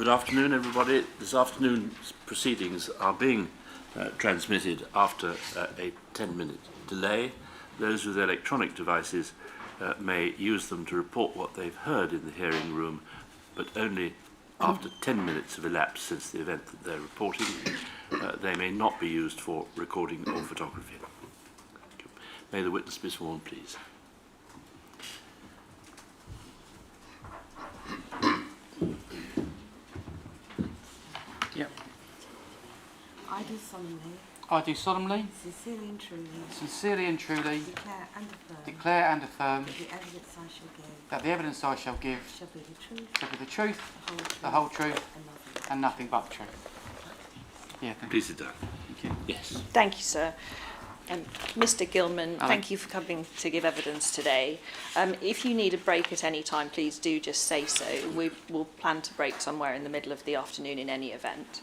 Good afternoon, everybody. This afternoon's proceedings are being transmitted after a 10-minute delay. Those with electronic devices may use them to report what they've heard in the hearing room, but only after 10 minutes have elapsed since the event that they're reporting. They may not be used for recording or photography. May the witness be sworn, please. Yep. I do solemnly, sincerely and truly, declare and affirm that the evidence I shall give shall be shall be the truth, the whole truth, and nothing but the truth. Yeah, thank you. Please sit down. Thank you. Yes. Thank you, sir. Mr. Gilman, Aye. thank you for coming to give evidence today. If you need a break at any time, please do just say so. We will plan to break somewhere in the middle of the afternoon in any event.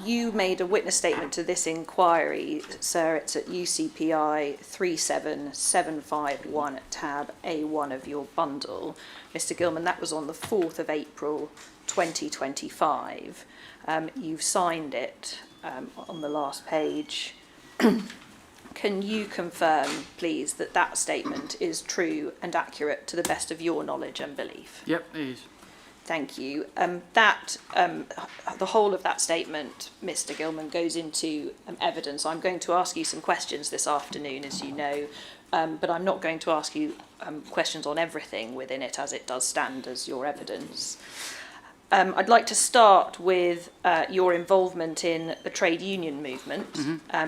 You made a witness statement to this inquiry, sir. It's at UCPI 37751 at tab A1 of your bundle. Mr. Gilman, that was on the 4th of April 2025. You've signed it on the last page. Can you confirm, please, that that statement is true and accurate to the best of your knowledge and belief? Yep, it is. Thank you. The whole of that statement, Mr. Gilman, goes into evidence. I'm going to ask you some questions this afternoon, as you know, but I'm not going to ask you questions on everything within it as it does stand as your evidence. I'd like to start with your involvement in the trade union movement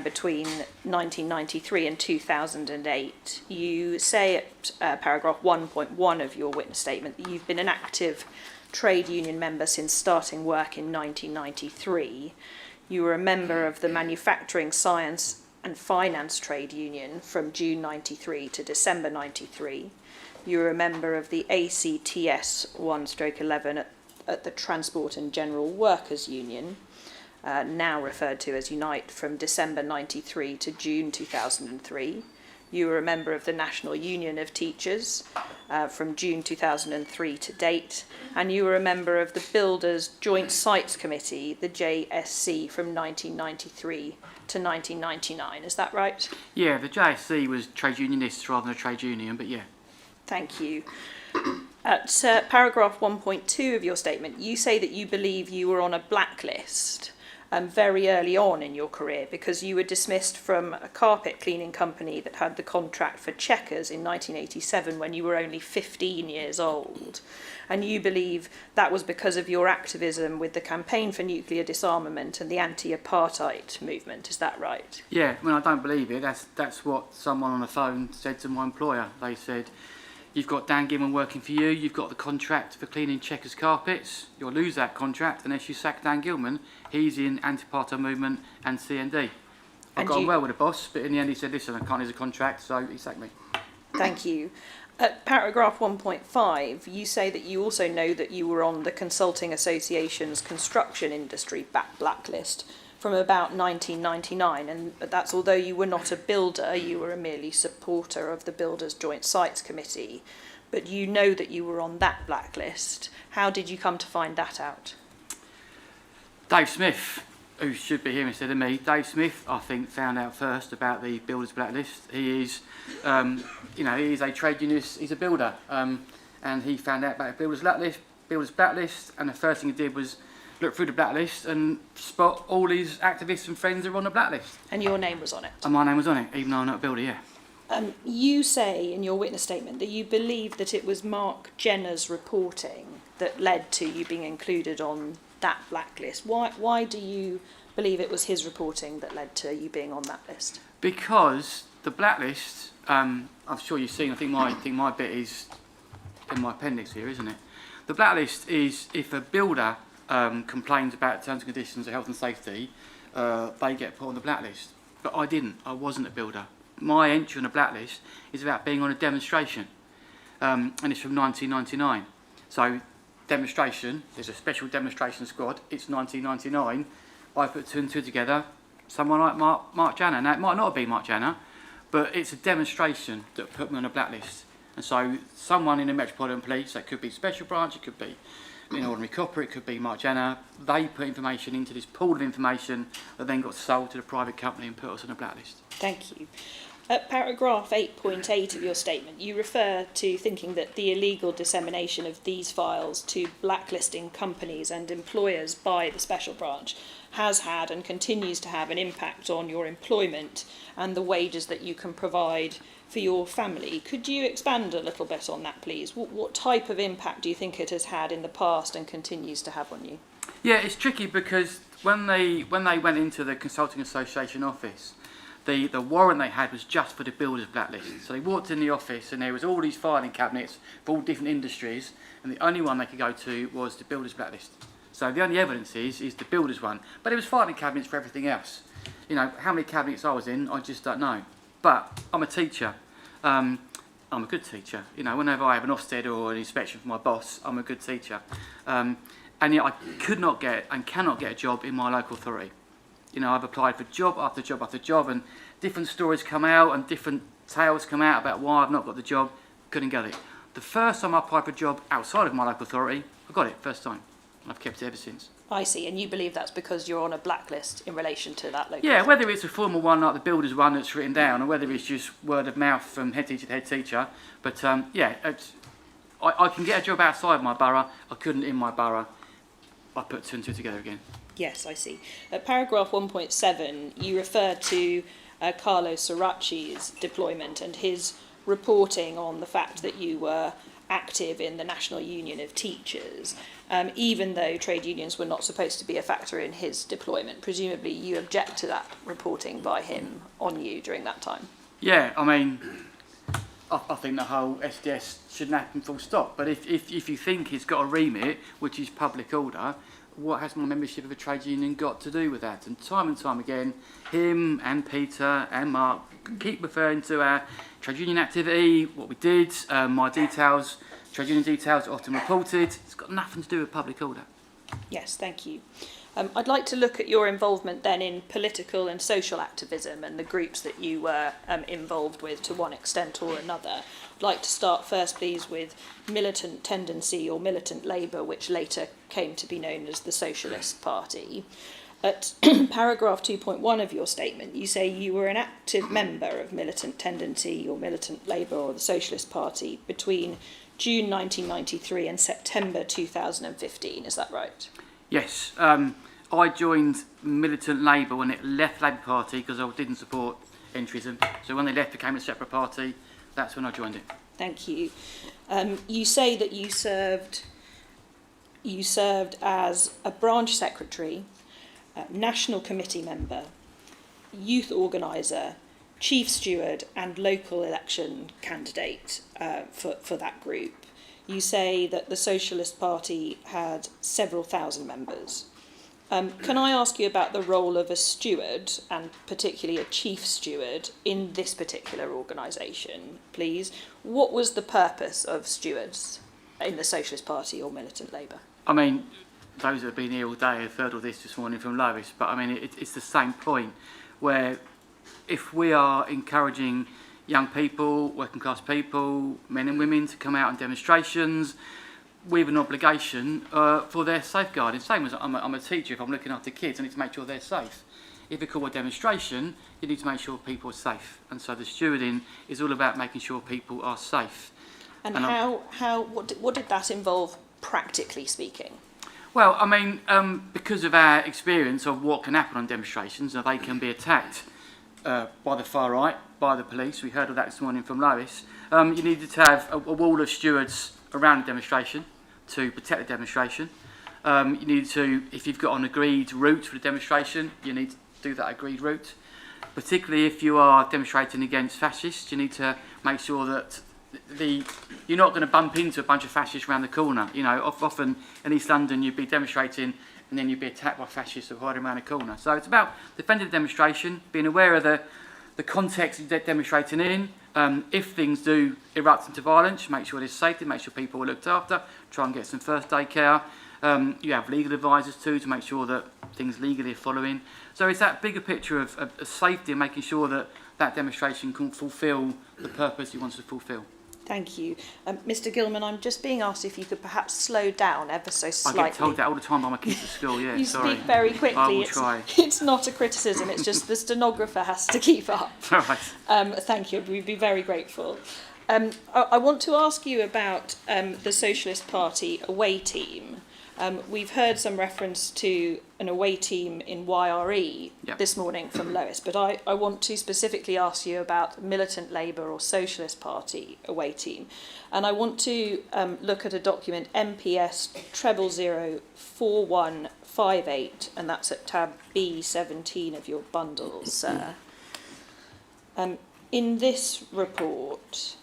between 1993 and 2008. You say at paragraph 1.1 of your witness statement that you've been an active trade union member since starting work in 1993. You were a member of the Manufacturing Science and Finance Trade Union from June 93 to December 93. You were a member of the ACTS 1/11 at the Transport and General Workers Union, now referred to as Unite, from December 93 to June 2003. You were a member of the National Union of Teachers from June 2003 to date, and you were a member of the Builders Joint Sites Committee, the JSC, from 1993 to 1999. Is that right? Yeah, the JSC was trade unionists rather than a trade union, but yeah. Thank you. At paragraph 1.2 of your statement, you say that you believe you were on a blacklist very early on in your career because you were dismissed from a carpet cleaning company that had the contract for Checkers in 1987 when you were only 15 years old. And you believe that was because of your activism with the Campaign for Nuclear Disarmament and the anti-apartheid movement. Is that right? Yeah, I don't believe it. That's what someone on the phone said to my employer. They said, "You've got Dan Gilman working for you, you've got the contract for cleaning Checkers carpets, you'll lose that contract unless you sack Dan Gilman. He's in anti-apartheid movement and CND. I got on well with the boss, but in the end he said, listen, I can't lose a contract, so he sacked me." Thank you. At paragraph 1.5, you say that you also know that you were on the Consulting Association's construction industry blacklist from about 1999, and that's although you were not a builder, you were a merely supporter of the Builders Joint Sites Committee, but you know that you were on that blacklist. How did you come to find that out? Dave Smith, who should be here instead of me, Dave Smith, I think, found out first about the Builders Blacklist. He is, he is a trade unionist, he's a builder, and he found out about the Builders Blacklist, and the first thing he did was look through the blacklist and spot all his activists and friends that were on the blacklist. And your name was on it? And my name was on it, even though I'm not a builder, yeah. You say in your witness statement that you believe that it was Mark Jenner's reporting that led to you being included on that blacklist. Why do you believe it was his reporting that led to you being on that list? Because the blacklist, I'm sure you've seen, I think my bit is in my appendix here, isn't it? The blacklist is if a builder complains about terms and conditions of health and safety, they get put on the blacklist. But I didn't. I wasn't a builder. My entry on the blacklist is about being on a demonstration, and it's from 1999. So demonstration, there's a special demonstration squad, it's 1999. I put two and two together, someone like Mark Janner. Now, it might not have been Mark Janner, but it's a demonstration that put me on a blacklist. And so someone in the Metropolitan Police, that could be Special Branch, it could be an ordinary copper, it could be Mark Jenner, they put information into this pool of information that then got sold to the private company and put us on a blacklist. Thank you. At paragraph 8.8 of your statement, you refer to thinking that the illegal dissemination of these files to blacklisting companies and employers by the Special Branch has had and continues to have an impact on your employment and the wages that you can provide for your family. Could you expand a little bit on that, please? What type of impact do you think it has had in the past and continues to have on you? Yeah, it's tricky because when they went into the Consulting Association office, the warrant they had was just for the builders blacklist. So they walked in the office and there was all these filing cabinets for all different industries, and the only one they could go to was the builders blacklist. So the only evidence is the builders one. But it was filing cabinets for everything else. You know, how many cabinets I was in, I just don't know. But I'm a teacher. I'm a good teacher. You know, whenever I have an Ofsted or an inspection from my boss, I'm a good teacher. And yet I could not get and cannot get a job in my local authority. You know, I've applied for job after job after job, and different stories come out and different tales come out about why I've not got the job, couldn't get it. The first time I applied for a job outside of my local authority, I got it, first time. And I've kept it ever since. I see, and you believe that's because you're on a blacklist in relation to that local Yeah, authority? whether it's a formal one like the builder's one that's written down, or whether it's just word of mouth from head teacher to head teacher. But yeah, I can get a job outside my borough, I couldn't in my borough. I put two and two together again. Yes, I see. At paragraph 1.7, you refer to Carlo Soracci's deployment and his reporting on the fact that you were active in the National Union of Teachers, even though trade unions were not supposed to be a factor in his deployment. Presumably you object to that reporting by him on you during that time. Yeah, I mean, I think the whole SDS shouldn't happen full stop. But if you think it's got a remit, which is public order, what has my membership of a trade union got to do with that? And time again, him and Peter and Mark keep referring to our trade union activity, what we did, my details, trade union details are often reported. It's got nothing to do with public order. Yes, thank you. I'd like to look at your involvement then in political and social activism and the groups that you were involved with to one extent or another. I'd like to start first, please, with militant tendency or militant Labour, which later came to be known as the Socialist Party. At paragraph 2.1 of your statement, you say you were an active member of militant tendency or militant Labour or the Socialist Party between June 1993 and September 2015. Is that right? Yes, I joined militant Labour when it left Labour Party because I didn't support entryism. So when they left, became a separate party. That's when I joined it. Thank you. You say that you served as a branch secretary, national committee member, youth organiser, chief steward and local election candidate for that group. You say that the Socialist Party had several thousand members. Can I ask you about the role of a steward, and particularly a chief steward, in this particular organisation, please? What was the purpose of stewards in the Socialist Party or militant Labour? I mean, those that have been here all day have heard all this morning from Lois, but I mean, it's the same point, where if we are encouraging young people, working class people, men and women to come out on demonstrations, we have an obligation for their safeguarding. Same as I'm a teacher, if I'm looking after kids, I need to make sure they're safe. If you call a demonstration, you need to make sure people are safe. And so the stewarding is all about making sure people are safe. And what did that involve, practically speaking? Well, I mean, because of our experience of what can happen on demonstrations, they can be attacked by the far right, by the police. We heard of that this morning from Lois. You needed to have a wall of stewards around the demonstration to protect the demonstration. You need to, if you've got an agreed route for the demonstration, you need to do that agreed route. Particularly if you are demonstrating against fascists, you need to make sure that you're not going to bump into a bunch of fascists around the corner. You know, often in East London you'd be demonstrating and then you'd be attacked by fascists who are hiding around the corner. So it's about defending the demonstration, being aware of the context you're demonstrating in. If things do erupt into violence, make sure there's safety, make sure people are looked after, try and get some first aid care. You have legal advisors too to make sure that things legally are following. So it's that bigger picture of safety and making sure that that demonstration can fulfil the purpose you want to fulfil. Thank you. Mr Gilman, I'm just being asked if you could perhaps slow down ever so slightly. I get told that all the time by my kids at school, yeah, You sorry. speak very quickly. I will try. It's not a criticism, it's just the stenographer has to keep up. All right. Thank you, we'd be very grateful. I want to ask you about the Socialist Party away team. We've heard some reference to an away team in YRE this morning from Lois, but I want to specifically ask you about Militant Labour or Socialist Party away team. And I want to look at a document MPS 0004158, and that's at tab B17 of your bundles, sir. In this report,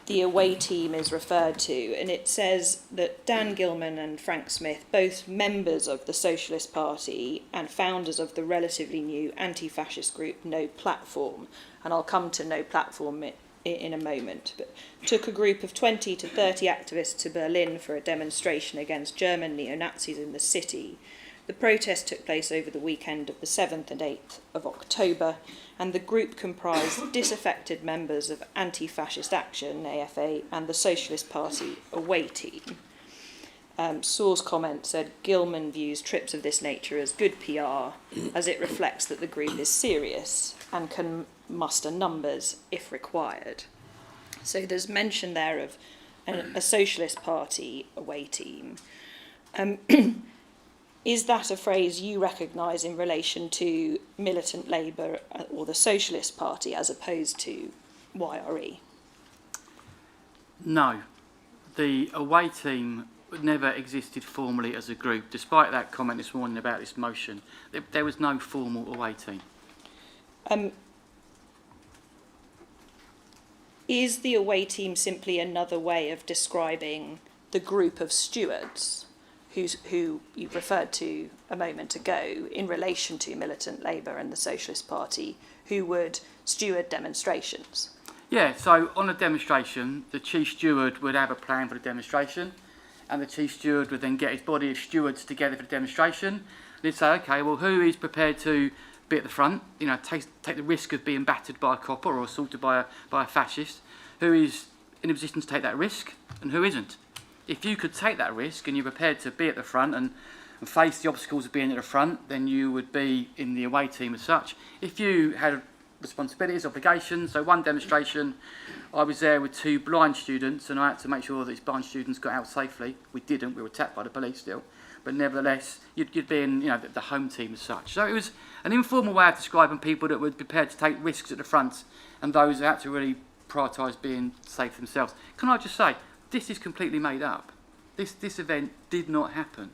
the away team is referred to, and it says that Dan Gilman and Frank Smith, both members of the Socialist Party and founders of the relatively new anti-fascist group No Platform, and I'll come to No Platform in a moment, but took a group of 20 to 30 activists to Berlin for a demonstration against German neo-Nazis in the city. The protest took place over the weekend of the 7th and 8th of October, and the group comprised disaffected members of Anti-Fascist Action, AFA, and the Socialist Party away team. Source comment said Gilman views trips of this nature as good PR, as it reflects that the group is serious and can muster numbers if required. So there's mention there of a Socialist Party away team. Is that a phrase you recognise in relation to Militant Labour or the Socialist Party as opposed to YRE? No. The away team never existed formally as a group, despite that comment this morning about this motion. There was no formal away team. Is the away team simply another way of describing the group of stewards who you referred to a moment ago in relation to Militant Labour and the Socialist Party, who would steward demonstrations? Yeah, so on a demonstration, the chief steward would have a plan for the demonstration, and the chief steward would then get his body of stewards together for the demonstration. And he'd say, okay, well, who is prepared to be at the front, you know, take the risk of being battered by a copper or assaulted by a fascist? Who is in a position to take that risk, and who isn't? If you could take that risk and you're prepared to be at the front and face the obstacles of being at the front, then you would be in the away team as such. If you had responsibilities, obligations, so one demonstration, I was there with 2 blind students and I had to make sure that these blind students got out safely. We didn't, we were attacked by the police still, but nevertheless, you'd be in, you know, the home team as such. So it was an informal way of describing people that were prepared to take risks at the front and those that had to really prioritise being safe themselves. Can I just say, this is completely made up. This event did not happen.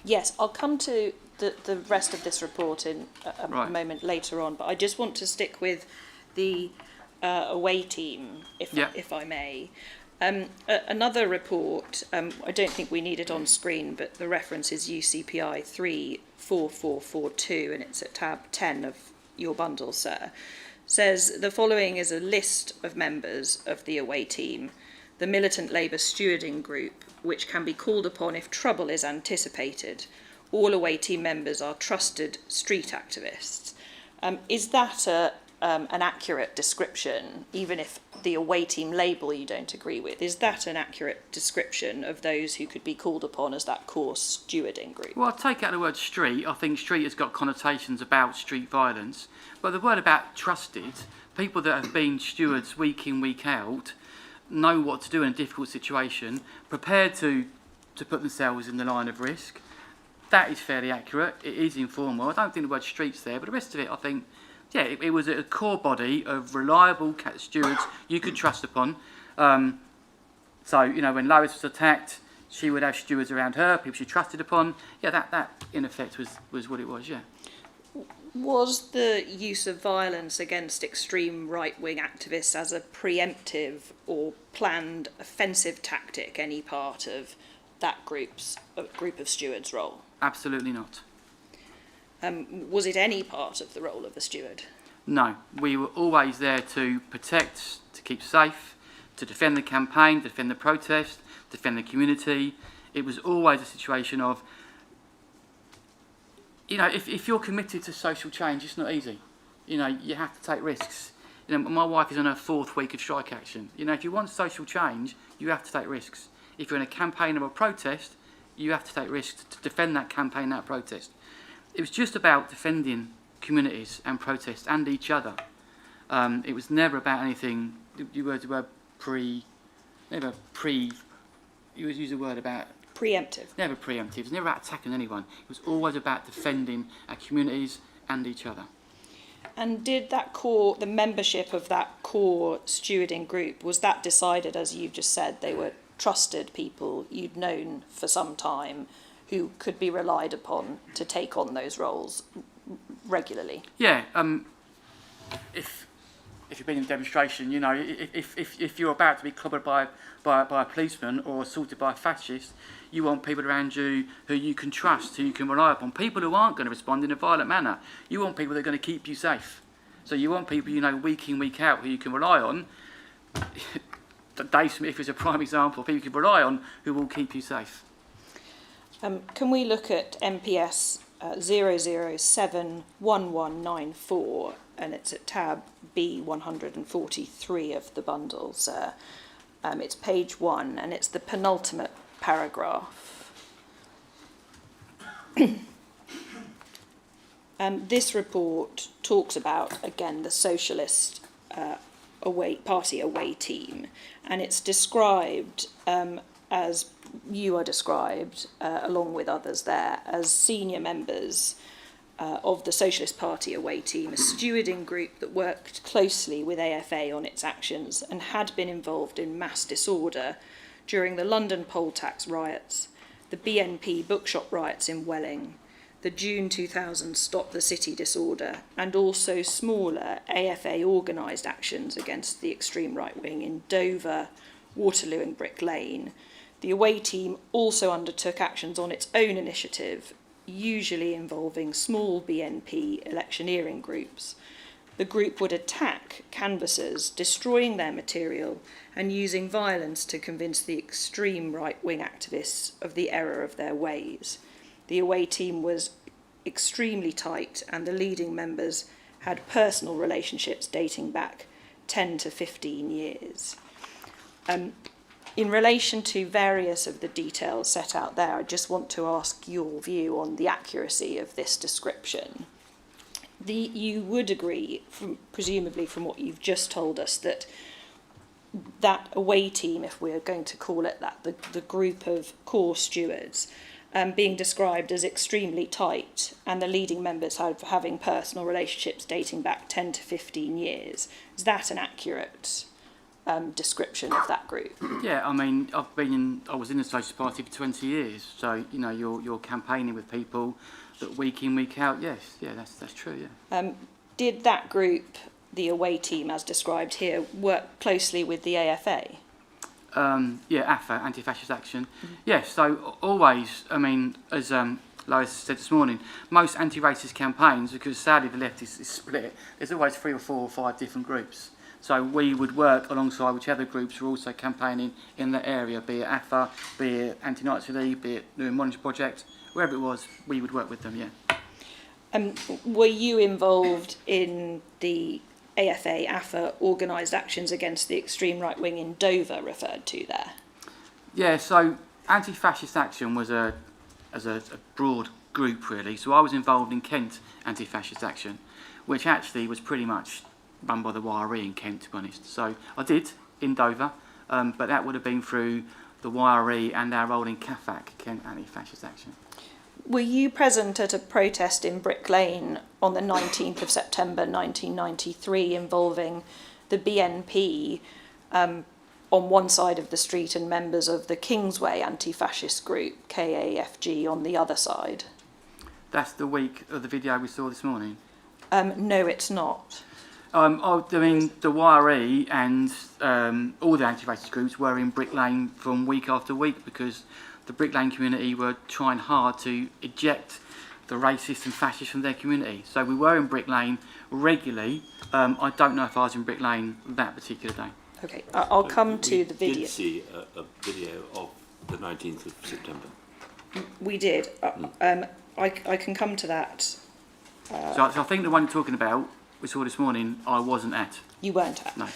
Yes, I'll come to the rest of this report in a Right. moment later on, but I just want to stick with the away team, if I may. Another report, I don't think we need it on screen, but the reference is UCPI 34442, and it's at tab 10 of your bundle, sir. Says the following is a list of members of the away team, the Militant Labour Stewarding Group, which can be called upon if trouble is anticipated. All away team members are trusted street activists. Is that an accurate description, even if the away team label you don't agree with? Is that an accurate description of those who could be called upon as that core stewarding group? Well, I'll take out the word street. I think street has got connotations about street violence, but the word about trusted, people that have been stewards week in, week out, know what to do in a difficult situation, prepared to put themselves in the line of risk. That is fairly accurate. It is informal. I don't think the word street's there, but the rest of it, I think, yeah, it was a core body of reliable stewards you could trust upon. So, you know, when Lois was attacked, she would have stewards around her, people she trusted upon. Yeah, that in effect was what it was, yeah. Was the use of violence against extreme right-wing activists as a preemptive or planned offensive tactic any part of that group of stewards' role? Absolutely not. Was it any part of the role of the steward? No, we were always there to protect, to keep safe, to defend the campaign, defend the protest, defend the community. It was always a situation of, you know, if you're committed to social change, it's not easy. You know, you have to take risks. You know, my wife is on her 4th week of strike action. You know, if you want social change, you have to take risks. If you're in a campaign or a protest, you have to take risks to defend that campaign, that protest. It was just about defending communities and protests and each other. It was never about anything. You used the word you use a word about Preemptive. never preemptive. It was never about attacking anyone. It was always about defending our communities and each other. And did the membership of that core stewarding group, was that decided, as you've just said, they were trusted people you'd known for some time who could be relied upon to take on those roles regularly? Yeah. If you've been in a demonstration, you know, if you're about to be clobbered by a policeman or assaulted by a fascist, you want people around you who you can trust, who you can rely upon, people who aren't going to respond in a violent manner. You want people that are going to keep you safe. So you want people, you know, week in, week out, who you can rely on. Dave Smith is a prime example of people you can rely on who will keep you safe. Can we look at MPS 0071194, and it's at tab B143 of the bundle, sir. It's page 1, and it's the penultimate paragraph. This report talks about, again, the Socialist Party away team, and it's described as you are described, along with others there, as senior members of the Socialist Party away team, a stewarding group that worked closely with AFA on its actions and had been involved in mass disorder during the London poll tax riots, the BNP bookshop riots in Welling, the June 2000 Stop the City disorder, and also smaller AFA organised actions against the extreme right wing in Dover, Waterloo and Brick Lane. The away team also undertook actions on its own initiative, usually involving small BNP electioneering groups. The group would attack canvassers, destroying their material and using violence to convince the extreme right-wing activists of the error of their ways. The away team was extremely tight, and the leading members had personal relationships dating back 10 to 15 years. In relation to various of the details set out there, I just want to ask your view on the accuracy of this description. You would agree, presumably from what you've just told us, that away team, if we're going to call it that, the group of core stewards, being described as extremely tight, and the leading members having personal relationships dating back 10 to 15 years. Is that an accurate description of that group? Yeah, I mean, I was in the Socialist Party for 20 years, so you know, you're campaigning with people that week in, week out. Yes, yeah, that's true. Yeah. Did that group, the away team as described here, work closely with the AFA? Yeah, AFA, Anti-Fascist Action. Yes, so always. I mean, as Lois said this morning, most anti-racist campaigns, because sadly the left is split, there's always 3 or 4 or 5 different groups. So we would work alongside whichever groups were also campaigning in that area, be it AFA, be it Anti-Nazi League, be it New Monitoring Project, wherever it was, we would work with them, yeah. Were you involved in the AFA organised actions against the extreme right wing in Dover referred to there? Yeah, so Anti-Fascist Action was a broad group really. So I was involved in Kent Anti-Fascist Action, which actually was pretty much run by the YRE in Kent, to be honest. So I did in Dover, but that would have been through the YRE and our role in CAFAC, Kent Anti-Fascist Action. Were you present at a protest in Brick Lane on the 19th of September 1993 involving the BNP on one side of the street and members of the Kingsway anti-fascist group, KAFG, on the other side? That's the week of the video we saw this morning? No, it's not. I mean, the YRE and all the anti-racist groups were in Brick Lane from week after week because the Brick Lane community were trying hard to eject the racists and fascists from their community. So we were in Brick Lane regularly. I don't know if I was in Brick Lane that particular day. Okay, I'll come to the video. We did see a video of the 19th of September. We did. I can come to that. So I think the one you're talking about we saw this morning, I wasn't at. You weren't at? No.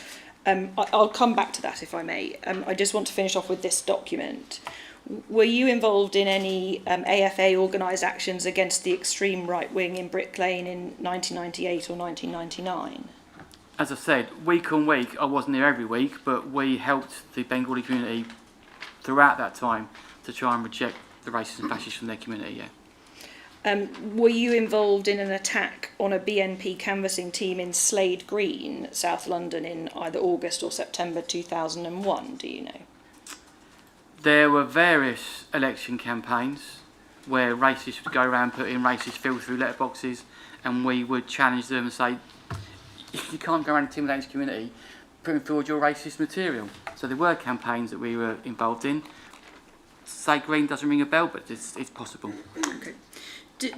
I'll come back to that if I may. I just want to finish off with this document. Were you involved in any AFA organised actions against the extreme right wing in Brick Lane in 1998 or 1999? As I said, week on week, I wasn't there every week, but we helped the Bengali community throughout that time to try and reject the racists and fascists from their community, yeah. Were you involved in an attack on a BNP canvassing team in Slade Green, South London, in either August or September 2001, do you know? There were various election campaigns where racists would go around putting racist filth through letterboxes, and we would challenge them and say, you can't go around intimidating this community putting forward your racist material. So there were campaigns that we were involved in. Say Green doesn't ring a bell, but it's possible. Okay.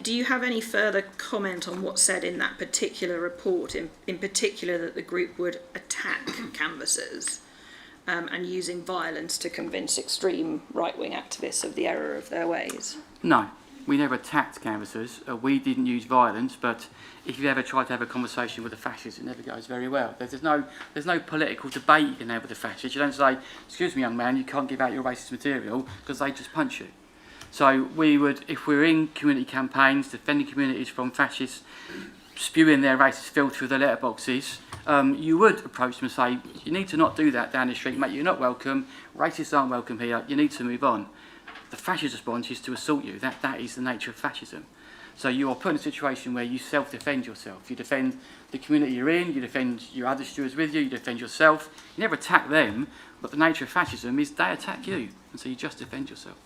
Do you have any further comment on what's said in that particular report, in particular that the group would attack canvassers and using violence to convince extreme right-wing activists of the error of their ways? No, we never attacked canvassers. We didn't use violence, but if you ever try to have a conversation with a fascist, it never goes very well. There's no political debate you can have with a fascist. You don't say, excuse me, young man, you can't give out your racist material, because they just punch you. So we would, if we're in community campaigns, defending communities from fascists spewing their racist filth through their letterboxes, you would approach them and say, you need to not do that down the street, mate, you're not welcome, racists aren't welcome here, you need to move on. The fascist response is to assault you. That is the nature of fascism. So you are put in a situation where you self-defend yourself. You defend the community you're in, you defend your other stewards with you, you defend yourself. You never attack them, but the nature of fascism is they attack you, and so you just defend yourself.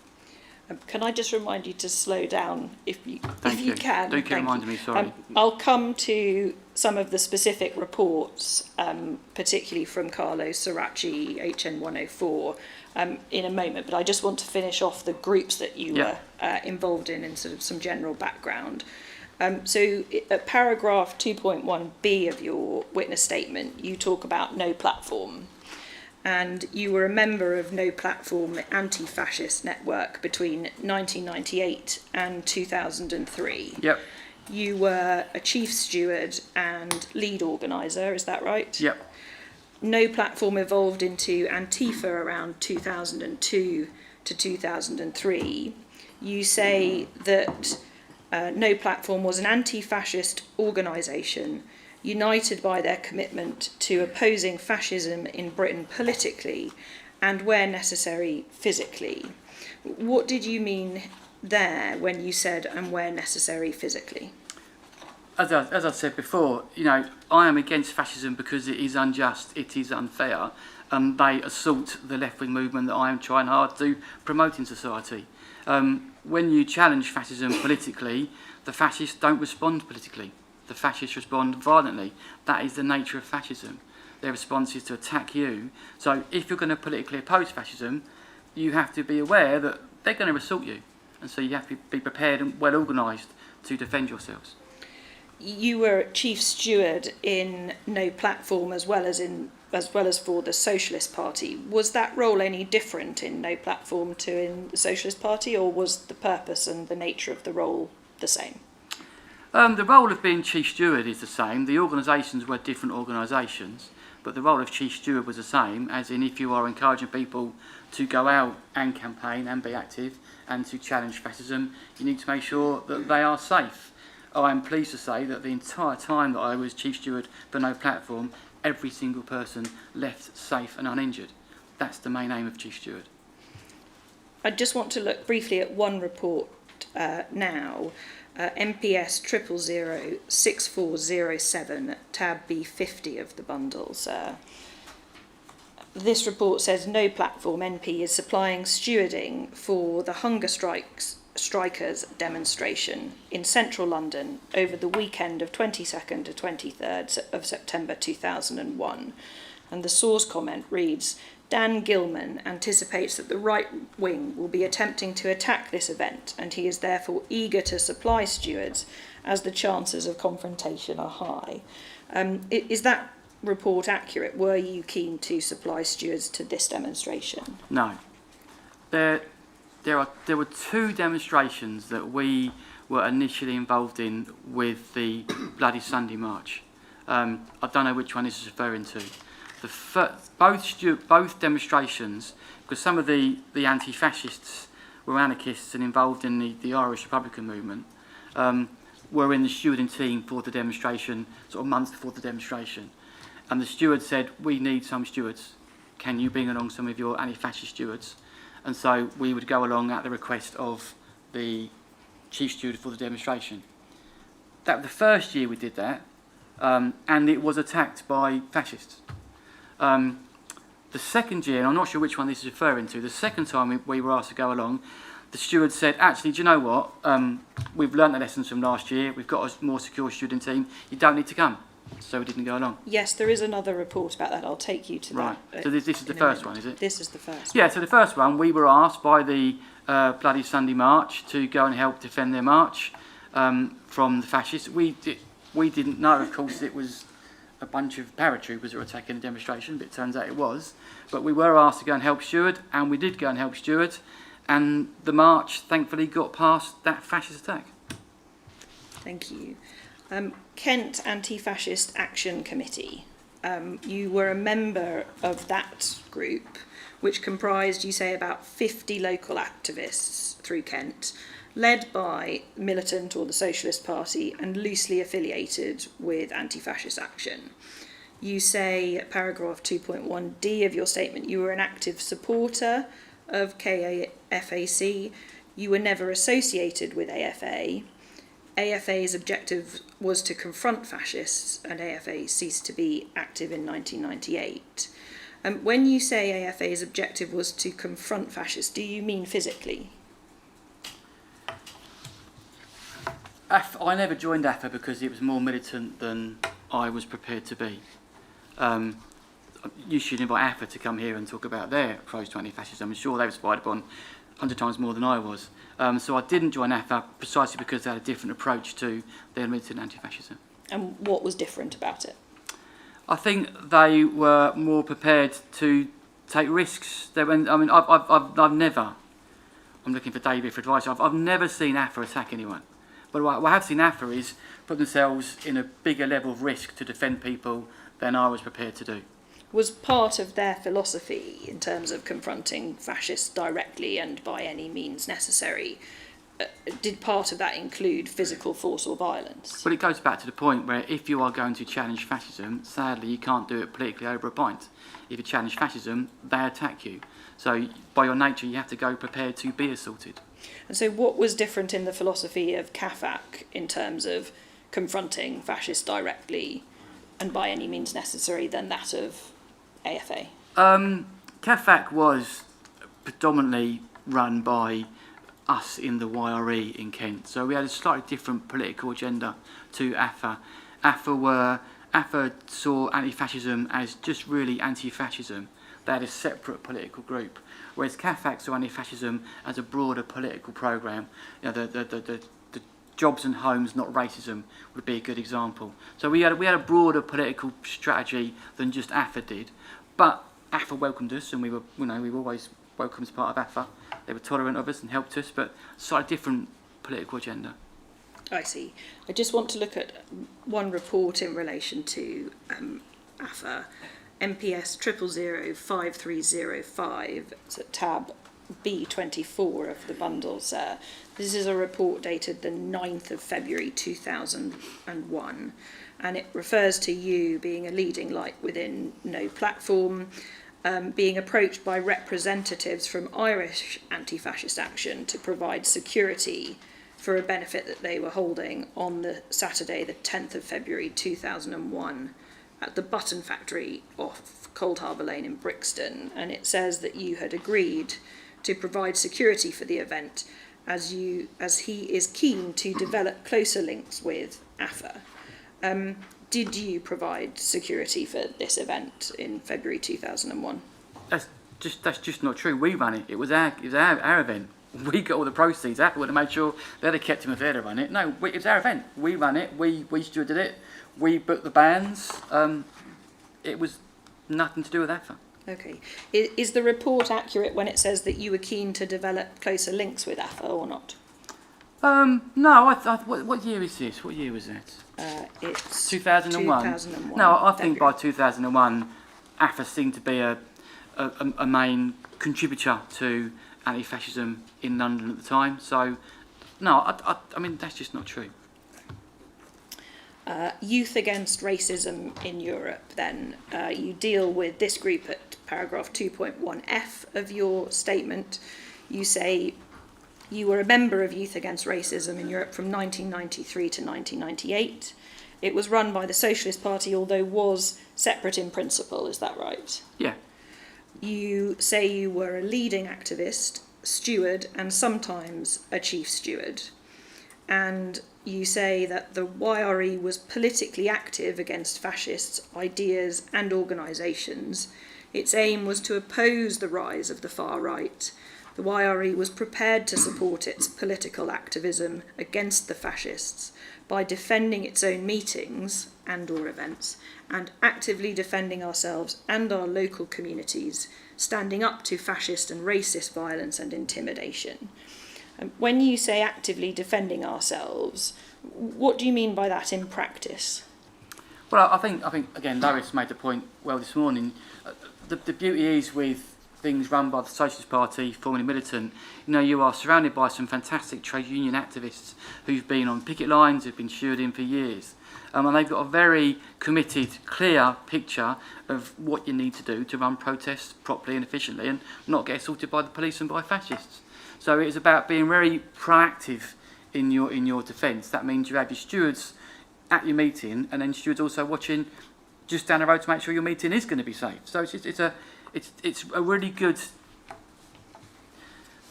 Can I just remind you to slow down if you can? Do keep reminding me, sorry. I'll come to some of the specific reports, particularly from Carlo Sirachi, HN 104, in a moment, but I just want to finish off the groups that you were involved in sort of some general background. So at paragraph 2.1b of your witness statement, you talk about No Platform. And you were a member of No Platform anti-fascist network between 1998 and 2003. Yep. You were a chief steward and lead organiser, is that right? Yep. No Platform evolved into Antifa around 2002 to 2003. You say that No Platform was an anti-fascist organisation united by their commitment to opposing fascism in Britain politically and, where necessary, physically. What did you mean there when you said, and where necessary, physically? As I said before, I am against fascism because it is unjust, it is unfair, and they assault the left-wing movement that I am trying hard to promote in society. When you challenge fascism politically, the fascists don't respond politically. The fascists respond violently. That is the nature of fascism. Their response is to attack you. So if you're going to politically oppose fascism, you have to be aware that they're going to assault you. And so you have to be prepared and well organised to defend yourselves. You were chief steward in No Platform as well as for the Socialist Party. Was that role any different in No Platform to in the Socialist Party, or was the purpose and the nature of the role the same? The role of being chief steward is the same. The organisations were different organisations, but the role of chief steward was the same, as in if you are encouraging people to go out and campaign and be active and to challenge fascism, you need to make sure that they are safe. I am pleased to say that the entire time that I was chief steward for No Platform, every single person left safe and uninjured. That's the main aim of chief steward. I just want to look briefly at one report now. MPS 0006407, tab B50 of the bundles. This report says No Platform NP is supplying stewarding for the hunger strikers demonstration in central London over the weekend of 22nd to 23rd of September 2001. And the source comment reads, Dan Gilman anticipates that the right wing will be attempting to attack this event, and he is therefore eager to supply stewards as the chances of confrontation are high. Is that report accurate? Were you keen to supply stewards to this demonstration? No. There were two demonstrations that we were initially involved in with the Bloody Sunday March. I don't know which one this is referring to. Both demonstrations, because some of the anti-fascists were anarchists and involved in the Irish Republican movement, were in the stewarding team for the demonstration, sort of months before the demonstration. And the steward said, we need some stewards. Can you bring along some of your anti-fascist stewards? And so we would go along at the request of the chief steward for the demonstration. That was the first year we did that, and it was attacked by fascists. The second year, and I'm not sure which one this is referring to, the second time we were asked to go along, the steward said, actually, do you know what? We've learnt the lessons from last year. We've got a more secure stewarding team. You don't need to come. So we didn't go along. Yes, there is another report about that. I'll take you to right. that. So this is the first one, is it? This is the first Yeah, so the first one, we were asked by the Bloody Sunday March to go and help defend their march from the fascists. We didn't know, of course, it was a bunch of paratroopers that were attacking the demonstration, but it turns out it was. But we were asked to go and help steward, and we did go and help steward, and the march, thankfully, got past that fascist attack. Thank you. Kent Anti-Fascist Action Committee. You were a member of that group, which comprised, you say, about 50 local activists through Kent, led by Militant or the Socialist Party and loosely affiliated with Anti-Fascist Action. You say, paragraph 2.1d of your statement, you were an active supporter of KAFAC. You were never associated with AFA. AFA's objective was to confront fascists, and AFA ceased to be active in 1998. When you say AFA's objective was to confront fascists, do you mean physically? I never joined AFA because it was more militant than I was prepared to be. You should invite AFA to come here and talk about their approach to anti-fascism. I'm sure they were spied upon 100 times more than I was. So I didn't join AFA precisely because they had a different approach to their militant anti-fascism. And what was different about it? I think they were more prepared to take risks. I've never, I'm looking for David for advice, I've never seen AFA attack anyone. But what I have seen AFA is put themselves in a bigger level of risk to defend people than I was prepared to do. Was part of their philosophy in terms of confronting fascists directly and by any means necessary, did part of that include physical force or violence? Well, it goes back to the point where if you are going to challenge fascism, sadly you can't do it politically over a pint. If you challenge fascism, they attack you. So by your nature you have to go prepared to be assaulted. And so what was different in the philosophy of CAFAC in terms of confronting fascists directly and by any means necessary than that of AFA? CAFAC was predominantly run by us in the YRE in Kent, so we had a slightly different political agenda to AFA. AFA saw anti-fascism as just really anti-fascism. They had a separate political group, whereas CAFAC saw anti-fascism as a broader political programme. You know, the jobs and homes, not racism, would be a good example. So we had a broader political strategy than just AFA did, but AFA welcomed us, and we were always welcome as part of AFA. They were tolerant of us and helped us, but slightly different political agenda. I see. I just want to look at one report in relation to AFA, MPS 0005305. It's at tab B24 of the bundles. This is a report dated the 9th of February 2001, and it refers to you being a leading light within No Platform, being approached by representatives from Irish Anti-Fascist Action to provide security for a benefit that they were holding on the Saturday, the 10th of February 2001, at the Button Factory off Cold Harbour Lane in Brixton. And it says that you had agreed to provide security for the event as he is keen to develop closer links with AFA. Did you provide security for this event in February 2001? That's just not true. We ran it. It was our event. We got all the proceeds. AFA would have made sure they'd have kept him if they'd have run it. No, it was our event. We ran it. We stewarded it. We booked the bands. It was nothing to do with AFA. Okay. Is the report accurate when it says that you were keen to develop closer links with AFA or not? No, what year is this? What year was that? It's 2001. 2001. No, I think by February. 2001, AFA seemed to be a main contributor to anti-fascism in London at the time. So, no, I mean, that's just not true. Youth Against Racism in Europe, then. You deal with this group at paragraph 2.1f of your statement. You say you were a member of Youth Against Racism in Europe from 1993 to 1998. It was run by the Socialist Party, although was separate in principle, is that right? Yeah. You say you were a leading activist, steward, and sometimes a chief steward. And you say that the YRE was politically active against fascists' ideas and organisations. Its aim was to oppose the rise of the far right. The YRE was prepared to support its political activism against the fascists by defending its own meetings and or events and actively defending ourselves and our local communities, standing up to fascist and racist violence and intimidation. When you say actively defending ourselves, what do you mean by that in practice? Well, I think again, Lois made the point well this morning. The beauty is with things run by the Socialist Party, formerly militant, you are surrounded by some fantastic trade union activists who've been on picket lines, who've been stewarding for years. And they've got a very committed, clear picture of what you need to do to run protests properly and efficiently and not get assaulted by the police and by fascists. So it's about being very proactive in your defence. That means you have your stewards at your meeting, and then stewards also watching just down the road to make sure your meeting is going to be safe. So it's a really good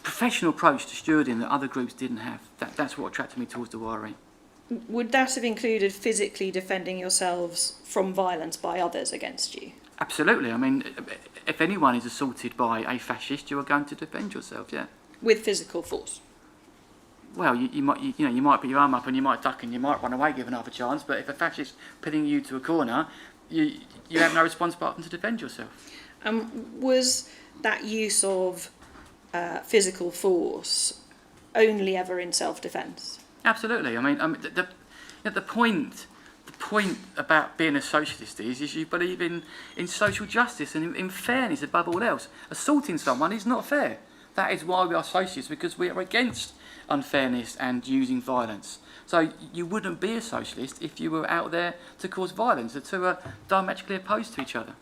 professional approach to stewarding that other groups didn't have. That's what attracted me towards the YRE. Would that have included physically defending yourselves from violence by others against you? Absolutely. I mean, if anyone is assaulted by a fascist, you are going to defend yourself. Yeah. With physical force? Well, you might put your arm up and you might duck and you might run away given half a chance. But if a fascist pinning you to a corner, you have no response apart from to defend yourself. Was that use of physical force only ever in self-defence? Absolutely. I mean, the point about being a socialist is you believe in social justice and in fairness above all else. Assaulting someone is not fair. That is why we are socialists, because we are against unfairness and using violence. So you wouldn't be a socialist if you were out there to cause violence. The two are diametrically opposed to each other.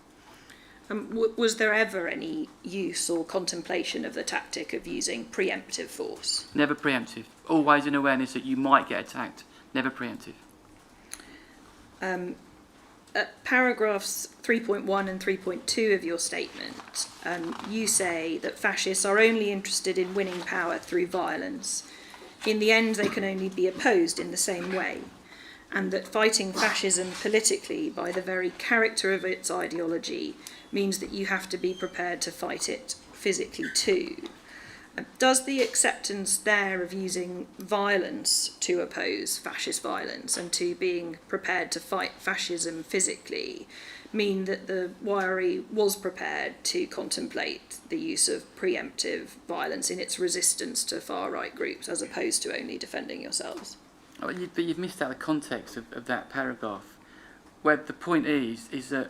Was there ever any use or contemplation of the tactic of using preemptive force? Never preemptive. Always in awareness that you might get attacked. Never preemptive. At paragraphs 3.1 and 3.2 of your statement, you say that fascists are only interested in winning power through violence. In the end, they can only be opposed in the same way, and that fighting fascism politically by the very character of its ideology means that you have to be prepared to fight it physically too. Does the acceptance there of using violence to oppose fascist violence and to being prepared to fight fascism physically mean that the YRE was prepared to contemplate the use of preemptive violence in its resistance to far-right groups as opposed to only defending yourselves? Oh, but you've missed out the context of that paragraph, where the point is that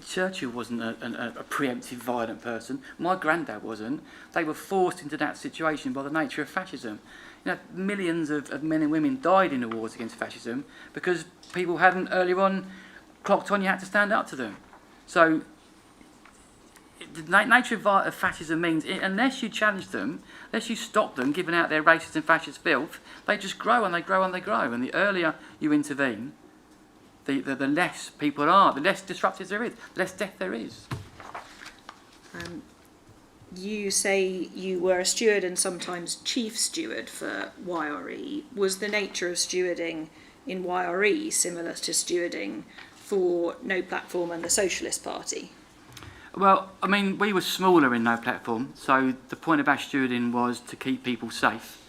Churchill wasn't a preemptive, violent person. My granddad wasn't. They were forced into that situation by the nature of fascism. Millions of men and women died in the wars against fascism because people hadn't earlier on clocked on you had to stand up to them. So the nature of fascism means unless you challenge them, unless you stop them giving out their racist and fascist filth, they just grow and they grow and they grow. And the earlier you intervene, the less people are, the less disruptive there is, the less death there is. You say you were a steward and sometimes chief steward for YRE. Was the nature of stewarding in YRE similar to stewarding for No Platform and the Socialist Party? Well, I mean, we were smaller in No Platform, so the point of our stewarding was to keep people safe.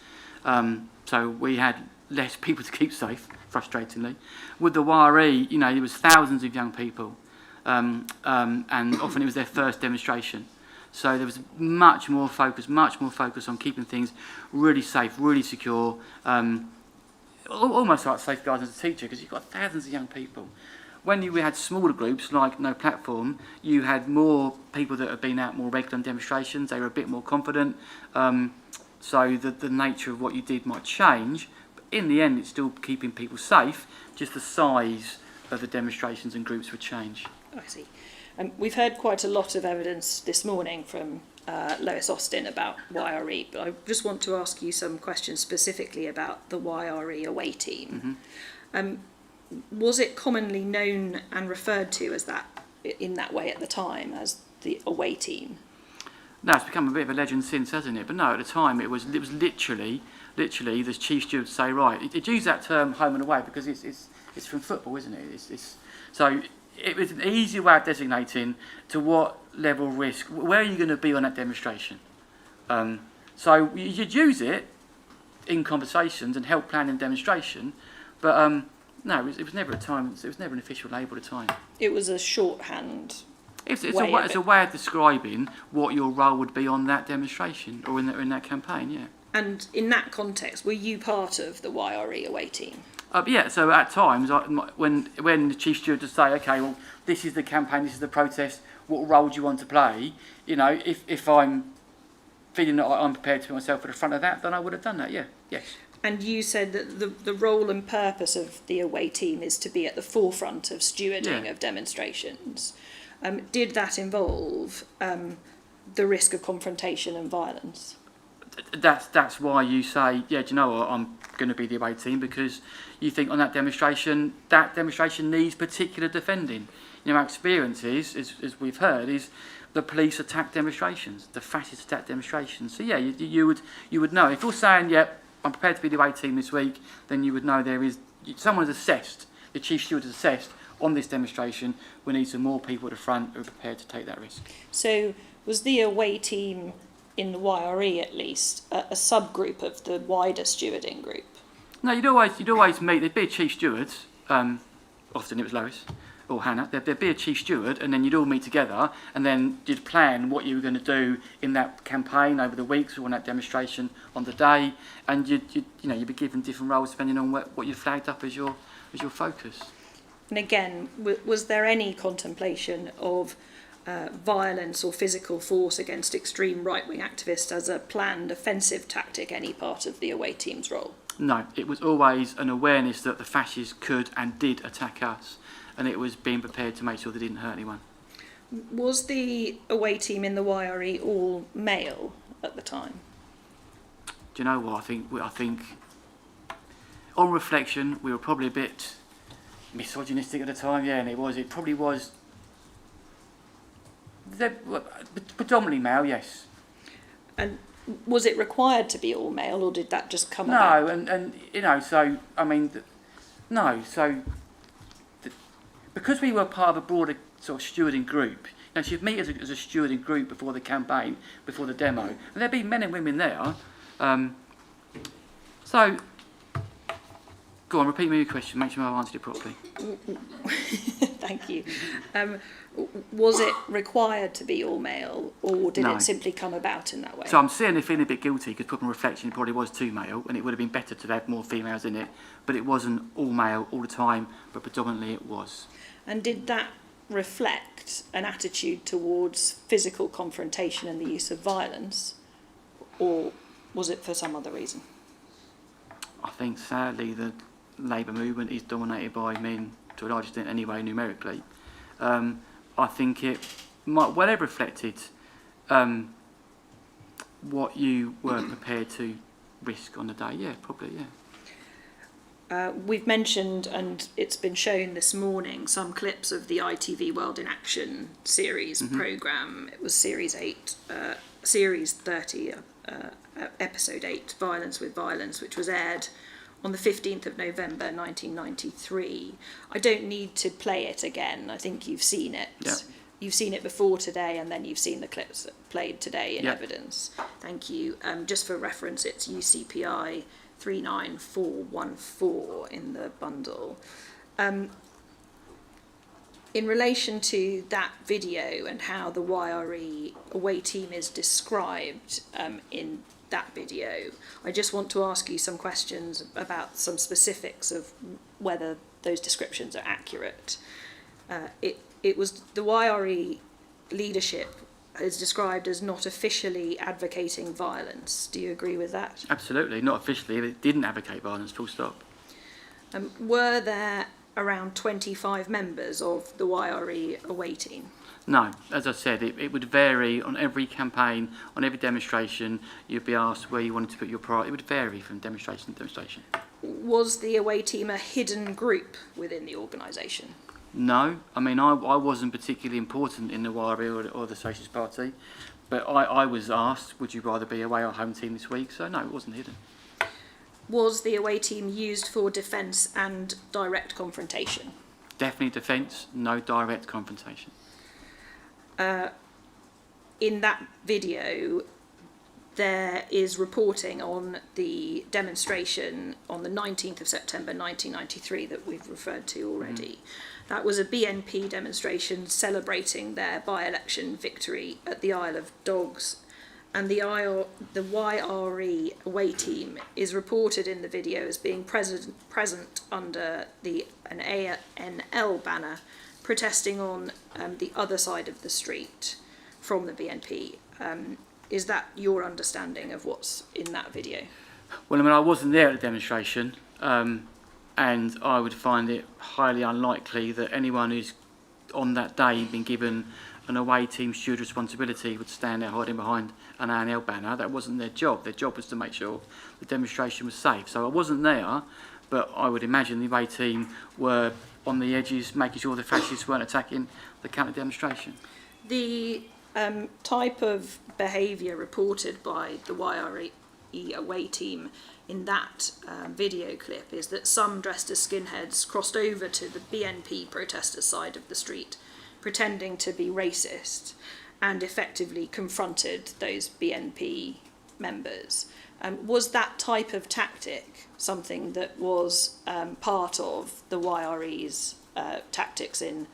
So we had less people to keep safe, frustratingly. With the YRE, it was thousands of young people, and often it was their first demonstration. So there was much more focus on keeping things really safe, really secure, almost like safeguarding as a teacher, because you've got thousands of young people. When we had smaller groups like No Platform, you had more people that have been out more regular on demonstrations. They were a bit more confident. So the nature of what you did might change. But in the end, it's still keeping people safe. Just the size of the demonstrations and groups would change. I see. We've heard quite a lot of evidence this morning from Lois Austin about YRE, but I just want to ask you some questions specifically about the YRE away team. Was it commonly known and referred to as that, in that way at the time, as the away team? No, it's become a bit of a legend since, hasn't it? But no, at the time it was literally the chief steward say, right, it used that term home and away because it's from football, isn't it? So it was an easy way of designating to what level of risk, where are you going to be on that demonstration. So you'd use it in conversations and help plan a demonstration, but no, it was never a time. It was never an official label at the time. It was a shorthand. It's a way of describing what your role would be on that demonstration or in that campaign. Yeah. And in that context, were you part of the YRE away team? Yeah. So at times, when the chief steward would say, okay, well, this is the campaign, this is the protest. What role do you want to play? You know, if I'm feeling that I'm prepared to put myself at the front of that, then I would have done that. Yeah. Yes. And you said that the role and purpose of the away team is to be at the forefront of stewarding of demonstrations. Did that involve the risk of confrontation and violence? That's why you say, yeah, do you know what, I'm going to be the away team, because you think on that demonstration needs particular defending. You know, our experience is, as we've heard, is the police attack demonstrations, the fascists attack demonstrations. So yeah, you would know. If you're saying, yeah, I'm prepared to be the away team this week, then you would know someone has assessed, the chief steward has assessed on this demonstration, we need some more people at the front who are prepared to take that risk. So was the away team, in the YRE at least, a subgroup of the wider stewarding group? No, you'd always meet, there'd be a chief steward, often it was Lois or Hannah, there'd be a chief steward, and then you'd all meet together, and then you'd plan what you were going to do in that campaign over the weeks or on that demonstration on the day, and you'd be given different roles depending on what you flagged up as your focus. And again, was there any contemplation of violence or physical force against extreme right-wing activists as a planned offensive tactic, any part of the away team's role? No, it was always an awareness that the fascists could and did attack us, and it was being prepared to make sure they didn't hurt anyone. Was the away team in the YRE all male at the time? Do you know what? I think on reflection, we were probably a bit misogynistic at the time, yeah, and it probably was predominantly male, yes. And was it required to be all male, or did that just come about? No, and you know, so I mean, because we were part of a broader sort of stewarding group. You know, so you'd meet as a stewarding group before the campaign, before the demo, and there'd be men and women there. So, go on, repeat me your question. Make sure I've answered it properly. Thank you. Was it required to be all male, or did it simply come about in that way? So I'm certainly feeling a bit guilty because, put on reflection, it probably was too male, and it would have been better to have more females in it. But it wasn't all male all the time, but predominantly it was. And did that reflect an attitude towards physical confrontation and the use of violence, or was it for some other reason? I think sadly the Labour movement is dominated by men to a large extent anyway, numerically. I think it might well have reflected what you were prepared to risk on the day. Yeah, probably, yeah. We've mentioned, and it's been shown this morning, some clips of the ITV World in Action series programme. It was Series 30, Episode 8, Violence with Violence, which was aired on the 15th of November 1993. I don't need to play it again. I think you've seen it. Yep. You've seen it before today, and then you've seen the clips played today in evidence. Thank you. Just for reference, it's UCPI 39414 in the bundle. in relation to that video and how the YRE away team is described in that video, I just want to ask you some questions about some specifics of whether those descriptions are accurate. It was the YRE leadership is described as not officially advocating violence. Do you agree with that? Absolutely, not officially. It didn't advocate violence, full stop. Were there around 25 members of the YRE away team? No, as I said, it would vary on every campaign, on every demonstration. You'd be asked where you wanted to put your priority. It would vary from demonstration to demonstration. Was the away team a hidden group within the organisation? No, I mean, I wasn't particularly important in the YRE or the Socialist Party, but I was asked, would you rather be away or home team this week? So no, it wasn't hidden. Was the away team used for defence and direct confrontation? Definitely defence, no direct confrontation. In that video, there is reporting on the demonstration on the 19th of September 1993 that we've referred to already. That was a BNP demonstration celebrating their by-election victory at the Isle of Dogs. And the YRE away team is reported in the video as being present under an ANL banner protesting on the other side of the street from the BNP. Is that your understanding of what's in that video? Well, I mean, I wasn't there at the demonstration, and I would find it highly unlikely that anyone who's on that day been given an away team steward responsibility would stand there hiding behind an ANL banner. That wasn't their job. Their job was to make sure the demonstration was safe. So I wasn't there, but I would imagine the away team were on the edges, making sure the fascists weren't attacking the counter demonstration. The type of behaviour reported by the YRE away team in that video clip is that some dressed as skinheads crossed over to the BNP protesters' side of the street, pretending to be racist, and effectively confronted those BNP members. Was that type of tactic something that was part of the YRE's tactics in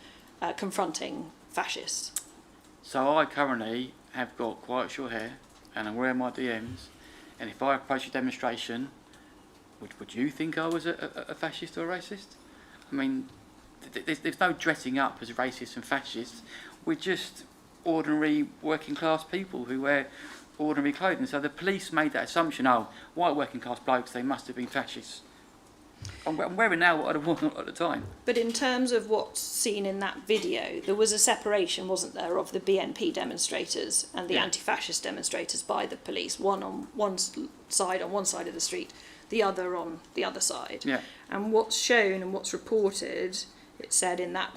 confronting fascists? So I currently have got quite short hair, and I'm wearing my DMs, and if I approach a demonstration, would you think I was a fascist or a racist? I mean, there's no dressing up as racists and fascists. We're just ordinary working class people who wear ordinary clothing. So the police made that assumption, oh, white working class blokes, they must have been fascists. I'm wearing now what I'd have worn at the time. But in terms of what's seen in that video, there was a separation, wasn't there, of the BNP demonstrators and the anti-fascist demonstrators by the police, one on one side of the street, the other on the other side. Yeah. And what's shown and what's reported, it said in that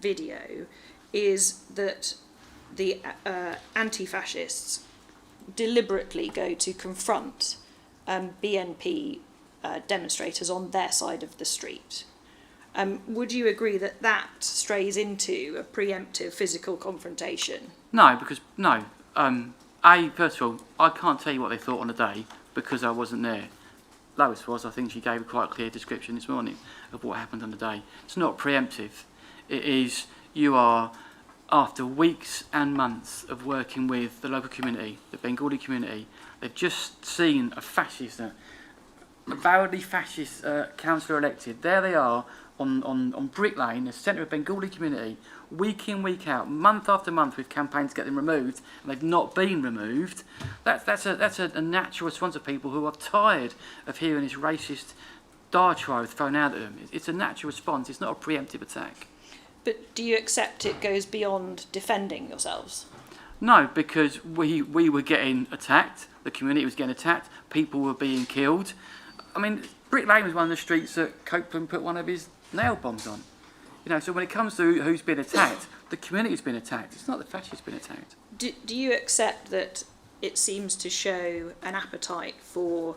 video, is that the anti-fascists deliberately go to confront BNP demonstrators on their side of the street. Would you agree that that strays into a preemptive physical confrontation? No, because, no. First of all, I can't tell you what they thought on the day because I wasn't there. Lois was. I think she gave a quite clear description this morning of what happened on the day. It's not preemptive. It is, you are, after weeks and months of working with the local community, the Bengali community, they've just seen a fascist, a avowedly fascist councillor elected. There they are on Brick Lane, the centre of Bengali community, week in, week out, month after month with campaigns to get them removed, and they've not been removed. That's a natural response of people who are tired of hearing this racist diatribe thrown out at them. It's a natural response. It's not a preemptive attack. But do you accept it goes beyond defending yourselves? No, because we were getting attacked. The community was getting attacked. People were being killed. I mean, Brick Lane was one of the streets that Copeland put one of his nail bombs on. You know, so when it comes to who's been attacked, the community's been attacked. It's not the fascists been attacked. Do you accept that it seems to show an appetite for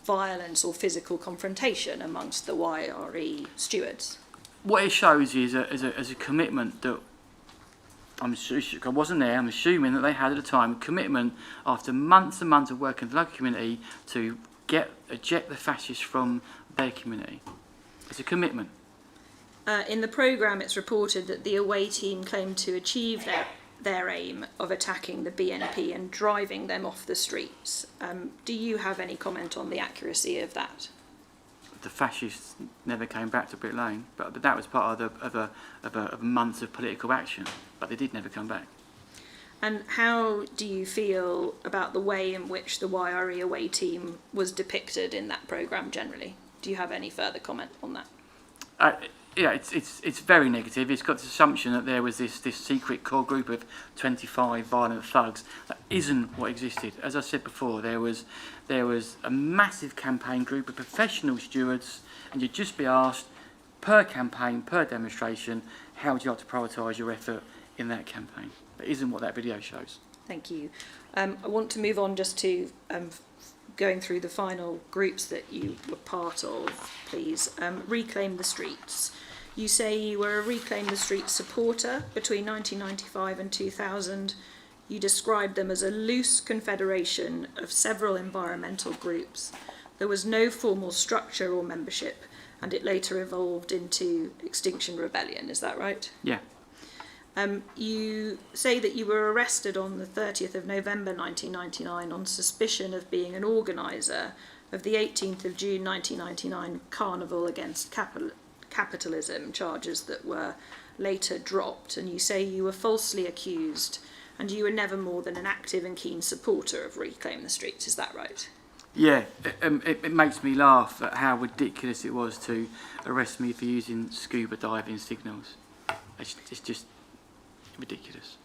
violence or physical confrontation amongst the YRE stewards? What it shows is a commitment that I wasn't there. I'm assuming that they had at the time a commitment after months and months of working with the local community to eject the fascists from their community. It's a commitment. In the programme, it's reported that the away team claimed to achieve their aim of attacking the BNP and driving them off the streets. Do you have any comment on the accuracy of that? The fascists never came back to Brick Lane, but that was part of a month of political action. But they did never come back. And how do you feel about the way in which the YRE away team was depicted in that programme generally? Do you have any further comment on that? Yeah, it's very negative. It's got this assumption that there was this secret core group of 25 violent thugs. That isn't what existed. As I said before, there was a massive campaign group of professional stewards, and you'd just be asked per campaign, per demonstration, how would you like to prioritise your effort in that campaign? That isn't what that video shows. Thank you. I want to move on just to going through the final groups that you were part of, please. Reclaim the Streets. You say you were a Reclaim the Streets supporter between 1995 and 2000. You described them as a loose confederation of several environmental groups. There was no formal structure or membership, and it later evolved into Extinction Rebellion. Is that right? Yeah. You say that you were arrested on the 30th of November 1999 on suspicion of being an organiser of the 18th of June 1999 Carnival Against Capitalism, charges that were later dropped, and you say you were falsely accused and you were never more than an active and keen supporter of Reclaim the Streets. Is that right? Yeah, it makes me laugh at how ridiculous it was to arrest me for using scuba diving signals. It's just ridiculous.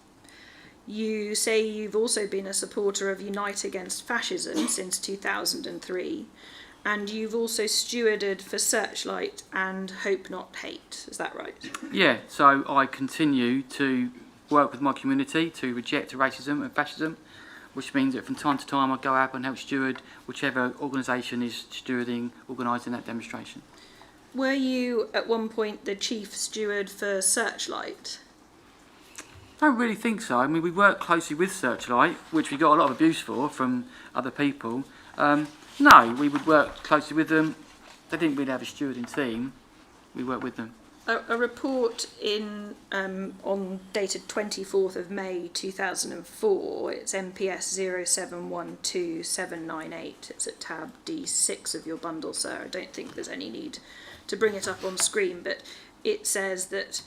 You say you've also been a supporter of Unite Against Fascism since 2003, and you've also stewarded for Searchlight and Hope Not Hate. Is that right? Yeah, so I continue to work with my community to reject racism and fascism, which means that from time to time I go out and help steward whichever organisation is organising that demonstration. Were you at one point the chief steward for Searchlight? I don't really think so. I mean, we work closely with Searchlight, which we got a lot of abuse for from other people. No, we would work closely with them. They didn't really have a stewarding team. We worked with them. A report on dated 24th of May 2004, it's MPS 0712798, it's at tab D6 of your bundle, sir. I don't think there's any need to bring it up on screen, but it says that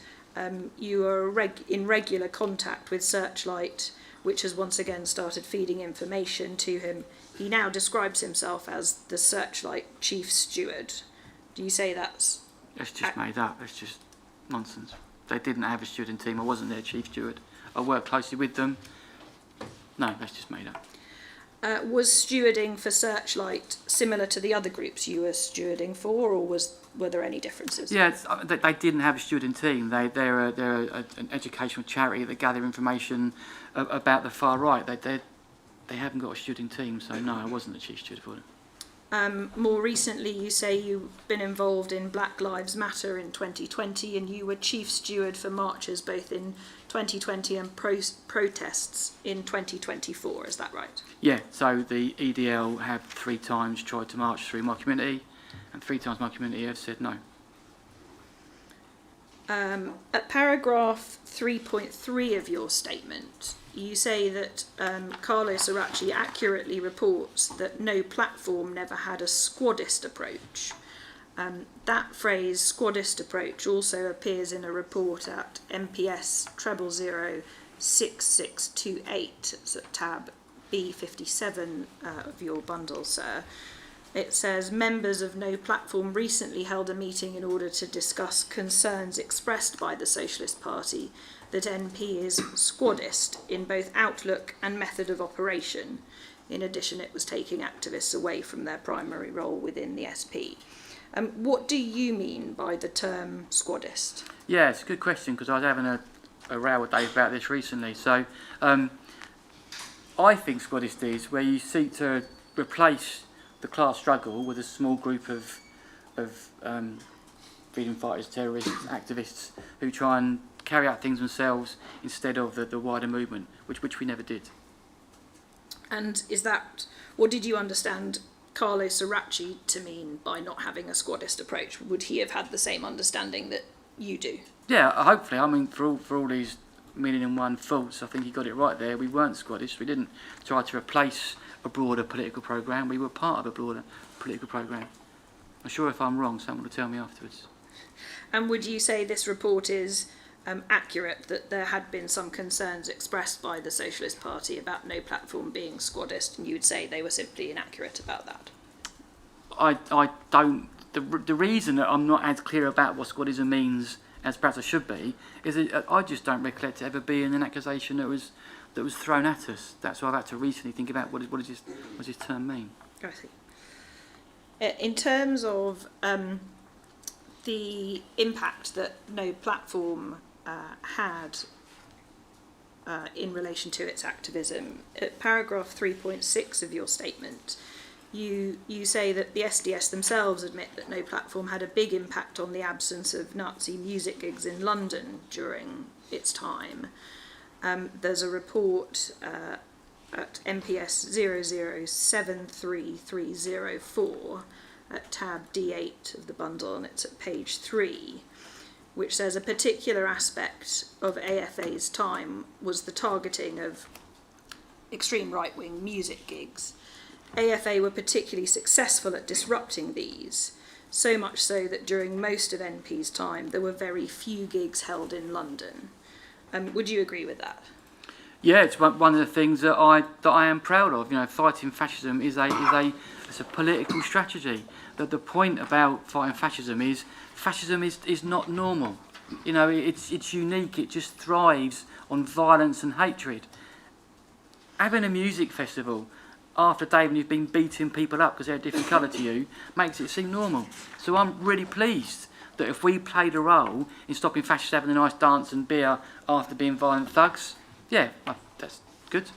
you are in regular contact with Searchlight, which has once again started feeding information to him. He now describes himself as the Searchlight chief steward. Do you say that's... It's just made up. It's just nonsense. They didn't have a stewarding team. I wasn't their chief steward. I worked closely with them. No, that's just made up. Was stewarding for Searchlight similar to the other groups you were stewarding for, or were there any differences? Yeah, they didn't have a stewarding team. They're an educational charity that gather information about the far right. They haven't got a stewarding team, so no, I wasn't the chief steward for them. More recently, you say you've been involved in Black Lives Matter in 2020, and you were chief steward for marches both in 2020 and protests in 2024. Is that right? Yeah, so the EDL have 3 times tried to march through my community, and 3 times my community have said no. At paragraph 3.3 of your statement, you say that Carlos Arachi accurately reports that no platform never had a squadist approach. That phrase, squadist approach, also appears in a report at MPS 0006628. It's at tab B57 of your bundle, sir. It says, members of No Platform recently held a meeting in order to discuss concerns expressed by the Socialist Party that NP is squadist in both outlook and method of operation. In addition, it was taking activists away from their primary role within the SP. What do you mean by the term squadist? Yeah, it's a good question, because I was having a row with Dave about this recently. So I think squadist is where you seek to replace the class struggle with a small group of freedom fighters, terrorists, activists who try and carry out things themselves instead of the wider movement, which we never did. And is that, what did you understand Carlos Arachi to mean by not having a squadist approach? Would he have had the same understanding that You do. Yeah, hopefully. I mean, for all these 1,000,001 faults, I think he got it right there. We weren't squaddish. We didn't try to replace a broader political programme. We were part of a broader political programme. I'm sure if I'm wrong, someone will tell me afterwards. And would you say this report is accurate, that there had been some concerns expressed by the Socialist Party about no platform being squaddist, and you would say they were simply inaccurate about that? I don't. The reason that I'm not as clear about what squaddism means as perhaps I should be is that I just don't recollect it ever being an accusation that was thrown at us. That's why I've had to recently think about what does this term mean. I see. In terms of the impact that no platform had in relation to its activism, at paragraph 3.6 of your statement, you say that the SDS themselves admit that no platform had a big impact on the absence of Nazi music gigs in London during its time. There's a report at MPS 0073304 at tab D8 of the bundle, and it's at page 3, which says a particular aspect of AFA's time was the targeting of extreme right-wing music gigs. AFA were particularly successful at disrupting these, so much so that during most of NP's time there were very few gigs held in London. Would you agree with that? Yeah, it's one of the things that I am proud of. You know, fighting fascism is a political strategy. That the point about fighting fascism is not normal. You know, it's unique. It just thrives on violence and hatred. Having a music festival after a day when you've been beating people up because they're a different colour to you makes it seem normal. So I'm really pleased that if we played a role in stopping fascists having a nice dance and beer after being violent thugs, yeah, that's good.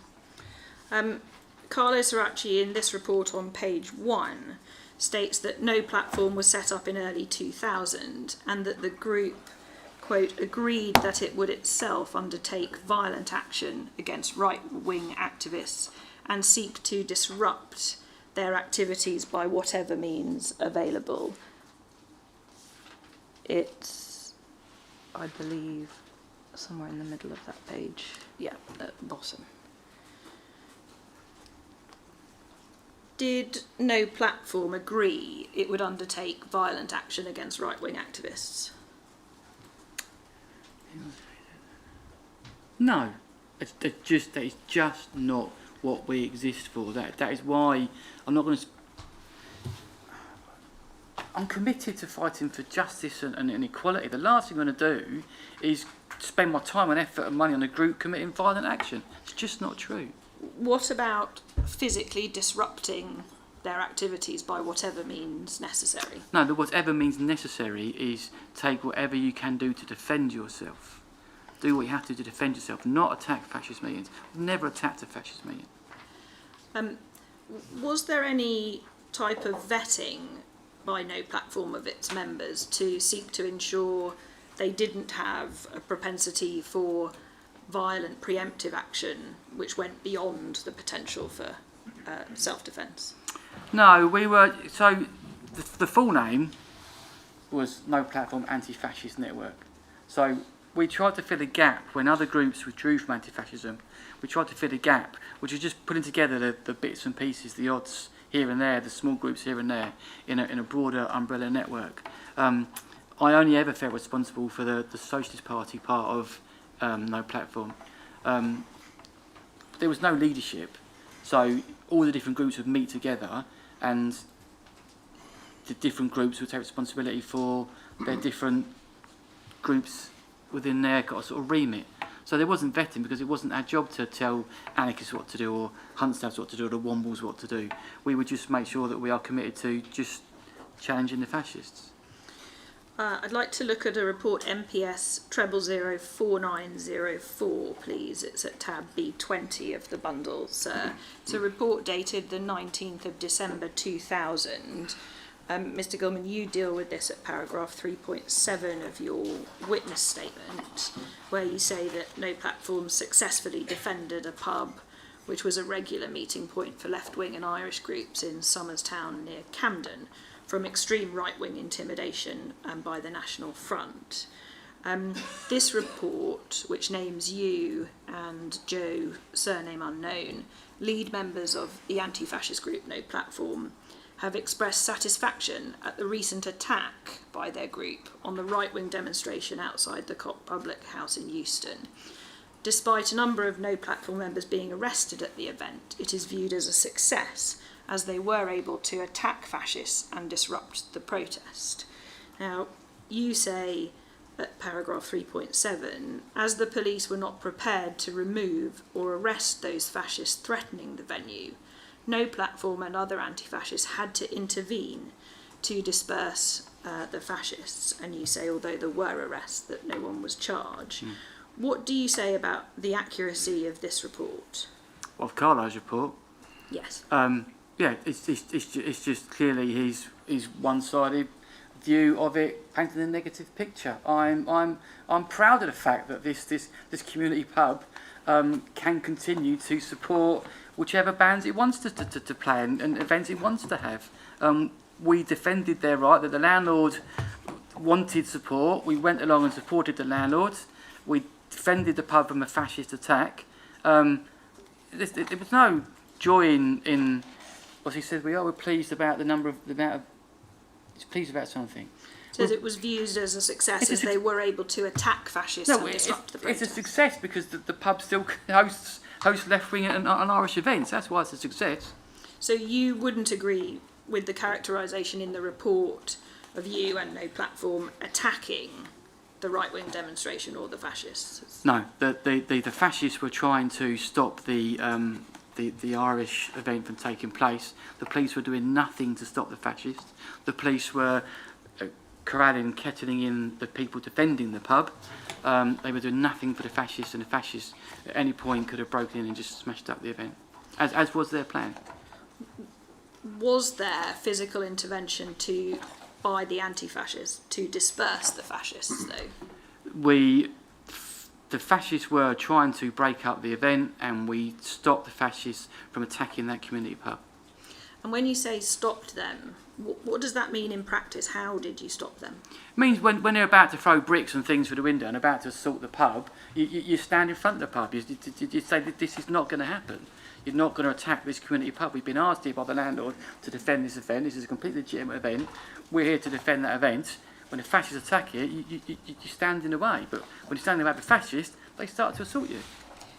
Carlo Sirachi, in this report on page 1, states that no platform was set up in early 2000 and that the group, quote, agreed that it would itself undertake violent action against right-wing activists and seek to disrupt their activities by whatever means available. It's, I believe, somewhere in the middle of that page. Yeah, at the bottom. Did no platform agree it would undertake violent action against right-wing activists? No, that is just not what we exist for. That is why I'm not going to. I'm committed to fighting for justice and equality. The last thing I'm going to do is spend my time and effort and money on a group committing violent action. It's just not true. What about physically disrupting their activities by whatever means necessary? No, the whatever means necessary is take whatever you can do to defend yourself. Do what you have to defend yourself, not attack fascist meetings. I've never attacked a fascist meeting. Was there any type of vetting by no platform of its members to seek to ensure they didn't have a propensity for violent preemptive action which went beyond the potential for self-defence? No, we were. So the full name was No Platform Anti-Fascist Network. So we tried to fill a gap when other groups withdrew from anti-fascism. We tried to fill a gap, which is just putting together the bits and pieces, the odds here and there, the small groups here and there, in a broader umbrella network. I only ever felt responsible for the Socialist Party part of No Platform. There was no leadership, so all the different groups would meet together and the different groups would take responsibility for their different groups within their sort of remit. So there wasn't vetting because it wasn't our job to tell anarchists what to do or Huntstaffs what to do or the Wombles what to do. We would just make sure that we are committed to just challenging the fascists. I'd like to look at a report MPS 004904, please. It's at tab B20 of the bundles. It's a report dated the 19th of December 2000. Mr. Gilman, you deal with this at paragraph 3.7 of your witness statement, where you say that no platform successfully defended a pub which was a regular meeting point for left-wing and Irish groups in Somers Town near Camden, from extreme right-wing intimidation by the National Front. This report, which names you and Joe, surname unknown, lead members of the anti-fascist group No Platform, have expressed satisfaction at the recent attack by their group on the right-wing demonstration outside the Cock Public House in Euston. Despite a number of No Platform members being arrested at the event, it is viewed as a success, as they were able to attack fascists and disrupt the protest. Now, you say at paragraph 3.7, as the police were not prepared to remove or arrest those fascists threatening the venue, No Platform and other anti-fascists had to intervene to disperse the fascists. And you say, although there were arrests, that no one was charged. What do you say about the accuracy of this report? Of Carlo's report, Yes. it's just clearly his one-sided view of it, painting a negative picture. I'm proud of the fact that this community pub can continue to support whichever bands it wants to play and events it wants to have. We defended their right, that the landlord wanted support. We went along and supported the landlord. We defended the pub from a fascist attack. There was no joy in what he said. We're pleased about the amount of. He's pleased about something. So it was viewed as a success as they were able to attack fascists and disrupt the protest. It's a success because the pub still hosts left-wing and Irish events. That's why it's a success. So you wouldn't agree with the characterisation in the report of you and No Platform attacking the right-wing demonstration or the fascists? No, the fascists were trying to stop the Irish event from taking place. The police were doing nothing to stop the fascists. The police were corralling, kettling in the people defending the pub. They were doing nothing for the fascists, and the fascists at any point could have broken in and just smashed up the event, as was their plan. Was there physical intervention by the anti-fascists to disperse the fascists, though? The fascists were trying to break up the event, and we stopped the fascists from attacking that community pub. And when you say stopped them, what does that mean in practice? How did you stop them? It means when they're about to throw bricks and things through the window and about to assault the pub, you stand in front of the pub. You say that this is not going to happen. You're not going to attack this community pub. We've been asked here by the landlord to defend this event. This is a completely legitimate event. We're here to defend that event. When the fascists attack it, you stand in the way. But when you stand in the way of the fascists, they start to assault you.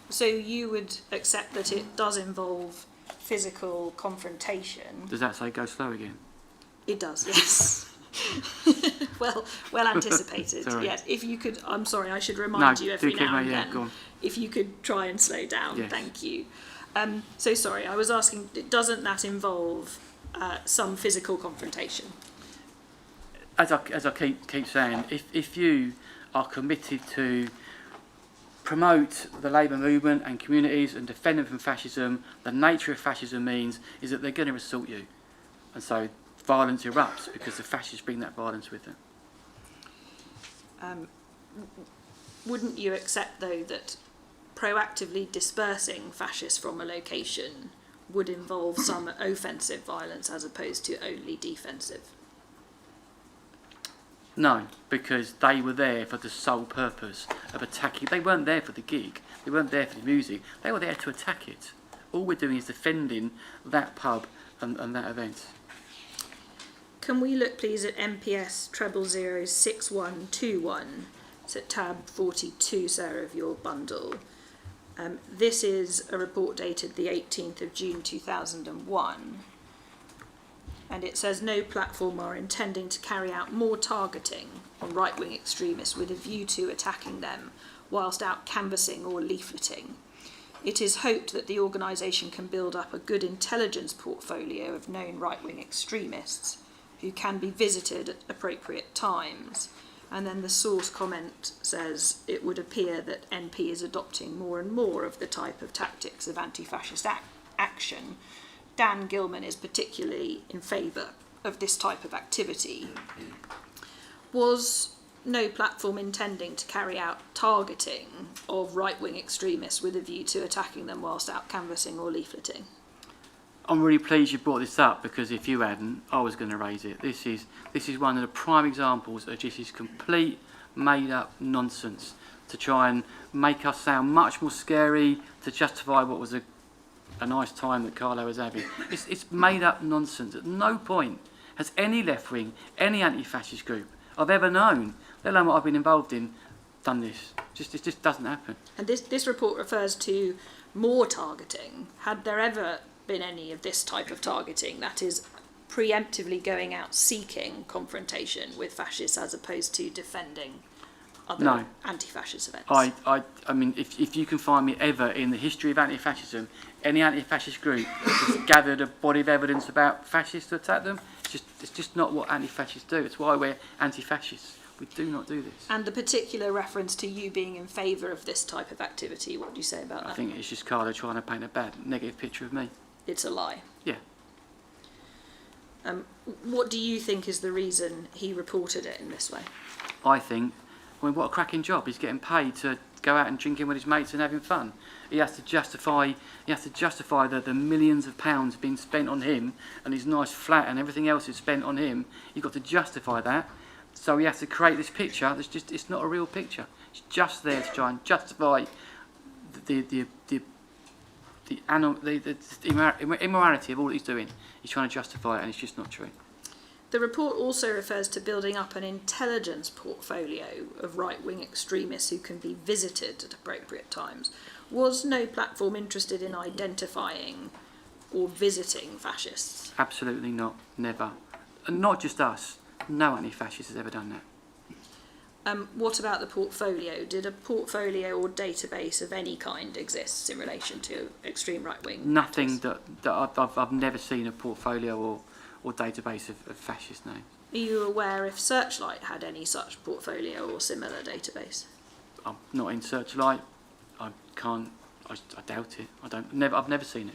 So you would accept that it does involve physical confrontation? Does that say go slow again? It does, yes. well anticipated. Sorry. Yes. If you could, I'm sorry, I should remind you every now and then. Go on. If you could try and slow down, yes. Thank you. So sorry, I was asking, doesn't that involve some physical confrontation? As I keep saying, if you are committed to promote the labour movement and communities and defend them from fascism, the nature of fascism is that they're going to assault you. And so violence erupts because the fascists bring that violence with them. Wouldn't you accept, though, that proactively dispersing fascists from a location would involve some offensive violence as opposed to only defensive? No, because they were there for the sole purpose of attacking. They weren't there for the gig. They weren't there for the music. They were there to attack it. All we're doing is defending that pub and that event. Can we look, please, at MPS 0006121? It's at tab 42, Sarah, of your bundle. This is a report dated the 18th of June 2001. And it says No Platform are intending to carry out more targeting on right-wing extremists with a view to attacking them whilst out canvassing or leafleting. It is hoped that the organisation can build up a good intelligence portfolio of known right-wing extremists who can be visited at appropriate times. And then the source comment says it would appear that NP is adopting more and more of the type of tactics of anti-fascist action. Dan Gilman is particularly in favour of this type of activity. Was No Platform intending to carry out targeting of right-wing extremists with a view to attacking them whilst out canvassing or leafleting? I'm really pleased you brought this up, because if you hadn't, I was going to raise it. This is one of the prime examples of just this complete made-up nonsense to try and make us sound much more scary, to justify what was a nice time that Carlo was having. It's made-up nonsense. At no point has any left-wing, any anti-fascist group I've ever known, let alone what I've been involved in, done this. It just doesn't happen. And this report refers to more targeting. Had there ever been any of this type of targeting, that is preemptively going out seeking confrontation with fascists as opposed to defending other anti-fascist events? I mean, if you can find me ever in the history of anti-fascism, any anti-fascist group has gathered a body of evidence about fascists to attack them, it's just not what anti-fascists do. It's why we're anti-fascists. We do not do this. And the particular reference to you being in favour of this type of activity, what do you say about that? I think it's just Carlo trying to paint a bad, negative picture of me. It's a lie. Yeah. What do you think is the reason he reported it in this way? I think, what a cracking job. He's getting paid to go out and drinking with his mates and having fun. He has to justify the millions of pounds being spent on him and his nice flat and everything else is spent on him. You've got to justify that. So he has to create this picture that's it's not a real picture. It's just there to try and justify the immorality of all that he's doing. He's trying to justify it, and it's just not true. The report also refers to building up an intelligence portfolio of right-wing extremists who can be visited at appropriate times. Was no platform interested in identifying or visiting fascists? Absolutely not. Never. And not just us. No anti-fascist has ever done that. What about the portfolio? Did a portfolio or database of any kind exist in relation to extreme right-wing? Nothing that I've never seen a portfolio or database of fascist names. Are you aware if Searchlight had any such portfolio or similar database? I'm not in Searchlight. I can't. I doubt it. I've never seen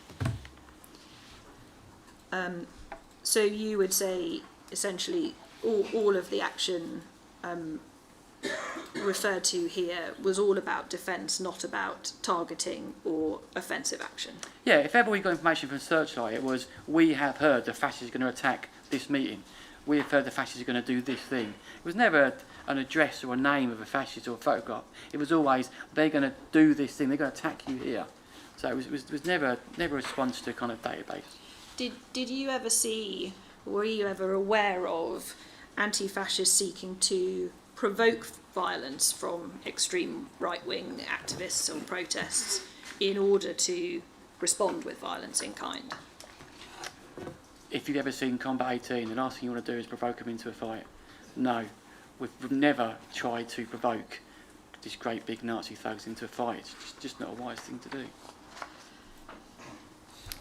it. So you would say essentially all of the action referred to here was all about defence, not about targeting or offensive action? Yeah, if ever we got information from Searchlight, it was, we have heard the fascists are going to attack this meeting. We have heard the fascists are going to do this thing. It was never an address or a name of a fascist or a photograph. It was always, they're going to do this thing, they're going to attack you here. So it was never a response to a kind of database. Did you ever see, were you ever aware of anti-fascists seeking to provoke violence from extreme right-wing activists or protests in order to respond with violence in kind? If you've ever seen Combat 18, the last thing you want to do is provoke them into a fight. No, we've never tried to provoke these great big Nazi thugs into a fight. It's just not a wise thing to do.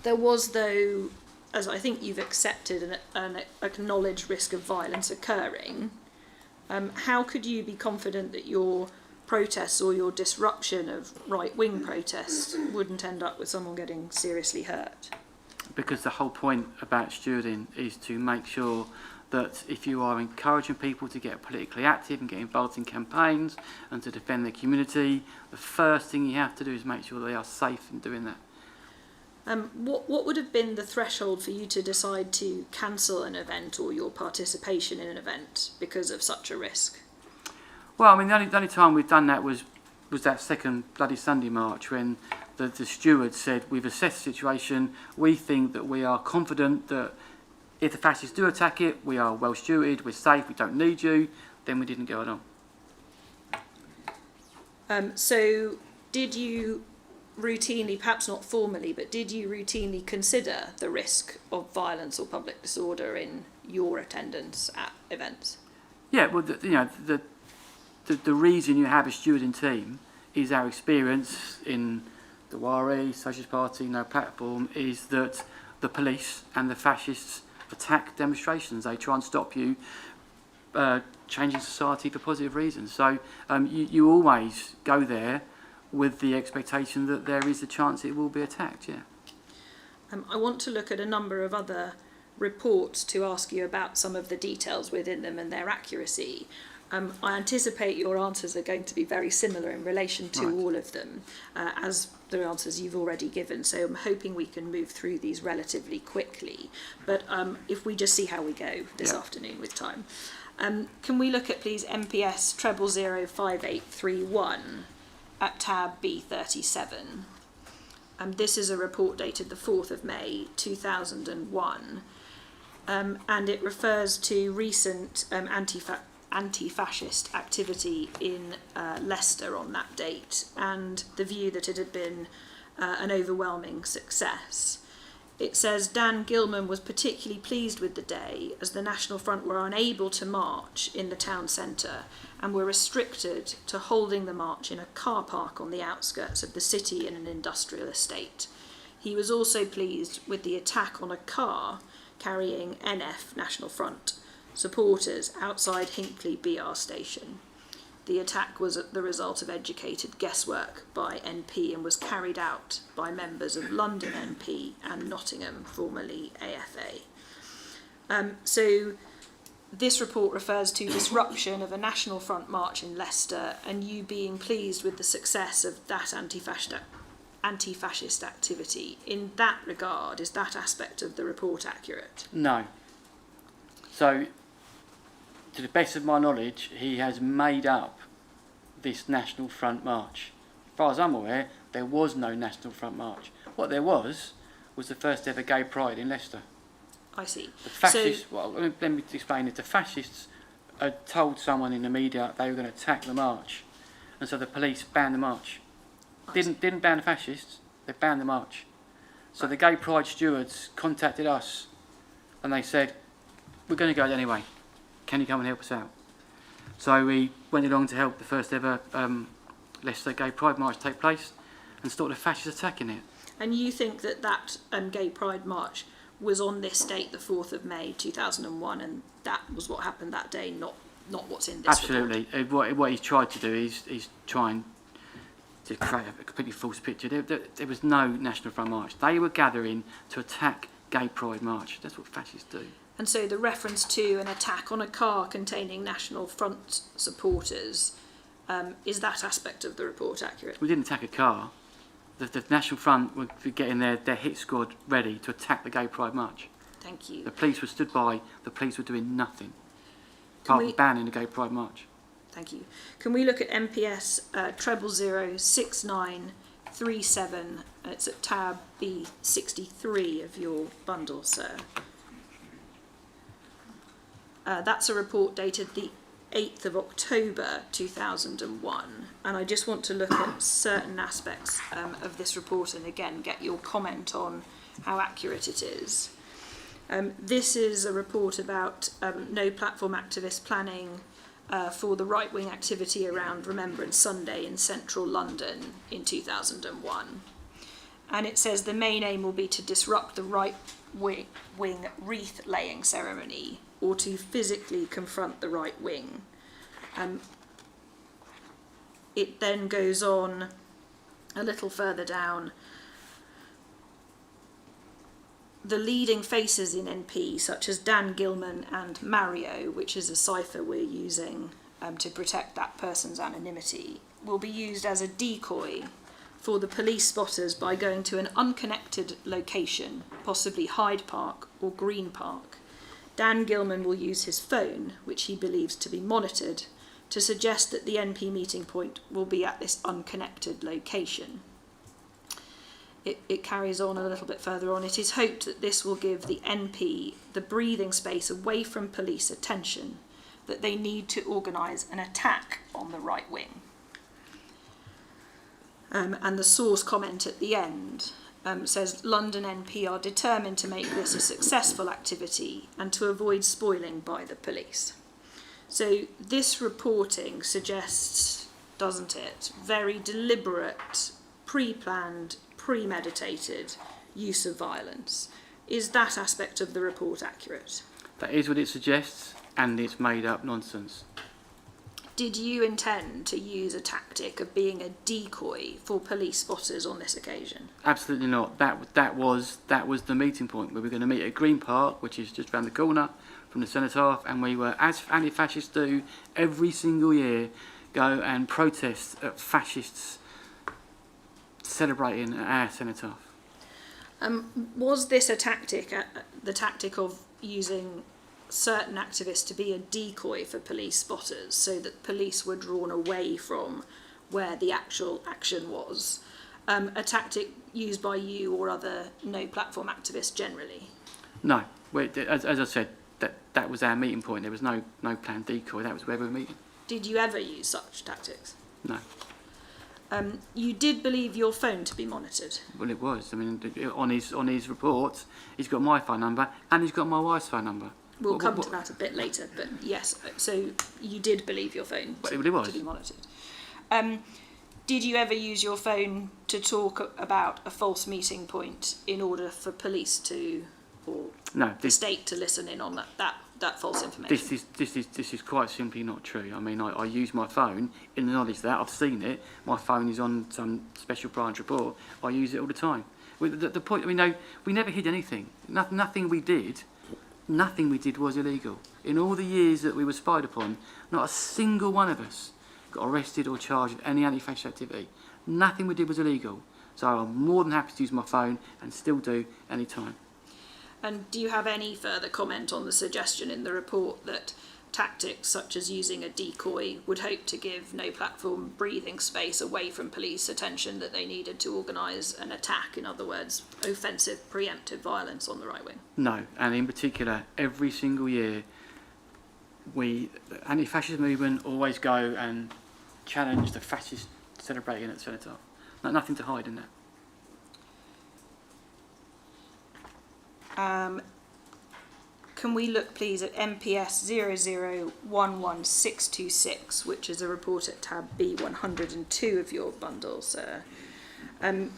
There was, though, as I think you've accepted, an acknowledged risk of violence occurring. How could you be confident that your protests or your disruption of right-wing protests wouldn't end up with someone getting seriously hurt? Because the whole point about stewarding is to make sure that if you are encouraging people to get politically active and get involved in campaigns and to defend their community, the first thing you have to do is make sure they are safe in doing that. What would have been the threshold for you to decide to cancel an event or your participation in an event because of such a risk? Well, I mean, the only time we've done that was that second Bloody Sunday march when the steward said, we've assessed the situation, we think that we are confident that if the fascists do attack it, we are well stewarded, we're safe, we don't need you, then we didn't go along. So did you routinely, perhaps not formally, but did you routinely consider the risk of violence or public disorder in your attendance at events? Yeah, well, the reason you have a stewarding team is our experience in the WARI, Socialist Party, No Platform, is that the police and the fascists attack demonstrations. They try and stop you changing society for positive reasons. So you always go there with the expectation that there is a chance it will be attacked, yeah. I want to look at a number of other reports to ask you about some of the details within them and their accuracy. I anticipate your answers are going to be very similar in relation to Right. all of them, as the answers you've already given. So I'm hoping we can move through these relatively quickly. But if we just see how we go this Yeah. afternoon with time. Can we look at, please, MPS 005831 at tab B37? This is a report dated the 4th of May 2001. And it refers to recent anti-fascist activity in Leicester on that date, and the view that it had been an overwhelming success. It says Dan Gilman was particularly pleased with the day as the National Front were unable to march in the town centre and were restricted to holding the march in a car park on the outskirts of the city in an industrial estate. He was also pleased with the attack on a car carrying NF, National Front, supporters outside Hinckley BR station. The attack was the result of educated guesswork by NP and was carried out by members of London NP and Nottingham, formerly AFA. So this report refers to disruption of a National Front march in Leicester and you being pleased with the success of that anti-fascist activity. In that regard, is that aspect of the report accurate? No. So, to the best of my knowledge, he has made up this National Front march. As far as I'm aware, there was no National Front march. What there was the first ever gay pride in Leicester. I see. The fascists, let me explain it. The fascists had told someone in the media they were going to attack the march, and so the police banned the march. Didn't ban the fascists, they banned the march. So the gay pride stewards contacted us, and they said, "We're going to go anyway. Can you come and help us out?" So we went along to help the first ever Leicester Gay Pride March take place and stop the fascists attacking it. And you think that Gay Pride March was on this date, the 4th of May 2001, and that was what happened that day, not what's in this Absolutely. What he's tried to do is trying to create a completely false picture. There was no National Front March. They were gathering to attack Gay Pride March. That's what fascists do. And so the reference to an attack on a car containing National Front supporters, is that aspect of the report accurate? We didn't attack a car. The National Front were getting their hit squad ready to attack the Gay Pride March. Thank you. The police were stood by. The police were doing nothing apart from banning the Gay Pride March. Thank you. Can we look at MPS 006937? It's at tab B63 of your bundle, sir. That's a report dated the 8th of October 2001, and I just want to look at certain aspects of this report and again get your comment on how accurate it is. This is a report about no platform activist planning for the right-wing activity around Remembrance Sunday in central London in 2001. And it says the main aim will be to disrupt the right-wing wreath-laying ceremony or to physically confront the right wing. It then goes on a little further down. The leading faces in NP, such as Dan Gilman and Mario, which is a cipher we're using to protect that person's anonymity, will be used as a decoy for the police spotters by going to an unconnected location, possibly Hyde Park or Green Park. Dan Gilman will use his phone, which he believes to be monitored, to suggest that the NP meeting point will be at this unconnected location. It carries on a little bit further on. It is hoped that this will give the NP the breathing space away from police attention that they need to organise an attack on the right wing. And the source comment at the end says London NP are determined to make this a successful activity and to avoid spoiling by the police. So this reporting suggests, doesn't it, very deliberate, pre-planned, premeditated use of violence. Is that aspect of the report accurate? That is what it suggests, and it's made up nonsense. Did you intend to use a tactic of being a decoy for police spotters on this occasion? Absolutely not. That was the meeting point where we're going to meet at Green Park, which is just around the corner from the cenotaph, and we were, as anti-fascists do every single year, go and protest at fascists celebrating our cenotaph. Was this a tactic, the tactic of using certain activists to be a decoy for police spotters so that police were drawn away from where the actual action was? A tactic used by you or other no-platform activists generally? No, as I said, that was our meeting point. There was no planned decoy. That was where we were meeting. Did you ever use such tactics? No. You did believe your phone to be monitored? Well, it was. I mean, on his report, he's got my phone number and he's got my wife's phone number. We'll come to that a bit later, but yes, so you did believe your phone to be monitored. Did you ever use your phone to talk about a false meeting point in order for police to, or the state to listen in on that false information? This is quite simply not true. I mean, I use my phone in the knowledge that I've seen it. My phone is on some special branch report. I use it all the time. The point, I mean, no, we never hid anything. Nothing we did was illegal. In all the years that we were spied upon, not a single one of us got arrested or charged with any anti-fascist activity. Nothing we did was illegal. So I'm more than happy to use my phone and still do any time. And do you have any further comment on the suggestion in the report that tactics such as using a decoy would hope to give no platform breathing space away from police attention that they needed to organise an attack, in other words, offensive preemptive violence on the right wing? No, and in particular, every single year, the anti-fascist movement always go and challenge the fascists celebrating at Cenotaph. Nothing to hide in that. Can we look, please, at MPS 0011626, which is a report at tab B102 of your bundle, sir?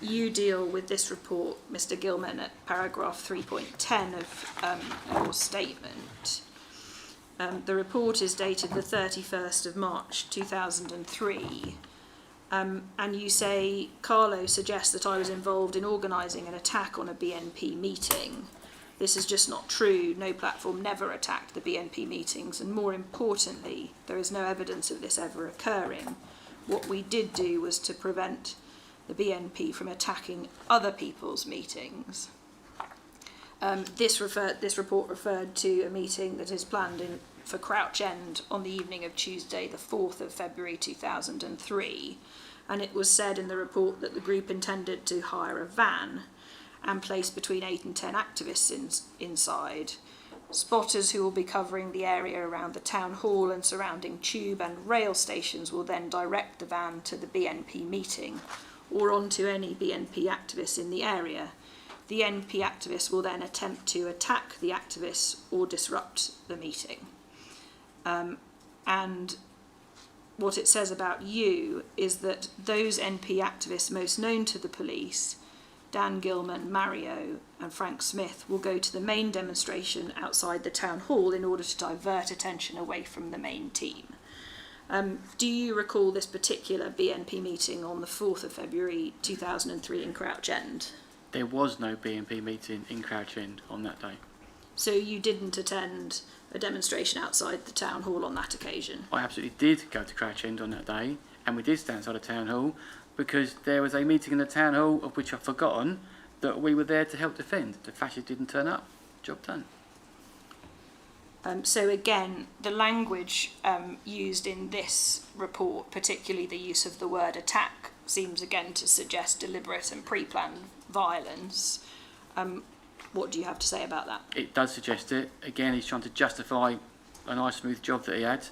You deal with this report, Mr. Gilman, at paragraph 3.10 of your statement. The report is dated the 31st of March 2003. And you say, Carlo suggests that I was involved in organising an attack on a BNP meeting. This is just not true. No platform never attacked the BNP meetings, and more importantly, there is no evidence of this ever occurring. What we did do was to prevent the BNP from attacking other people's meetings. This report referred to a meeting that is planned for Crouch End on the evening of Tuesday, the 4th of February 2003, and it was said in the report that the group intended to hire a van and place between 8 and 10 activists inside. Spotters who will be covering the area around the town hall and surrounding tube and rail stations will then direct the van to the BNP meeting or onto any BNP activists in the area. The NP activists will then attempt to attack the activists or disrupt the meeting. And what it says about you is that those NP activists most known to the police, Dan Gilman, Mario and Frank Smith, will go to the main demonstration outside the town hall in order to divert attention away from the main team. Do you recall this particular BNP meeting on the 4th of February 2003 in Crouch End? There was no BNP meeting in Crouch End on that day. So you didn't attend a demonstration outside the town hall on that occasion? I absolutely did go to Crouch End on that day, and we did stand outside the town hall because there was a meeting in the town hall of which I've forgotten that we were there to help defend. The fascists didn't turn up. Job done. So again, the language used in this report, particularly the use of the word attack, seems again to suggest deliberate and pre-planned violence. What do you have to say about that? It does suggest it. Again, he's trying to justify a nice smooth job that he had.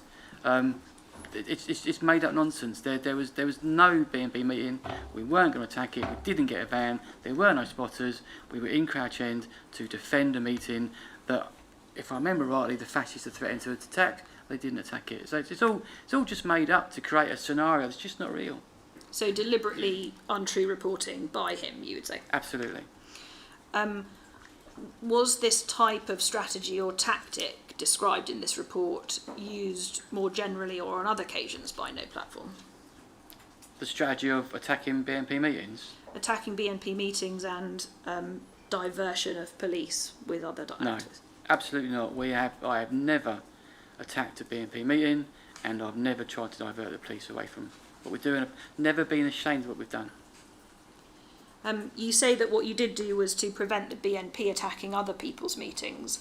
It's made up nonsense. There was no BNP meeting. We weren't going to attack it. We didn't get a van. There were no spotters. We were in Crouch End to defend a meeting that, if I remember rightly, the fascists had threatened to attack. They didn't attack it. So it's all just made up to create a scenario that's just not real. So deliberately untrue reporting by him, you would say? Absolutely. Was this type of strategy or tactic described in this report used more generally or on other occasions by no platform? The strategy of attacking BNP meetings? Attacking BNP meetings and diversion of police with other actors? Absolutely not. I have never attacked a BNP meeting, and I've never tried to divert the police away from what we're doing. I've never been ashamed of what we've done. You say that what you did do was to prevent the BNP attacking other people's meetings.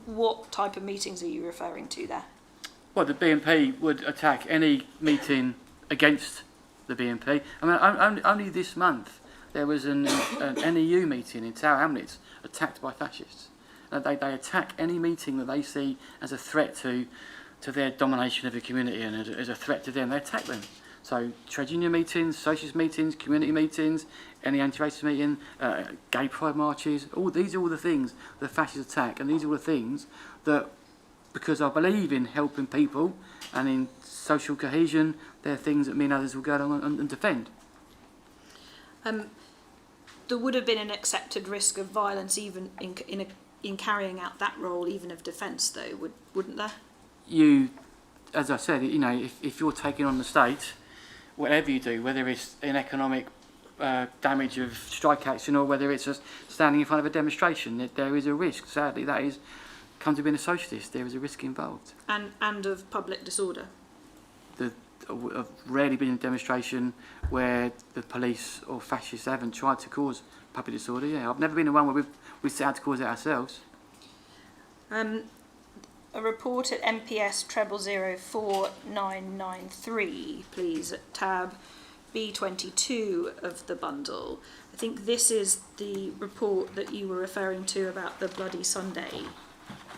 What type of meetings are you referring to there? Well, the BNP would attack any meeting against the BNP. I mean, only this month there was an NEU meeting in Tower Hamlets attacked by fascists. They attack any meeting that they see as a threat to their domination of the community and as a threat to them. They attack them. So trade union meetings, socialist meetings, community meetings, any anti-racist meeting, gay pride marches, these are all the things the fascists attack, and these are all the things that, because I believe in helping people and in social cohesion, they're things that me and others will go along and defend. There would have been an accepted risk of violence even in carrying out that role, even of defence, though, wouldn't there? As I said, if you're taking on the state, whatever you do, whether it's an economic damage of strike action or whether it's just standing in front of a demonstration, there is a risk. Sadly, that is, come to being a socialist, there is a risk involved. And of public disorder? I've rarely been in a demonstration where the police or fascists haven't tried to cause public disorder. Yeah, I've never been in one where we've set out to cause it ourselves. A report at MPS 00049993, please, at tab B22 of the bundle. I think this is the report that you were referring to about the Bloody Sunday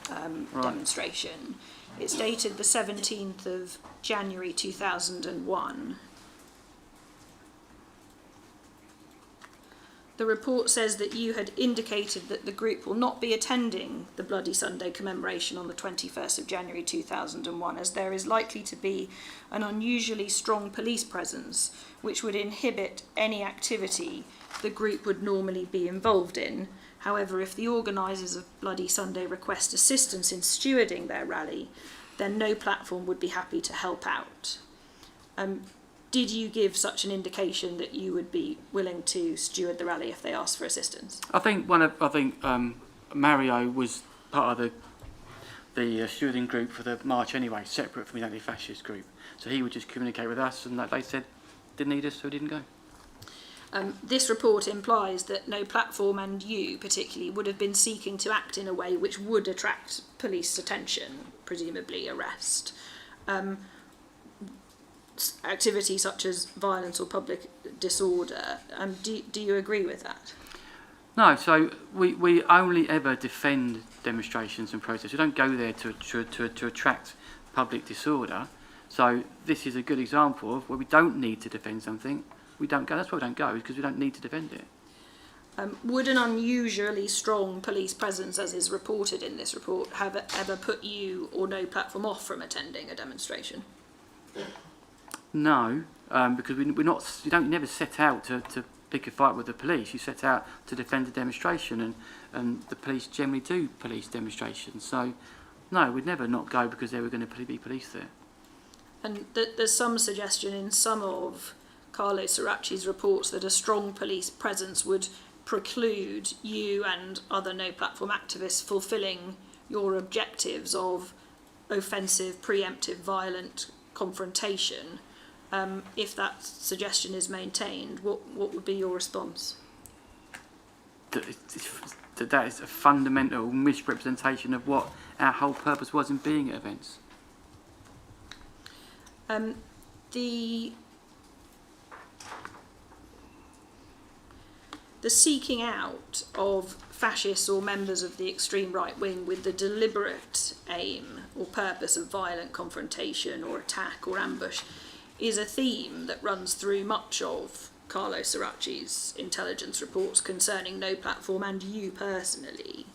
demonstration. It's dated the 17th of January 2001. The report says that you had indicated that the group will not be attending the Bloody Sunday commemoration on the 21st of January 2001, as there is likely to be an unusually strong police presence which would inhibit any activity the group would normally be involved in. However, if the organisers of Bloody Sunday request assistance in stewarding their rally, then no platform would be happy to help out. Did you give such an indication that you would be willing to steward the rally if they asked for assistance? I think Mario was part of the stewarding group for the march anyway, separate from the anti-fascist group. So he would just communicate with us, and they said didn't need us, so he didn't go. This report implies that no platform, and you particularly, would have been seeking to act in a way which would attract police attention, presumably arrest. Activity such as violence or public disorder. Do you agree with that? No, so we only ever defend demonstrations and protests. We don't go there to attract public disorder. So this is a good example of where we don't need to defend something. We don't go. That's why we don't go, because we don't need to defend it. Would an unusually strong police presence, as is reported in this report, have ever put you or no platform off from attending a demonstration? No, because you don't never set out to pick a fight with the police. You set out to defend a demonstration, and the police generally do police demonstrations. So, no, we'd never not go because there were going to be police there. And there's some suggestion in some of Carlo Siracci's reports that a strong police presence would preclude you and other no-platform activists fulfilling your objectives of offensive, preemptive, violent confrontation. If that suggestion is maintained, what would be your response? That is a fundamental misrepresentation of what our whole purpose was in being at events. The seeking out of fascists or members of the extreme right wing with the deliberate aim or purpose of violent confrontation or attack or ambush is a theme that runs through much of Carlo Siracci's intelligence reports concerning no platform and you personally.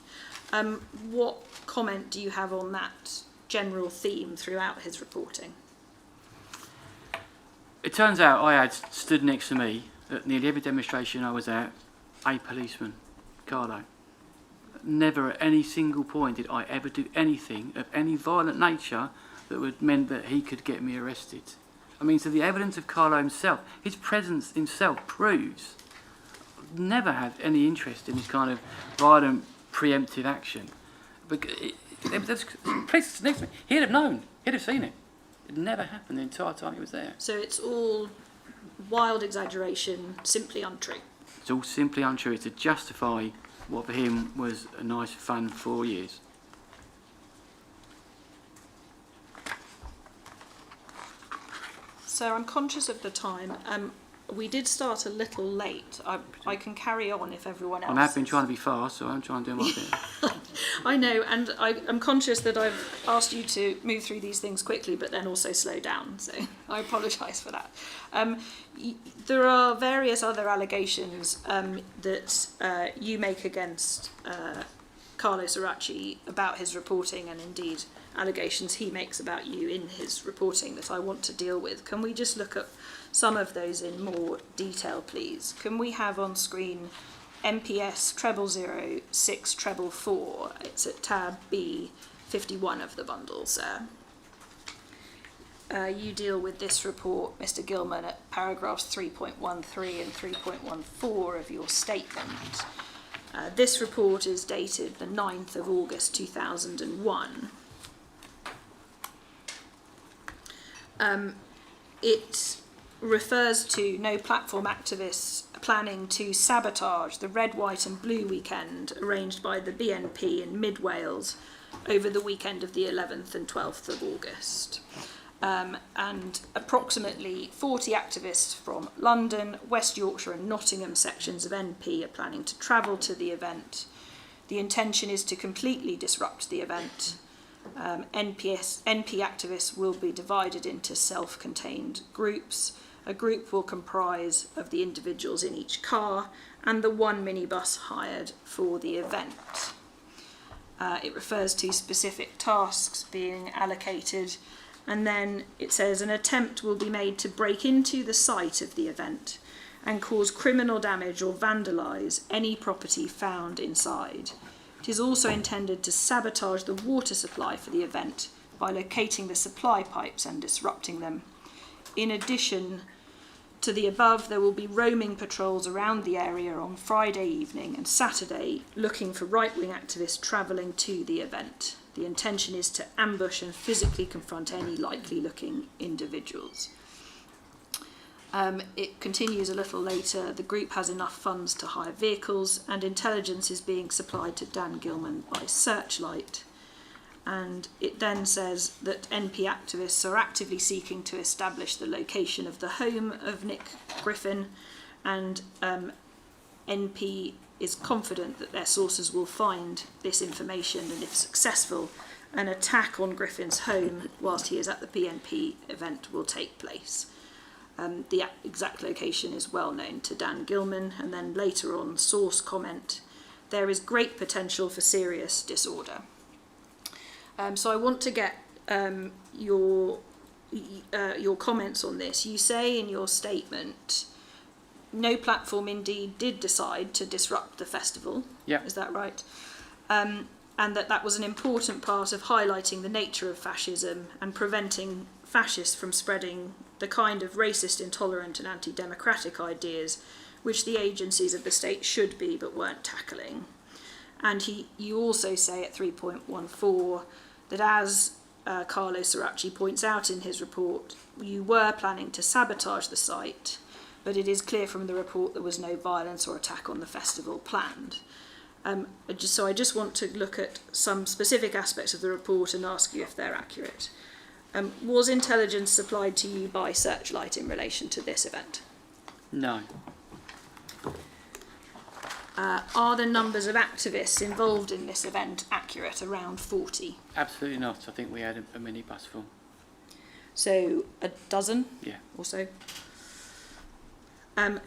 What comment do you have on that general theme throughout his reporting? It turns out I had stood next to me at nearly every demonstration I was at a policeman, Carlo. Never at any single point did I ever do anything of any violent nature that would meant that he could get me arrested. I mean, so the evidence of Carlo himself, his presence himself proves never had any interest in this kind of violent preemptive action. There's police next to me. He'd have known. He'd have seen it. It never happened the entire time he was there. So it's all wild exaggeration, simply untrue. It's all simply untrue. It's to justify what for him was a nice, fun 4 years. So I'm conscious of the time. We did start a little late. I can carry on if everyone else. I have been trying to be fast, so I'm trying to do my bit. I know, and I'm conscious that I've asked you to move through these things quickly, but then also slow down. So I apologise for that. There are various other allegations that you make against Carlos Aracci about his reporting, and indeed allegations he makes about you in his reporting that I want to deal with. Can we just look at some of those in more detail, please? Can we have on screen MPS 000-644? It's at tab B, 51 of the bundle, sir. You deal with this report, Mr. Gilman, at paragraphs 3.13 and 3.14 of your statement. This report is dated the 9th of August 2001. It refers to no platform activists planning to sabotage the Red, White and Blue weekend arranged by the BNP in Mid Wales over the weekend of the 11th and 12th of August. And approximately 40 activists from London, West Yorkshire and Nottingham sections of NP are planning to travel to the event. The intention is to completely disrupt the event. NP activists will be divided into self-contained groups. A group will comprise of the individuals in each car and the one minibus hired for the event. It refers to specific tasks being allocated, and then it says an attempt will be made to break into the site of the event and cause criminal damage or vandalise any property found inside. It is also intended to sabotage the water supply for the event by locating the supply pipes and disrupting them. In addition to the above, there will be roaming patrols around the area on Friday evening and Saturday looking for right-wing activists travelling to the event. The intention is to ambush and physically confront any likely-looking individuals. It continues a little later. The group has enough funds to hire vehicles, and intelligence is being supplied to Dan Gilman by Searchlight. And it then says that NP activists are actively seeking to establish the location of the home of Nick Griffin, and NP is confident that their sources will find this information, and if successful, an attack on Griffin's home whilst he is at the BNP event will take place. The exact location is well known to Dan Gilman, and then later on, source comment, there is great potential for serious disorder. So I want to get your comments on this. You say in your statement, no platform indeed did decide to disrupt the festival. Yeah. Is that right? And that was an important part of highlighting the nature of fascism and preventing fascists from spreading the kind of racist, intolerant and anti-democratic ideas which the agencies of the state should be but weren't tackling. And you also say at 3.14 that, as Carlos Aracci points out in his report, you were planning to sabotage the site, but it is clear from the report there was no violence or attack on the festival planned. So I just want to look at some specific aspects of the report and ask you if they're accurate. Was intelligence supplied to you by Searchlight in relation to this event? No. Are the numbers of activists involved in this event accurate, around 40? Absolutely not. I think we had a minibus full. So a dozen? Yeah. Or so?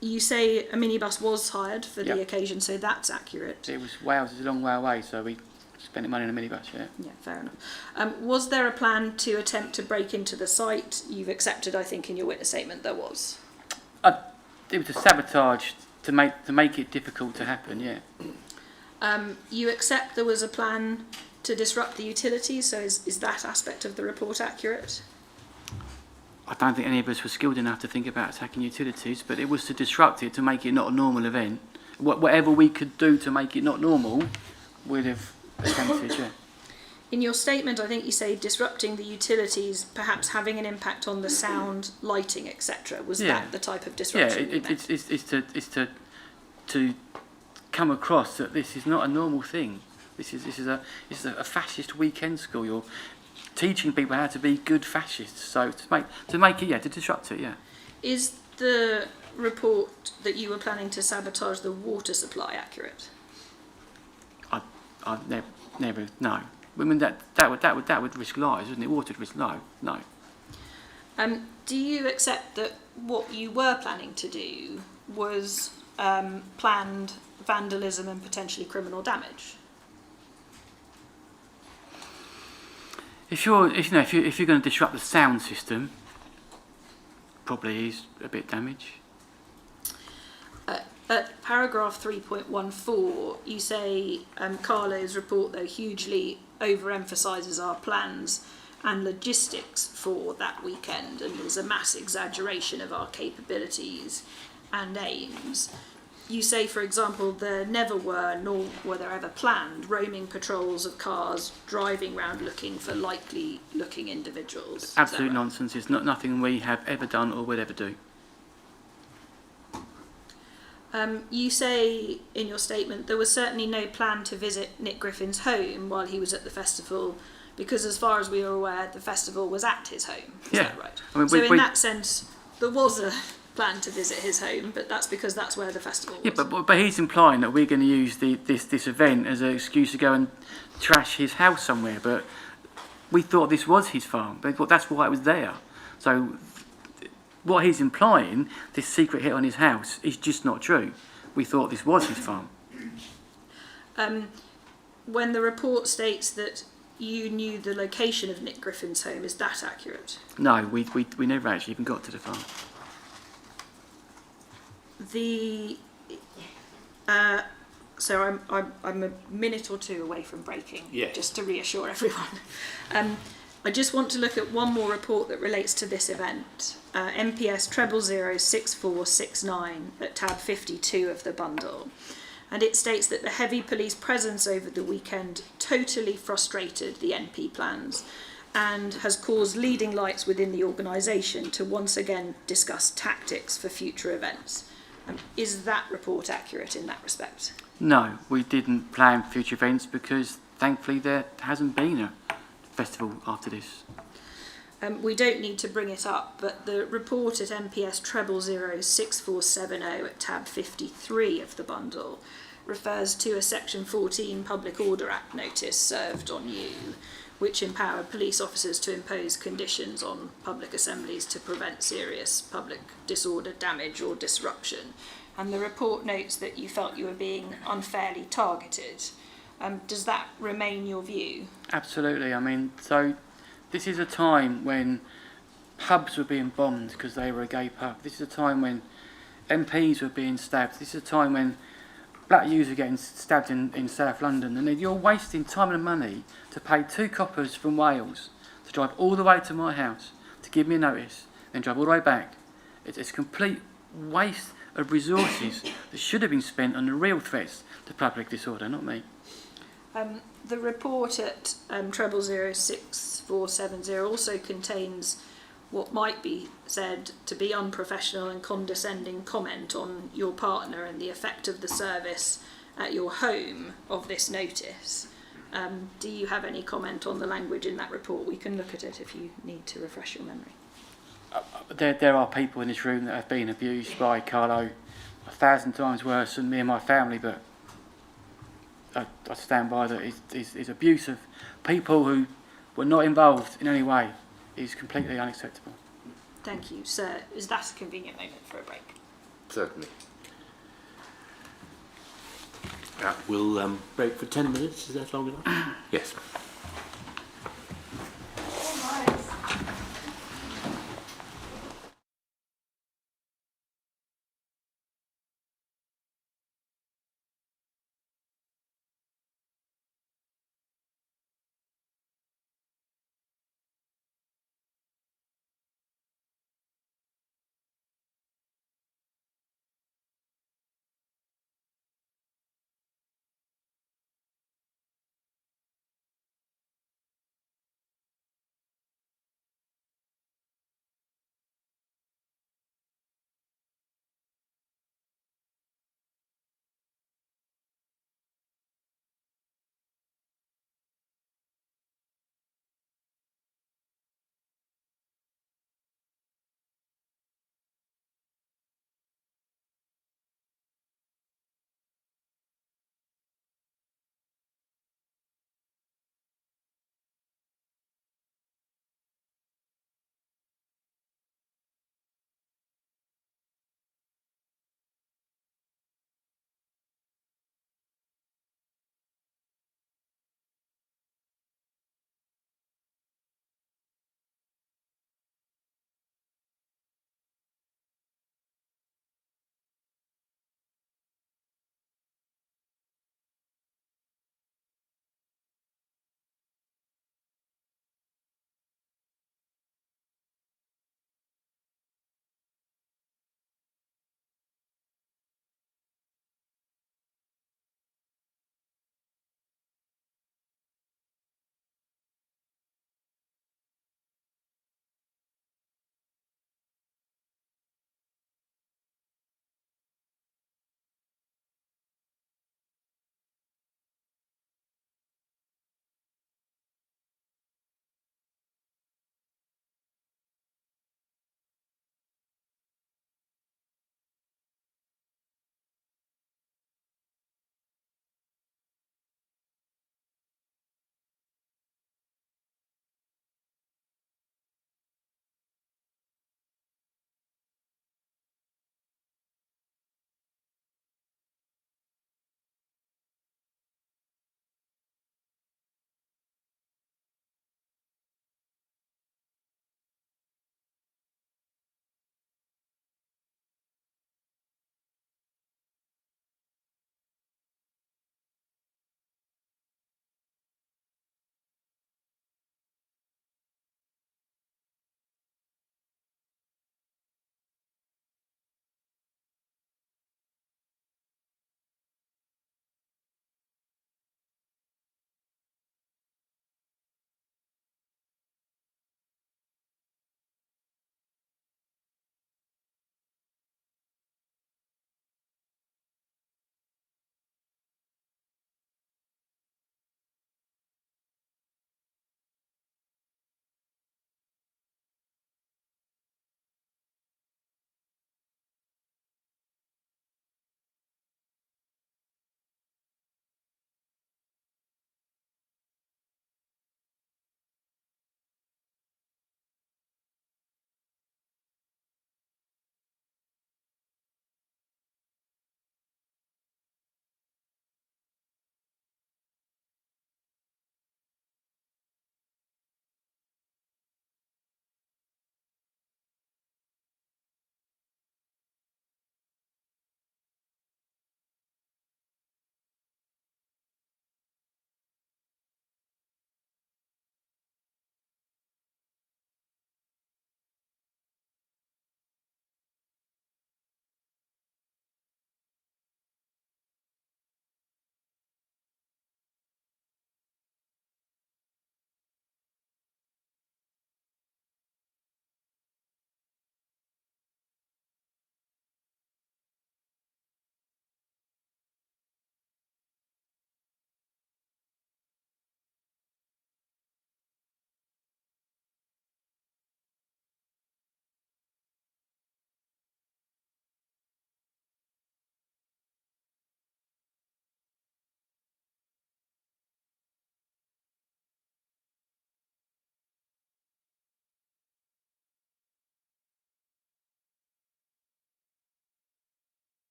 You say a minibus was hired for the occasion, so that's accurate. It was Wales, it's a long way away, so we spent the money on a minibus, yeah. Yeah, fair enough. Was there a plan to attempt to break into the site? You've accepted, I think, in your witness statement there was. It was a sabotage to make it difficult to happen, yeah. You accept there was a plan to disrupt the utilities, so is that aspect of the report accurate? I don't think any of us were skilled enough to think about attacking utilities, but it was to disrupt it, to make it not a normal event. Whatever we could do to make it not normal, we'd have attempted, yeah. In your statement, I think you say disrupting the utilities, perhaps having an impact on the sound, lighting, etc. Was that the type of disruption? Yeah, it's to come across that this is not a normal thing. This is a fascist weekend school. You're teaching people how to be good fascists. So to make it, to disrupt it, Is the report that you were planning to sabotage the water supply accurate? I never no. I mean that would risk lives, wouldn't it? Water would risk lives. No. Do you accept that what you were planning to do was planned vandalism and potentially criminal damage? If you're going to disrupt the sound system, probably is a bit damage. At paragraph 3.14, you say Carlo's report, though, hugely overemphasises our plans and logistics for that weekend, and there's a mass exaggeration of our capabilities and aims. You say, for example, there never were, nor were there ever planned, roaming patrols of cars driving round looking for likely looking individuals. Absolute nonsense. It's nothing we have ever done or would ever do. You say in your statement there was certainly no plan to visit Nick Griffin's home while he was at the festival, because as far as we were aware, the festival was at his home. Is that right? I mean, so in that sense, there was a plan to visit his home, but that's because that's where the festival was. Yeah, but he's implying that we're going to use this event as an excuse to go and trash his house somewhere. But we thought this was his farm. But that's why it was there. So what he's implying, this secret hit on his house, is just not true. We thought this was his farm. When the report states that you knew the location of Nick Griffin's home, is that accurate? No, we never actually even got to the farm. So I'm a minute or two away from breaking, just to reassure everyone. I just want to look at one more report that relates to this event. MPS 006469 at tab 52 of the bundle. And it states that the heavy police presence over the weekend totally frustrated the NP plans and has caused leading lights within the organisation to once again discuss tactics for future events. Is that report accurate in that respect? No, we didn't plan future events because thankfully there hasn't been a festival after this. We don't need to bring it up, but the report at MPS 006470 at tab 53 of the bundle refers to a Section 14 Public Order Act notice served on you, which empowered police officers to impose conditions on public assemblies to prevent serious public disorder, damage or disruption. And the report notes that you felt you were being unfairly targeted. Does that remain your view? Absolutely. I mean, so this is a time when pubs were being bombed because they were a gay pub. This is a time when MPs were being stabbed. This is a time when black youths were getting stabbed in South London. And you're wasting time and money to pay 2 coppers from Wales to drive all the way to my house to give me a notice, then drive all the way back. It's a complete waste of resources that should have been spent on the real threats to public disorder, not me. The report at 006470 also contains what might be said to be unprofessional and condescending comment on your partner and the effect of the service at your home of this notice. Do you have any comment on the language in that report? We can look at it if you need to refresh your memory. There are people in this room that have been abused by Carlo 1,000 times worse than me and my family, but I stand by that his abuse of people who were not involved in any way is completely unacceptable. Thank you, sir. Is that a convenient moment for a break? Certainly. We'll break for 10 minutes. Is that long enough? Yes.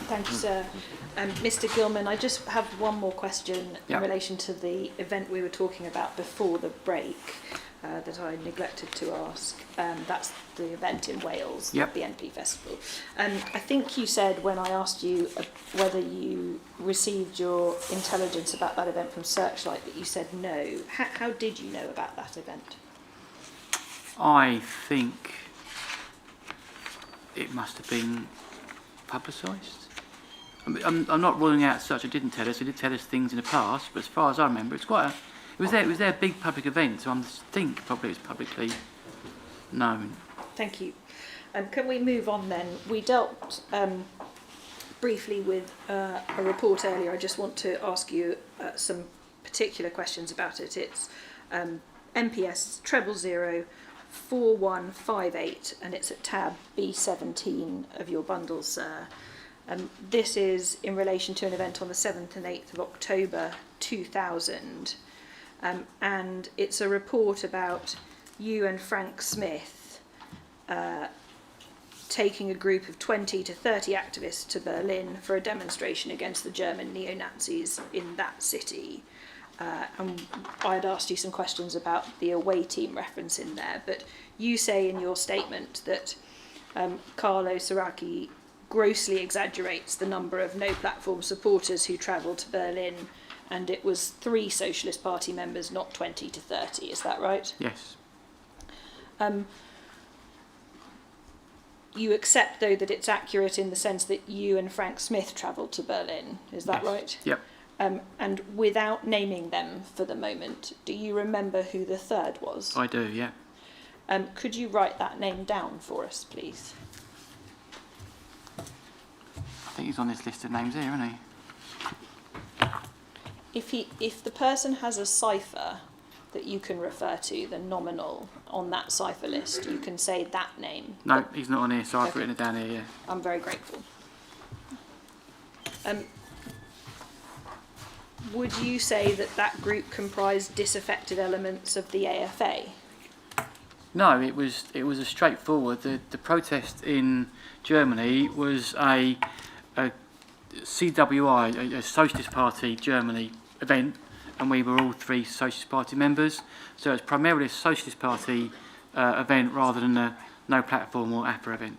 Thank you, sir. Mr. Gilman, I just have one more question Yeah. in relation to the event we were talking about before the break that I neglected to ask. That's the event in Wales, Yep. the BNP Festival. I think you said when I asked you whether you received your intelligence about that event from Searchlight that you said no. How did you know about that event? I think it must have been publicised. I'm not ruling out Searchlight didn't tell us. They did tell us things in the past, but as far as I remember, it was their big public event, so I think probably it was publicly known. Thank you. Can we move on then? We dealt briefly with a report earlier. I just want to ask you some particular questions about it. It's MPS 0004158, and it's at tab B17 of your bundle, sir. This is in relation to an event on the 7th and 8th of October 2000. And it's a report about you and Frank Smith taking a group of 20 to 30 activists to Berlin for a demonstration against the German neo-Nazis in that city. And I had asked you some questions about the away team reference in there, but you say in your statement that Carlo Saraki grossly exaggerates the number of no-platform supporters who travelled to Berlin, and it was 3 Socialist Party members, not 20 to 30. Is that right? Yes. You accept, though, that it's accurate in the sense that you and Frank Smith travelled to Berlin. Is that Yes. right? Yep. And without naming them for the moment, do you remember who the third was? I do, yeah. Could you write that name down for us, please? I think he's on this list of names here, isn't he? If the person has a cipher that you can refer to, the nominal on that cipher list, you can say that name. No, he's not on here, so I've Okay. written it down here, yeah. I'm very grateful. Would you say that that group comprised disaffected elements of the AFA? No, it was a straightforward. The protest in Germany was a CWI, a Socialist Party Germany event, and we were all 3 Socialist Party members. So it's primarily a Socialist Party event rather than a no platform or APA event.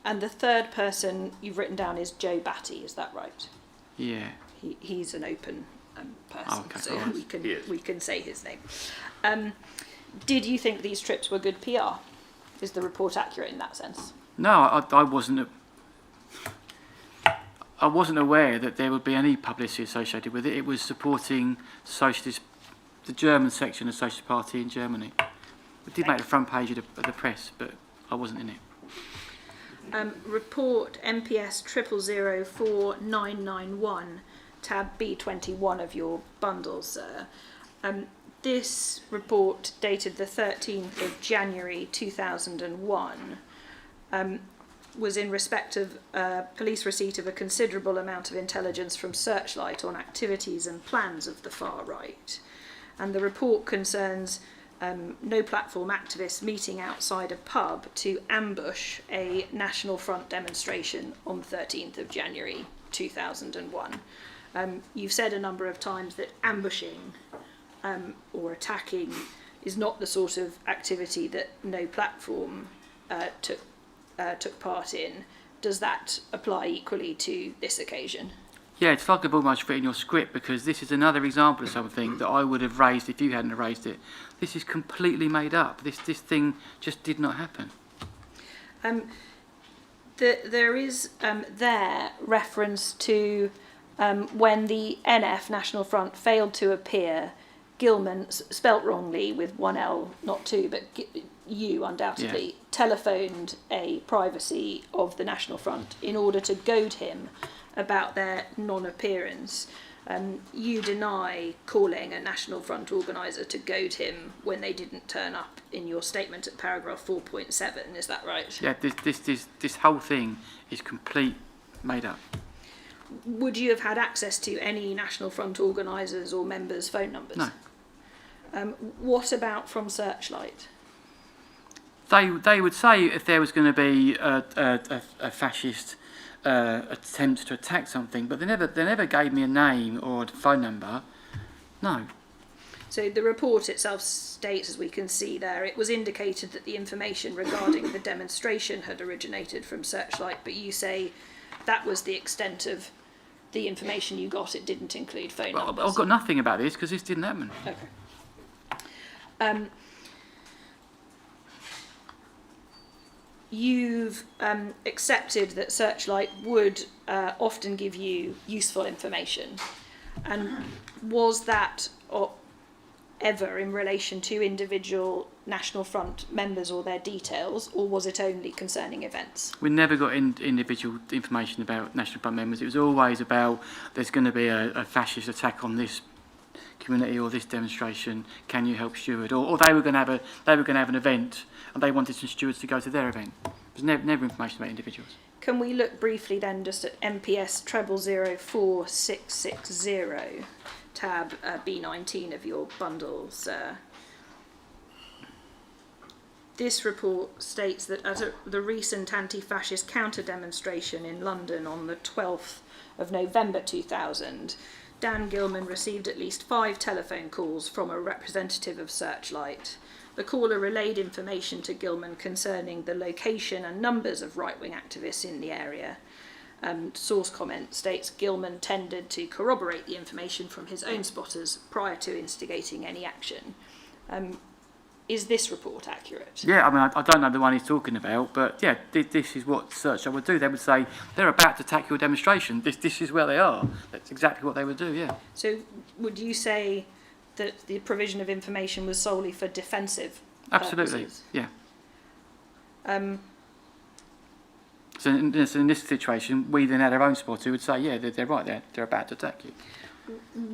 And the third person you've written down is Joe Batty, is that right? Yeah. He's an open person, Okay, so right. we can say his name. Did you think these trips were good PR? Is the report accurate in that sense? No, I wasn't. I wasn't aware that there would be any publicity associated with it. It was supporting the German section of the Socialist Party in Germany. It did make the front page of the press, but I wasn't in it. Report MPS 0004991, tab B21 of your bundle, sir. This report, dated the 13th of January 2001, was in respect of police receipt of a considerable amount of intelligence from Searchlight on activities and plans of the far right. And the report concerns no-platform activists meeting outside a pub to ambush a National Front demonstration on the 13th of January 2001. You've said a number of times that ambushing or attacking is not the sort of activity that no-platform took part in. Does that apply equally to this occasion? Yeah, it's like I've almost written your script, because this is another example of something that I would have raised if you hadn't raised it. This is completely made up. This thing just did not happen. There is there reference to when the NF, National Front, failed to appear, Gilman, spelt wrongly with 1 L, not 2, but you undoubtedly, telephoned a privacy of the National Front in order to goad him about their non-appearance. You deny calling a National Front organiser to goad him when they didn't turn up in your statement at paragraph 4.7, is that right? Yeah, this whole thing is complete made up. Would you have had access to any National Front organisers or members' phone numbers? No. What about from Searchlight? They would say if there was going to be a fascist attempts to attack something, but they never gave me a name or a phone number. No. So the report itself states, as we can see there, it was indicated that the information regarding the demonstration had originated from Searchlight, but you say that was the extent of the information you got. It didn't include phone numbers. I've got nothing about this because this didn't happen. Okay. You've accepted that Searchlight would often give you useful information, and was that ever in relation to individual National Front members or their details, or was it only concerning events? We never got individual information about National Front members. It was always about there's going to be a fascist attack on this community or this demonstration. Can you help steward? Or they were going to have an event and they wanted some stewards to go to their event. There was never information about individuals. Can we look briefly then just at MPS 004660, tab B19 of your bundles? This report states that at the recent anti-fascist counter-demonstration in London on the 12th of November 2000, Dan Gilman received at least 5 telephone calls from a representative of Searchlight. The caller relayed information to Gilman concerning the location and numbers of right-wing activists in the area. Source comment states Gilman tended to corroborate the information from his own spotters prior to instigating any action. Is this report accurate? Yeah, I mean, I don't know the one he's talking about, but yeah, this is what Searchlight would do. They would say, they're about to attack your demonstration. This is where they are. That's exactly what they would do, yeah. So would you say that the provision of information was solely for defensive Absolutely, purposes? yeah. So in this situation, we then had our own spotter who would say, yeah, they're right there. They're about to attack you.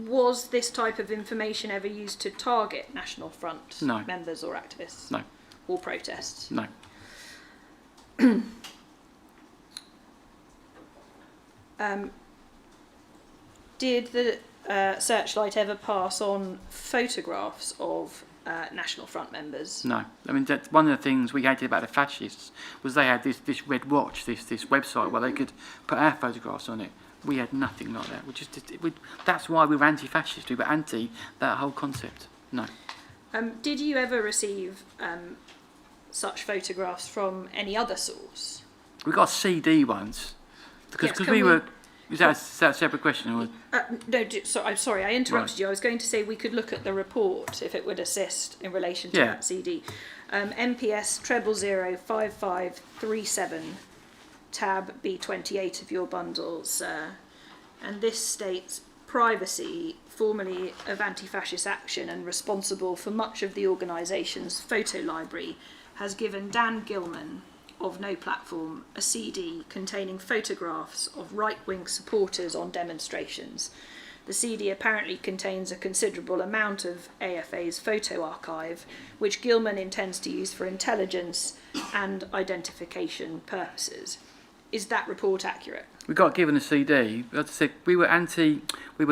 Was this type of information ever used to target National Front members or activists? No. Or protests? No. Did the Searchlight ever pass on photographs of National Front members? No. I mean, one of the things we hated about the fascists was they had this Red Watch, this website where they could put our photographs on it. We had nothing like that. That's why we were anti-fascist. We were anti that whole concept. No. Did you ever receive such photographs from any other source? We got a CD once because Yes, we were. Is that a separate question? Or? No, I'm sorry, I interrupted you. I was going to say we could look at the report if it would assist in relation to that CD. MPS 005537, tab B28 of your bundles. And this states privacy, formerly of Anti-Fascist Action and responsible for much of the organisation's photo library, has given Dan Gilman of No Platform a CD containing photographs of right-wing supporters on demonstrations. The CD apparently contains a considerable amount of AFA's photo archive, which Gilman intends to use for intelligence and identification purposes. Is that report accurate? We got given a CD. As I said, we were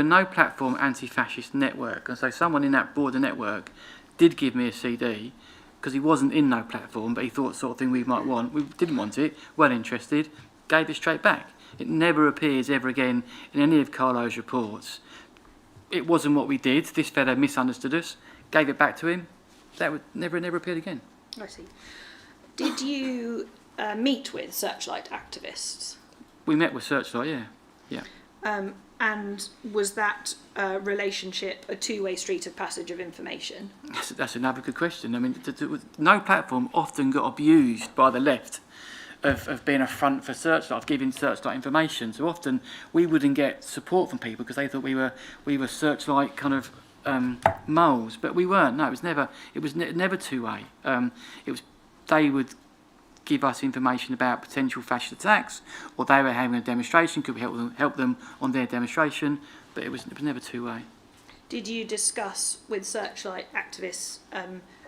No Platform Anti-Fascist Network, and so someone in that broader network did give me a CD because he wasn't in No Platform, but he thought sort of thing we might want. We didn't want it, weren't interested, gave it straight back. It never appears ever again in any of Carlo's reports. It wasn't what we did. This fellow misunderstood us, gave it back to him. That would never appeared again. I see. Did you meet with Searchlight activists? We met with Searchlight, yeah. And was that relationship a two-way street of passage of information? That's another good question. I mean, No Platform often got abused by the left of being a front for Searchlight, of giving Searchlight information. So often we wouldn't get support from people because they thought we were Searchlight kind of moles, but we weren't. No, it was never two-way. They would give us information about potential fascist attacks, or they were having a demonstration. Could we help them on their demonstration? But it was never two-way. Did you discuss with Searchlight activists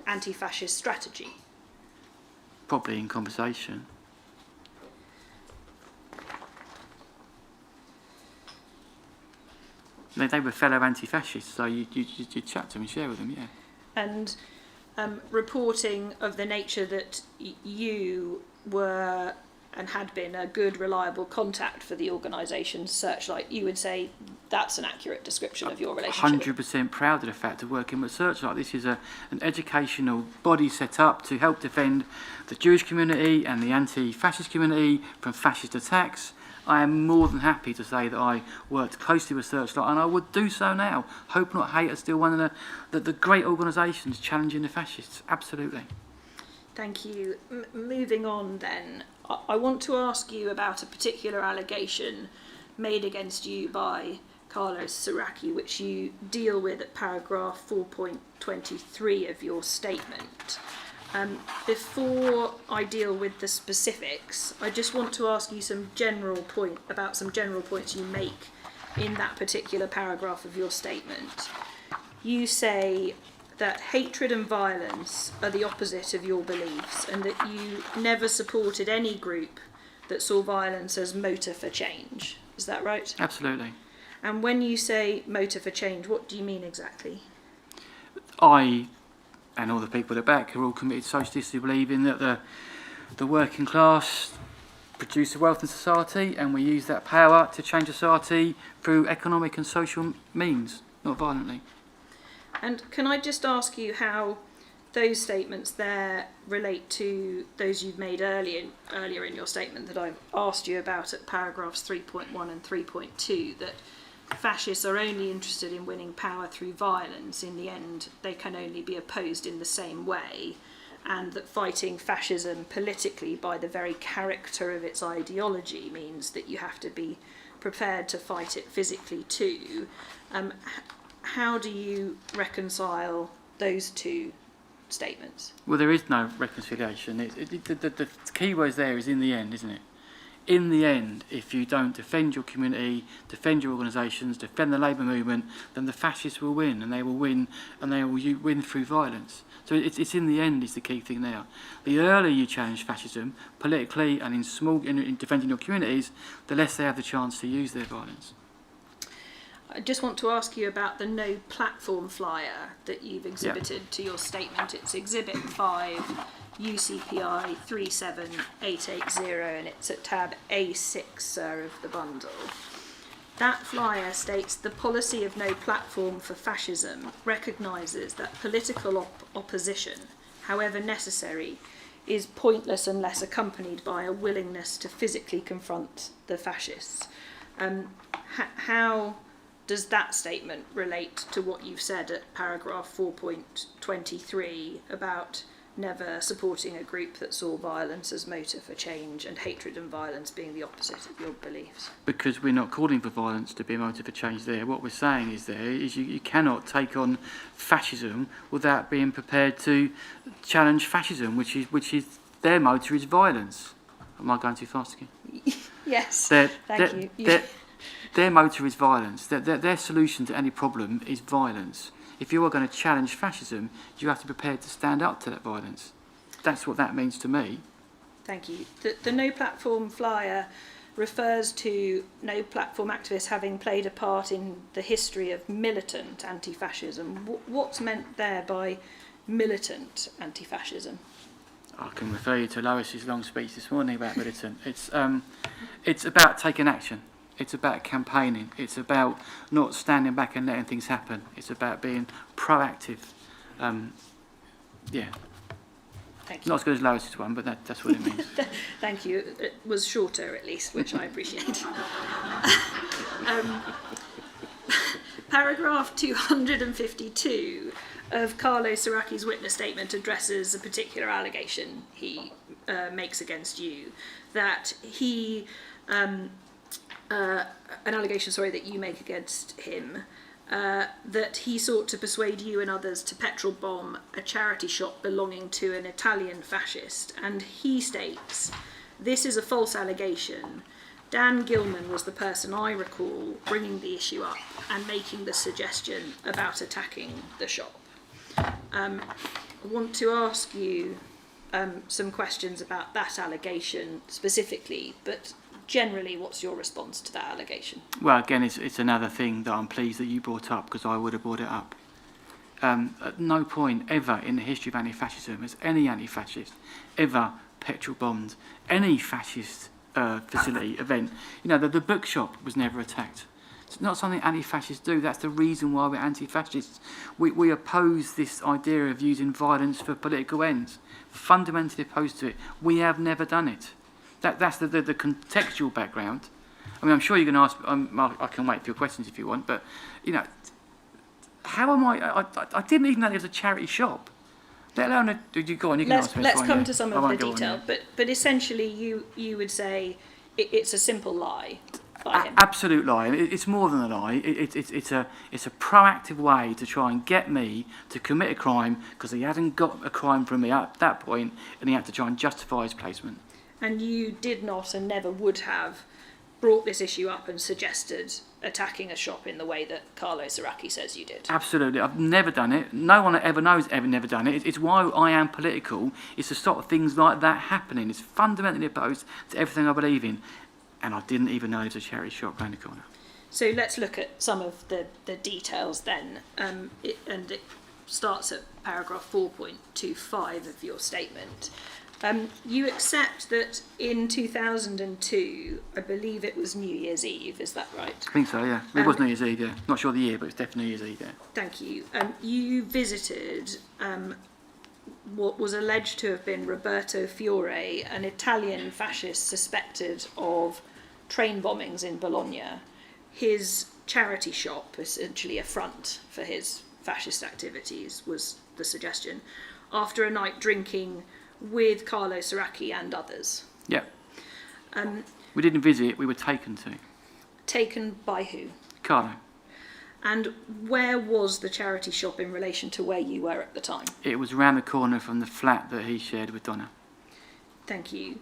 anti-fascist strategy? Probably in conversation. They were fellow anti-fascists, so you chat to them and share with them, yeah. And reporting of the nature that you were and had been a good, reliable contact for the organisation Searchlight, you would say that's an accurate description of your relationship? 100% proud of the fact of working with Searchlight. This is an educational body set up to help defend the Jewish community and the anti-fascist community from fascist attacks. I am more than happy to say that I worked closely with Searchlight, and I would do so now. Hope Not Hate are still one of the great organisations challenging the fascists. Absolutely. Thank you. Moving on then, I want to ask you about a particular allegation made against you by Carlos Saraki, which you deal with at paragraph 4.23 of your statement. Before I deal with the specifics, I just want to ask you some general points you make in that particular paragraph of your statement. You say that hatred and violence are the opposite of your beliefs, and that you never supported any group that saw violence as motor for change. Is that right? Absolutely. And when you say motor for change, what do you mean exactly? I and all the people at the back are all committed socialists who believe in that the working class produce the wealth in society, and we use that power to change society through economic and social means, not violently. And can I just ask you how those statements there relate to those you've made earlier in your statement that I've asked you about at paragraphs 3.1 and 3.2, that fascists are only interested in winning power through violence. In the end, they can only be opposed in the same way, and that fighting fascism politically by the very character of its ideology means that you have to be prepared to fight it physically too. How do you reconcile those two statements? Well, there is no reconciliation. The key words there is in the end, isn't it? In the end, if you don't defend your community, defend your organisations, defend the labour movement, then the fascists will win, and they will win, and they will win through violence. So it's in the end is the key thing there. The earlier you challenge fascism politically and in defending your communities, the less they have the chance to use their violence. I just want to ask you about the no platform flyer that you've exhibited to your statement. It's Exhibit 5, UCPI 37880, and it's at tab A6 of the bundle. That flyer states the policy of no platform for fascism recognises that political opposition, however necessary, is pointless unless accompanied by a willingness to physically confront the fascists. How does that statement relate to what you've said at paragraph 4.23 about never supporting a group that saw violence as motor for change and hatred and violence being the opposite of your beliefs? Because we're not calling for violence to be a motive for change there. What we're saying is you cannot take on fascism without being prepared to challenge fascism, which is their motor is violence. Am I going too fast again? Yes, thank you. Their motor is violence. Their solution to any problem is violence. If you are going to challenge fascism, you have to be prepared to stand up to that violence. That's what that means to me. Thank you. The no platform flyer refers to no platform activists having played a part in the history of militant anti-fascism. What's meant there by militant anti-fascism? I can refer you to Lois's long speech this morning about militant. It's about taking action. It's about campaigning. It's about not standing back and letting things happen. It's about being proactive. Yeah. Thank you. Not as good as Lois's one, but that's what it means. Thank you. It was shorter, at least, which I appreciate. Paragraph 252 of Carlos Saraki's witness statement addresses a particular allegation he makes against you, that he... an allegation, that you make against him, that he sought to persuade you and others to petrol bomb a charity shop belonging to an Italian fascist. And he states, this is a false allegation. Dan Gilman was the person I recall bringing the issue up and making the suggestion about attacking the shop. I want to ask you some questions about that allegation specifically, but generally, what's your response to that allegation? Well, again, it's another thing that I'm pleased that you brought up, because I would have brought it up. At no point ever in the history of anti-fascism has any anti-fascist ever petrol bombed any fascist facility event. You know, the bookshop was never attacked. It's not something anti-fascists do. That's the reason why we're anti-fascists. We oppose this idea of using violence for political ends. Fundamentally opposed to it. We have never done it. That's the contextual background. I mean, I'm sure you're going to ask. I can wait for your questions if you want. But you know, how am I didn't even know there was a charity shop. Let alone did you go on? You can ask me. Let's come to some of the detail. But essentially, you would say it's a simple lie. Absolute lie. It's more than a lie. It's a proactive way to try and get me to commit a crime because he hadn't got a crime from me at that point, and he had to try and justify his placement. And you did not and never would have brought this issue up and suggested attacking a shop in the way that Carlos Araki says you did. Absolutely. I've never done it. No one ever knows ever never done it. It's why I am political. It's to stop things like that happening. It's fundamentally opposed to everything I believe in. And I didn't even know there was a charity shop round the corner. So let's look at some of the details then. It starts at paragraph 4.25 of your statement. You accept that in 2002, I believe it was New Year's Eve, is that right? I think so, yeah. It was New Year's Eve, yeah. Not sure the year, but it's definitely New Year's Eve, yeah. Thank you. You visited what was alleged to have been Roberto Fiore, an Italian fascist suspected of train bombings in Bologna. His charity shop, essentially a front for his fascist activities, was the suggestion, after a night drinking with Carlos Araki and others. Yeah. We didn't visit, we were taken to. Taken by who? Carlo. And where was the charity shop in relation to where you were at the time? It was round the corner from the flat that he shared with Donna. Thank you.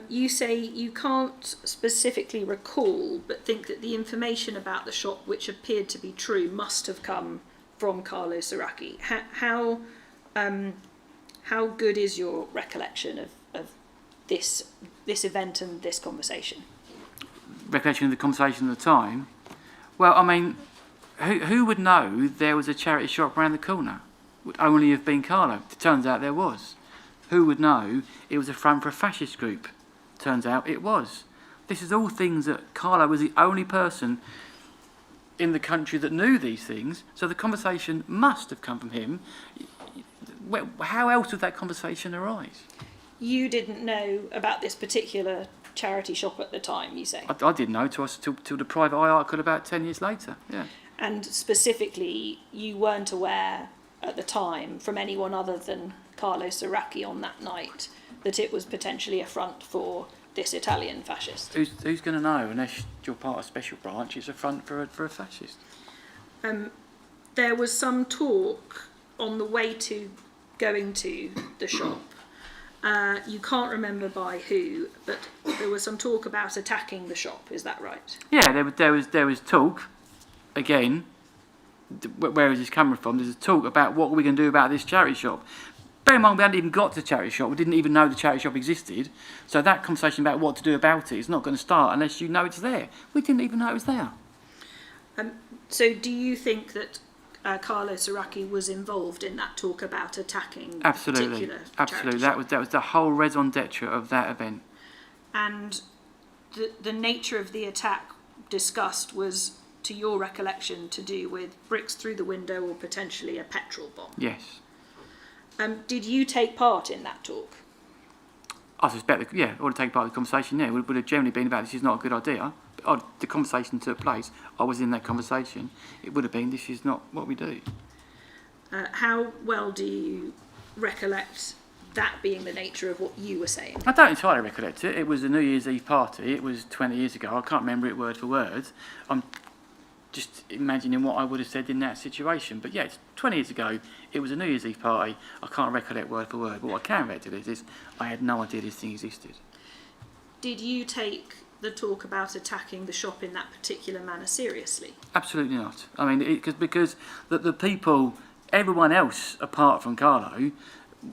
You say you can't specifically recall, but think that the information about the shop which appeared to be true must have come from Carlos Araki. How good is your recollection of this event and this conversation? Recollection of the conversation at the time? Well, I mean, who would know there was a charity shop round the corner? Would only have been Carlo. It turns out there was. Who would know it was a front for a fascist group? Turns out it was. This is all things that Carlo was the only person in the country that knew these things, so the conversation must have come from him. How else would that conversation arise? You didn't know about this particular charity shop at the time, you say? I didn't know till the Private Eye article about 10 years later, yeah. And specifically, you weren't aware at the time from anyone other than Carlos Araki on that night that it was potentially a front for this Italian fascist? Who's going to know unless you're part of a special branch? It's a front for a fascist. There was some talk on the way to going to the shop. You can't remember by who, but there was some talk about attacking the shop. Is that right? Yeah, there was talk. Again, where is this coming from? There's a talk about what we're going to do about this charity shop. Bear in mind, we hadn't even got to the charity shop. We didn't even know the charity shop existed. So that conversation about what to do about it is not going to start unless you know it's there. We didn't even know it was there. So do you think that Carlos Araki was involved in that talk about attacking Absolutely. Absolutely. That was the whole raison d'etre of that event. And the nature of the attack discussed was, to your recollection, to do with bricks through the window or potentially a petrol bomb. Yes. Did you take part in that talk? I suspect, I would have taken part of the conversation, yeah. It would have generally been about this is not a good idea. But the conversation took place. I was in that conversation. It would have been this is not what we do. How well do you recollect that being the nature of what you were saying? I don't entirely recollect it. It was a New Year's Eve party. It was 20 years ago. I can't remember it word for word. I'm just imagining what I would have said in that situation. But yeah, it's 20 years ago. It was a New Year's Eve party. I can't recollect word for word. But what I can recollect is I had no idea this thing existed. Did you take the talk about attacking the shop in that particular manner seriously? Absolutely not. I mean, because the people, everyone else apart from Carlo,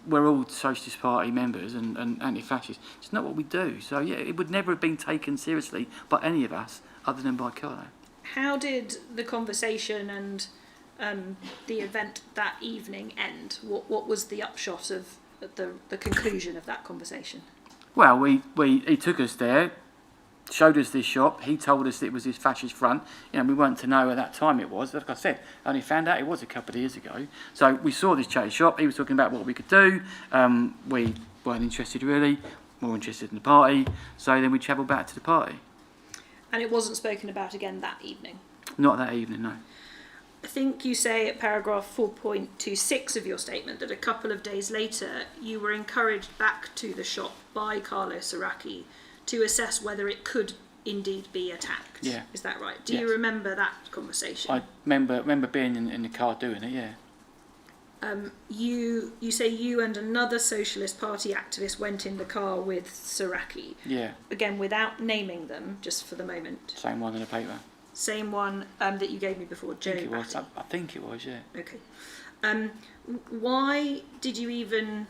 we're all Socialist Party members and anti-fascist. It's not what we do. So yeah, it would never have been taken seriously by any of us other than by Carlo. How did the conversation and the event that evening end? What was the upshot of at the conclusion of that conversation? Well, he took us there, showed us this shop. He told us it was his fascist front. We weren't to know at that time it was. Like I said, I only found out it was a couple of years ago. So we saw this charity shop. He was talking about what we could do. We weren't interested really. More interested in the party. So then we travelled back to the party. And it wasn't spoken about again that evening? Not that evening, no. I think you say at paragraph 4.26 of your statement that a couple of days later you were encouraged back to the shop by Carlos Araki to assess whether it could indeed be attacked. Yeah. Is that right? Do Yes. you remember that conversation? I remember being in the car doing it, yeah. You say you and another Socialist Party activist went in the car with Saraki. Yeah, Again, without naming them, just for the moment. same one in the paper. Same one that you gave me before, Joe I think it was, Batty. I think it was, yeah. Okay. Why did you even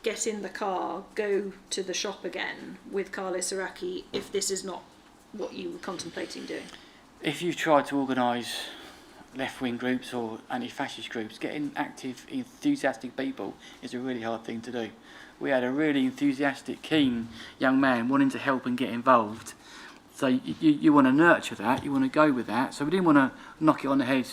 get in the car, go to the shop again with Carlos Araki if this is not what you were contemplating doing? If you've tried to organise left-wing groups or anti-fascist groups, getting active, enthusiastic people is a really hard thing to do. We had a really enthusiastic, keen young man wanting to help and get involved. So you want to nurture that, you want to go with that. So we didn't want to knock it on the head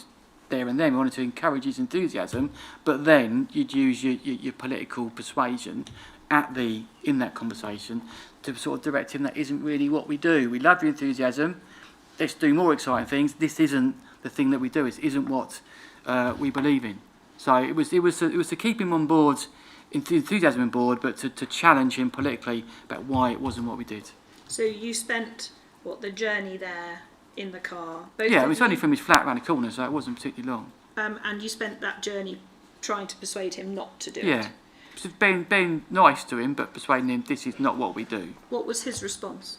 there and then. We wanted to encourage his enthusiasm, but then you'd use your political persuasion in that conversation to sort of direct him that isn't really what we do. We love your enthusiasm. Let's do more exciting things. This isn't the thing that we do. It isn't what we believe in. So it was to keep him on board, enthusiasm on board, but to challenge him politically about why it wasn't what we did. So you spent, the journey there in the car? Both Yeah, of it was you, only from his flat around the corner, so it wasn't particularly long. and you spent that journey trying to persuade him not to do Yeah, it? just being nice to him, but persuading him this is not what we do. What was his response?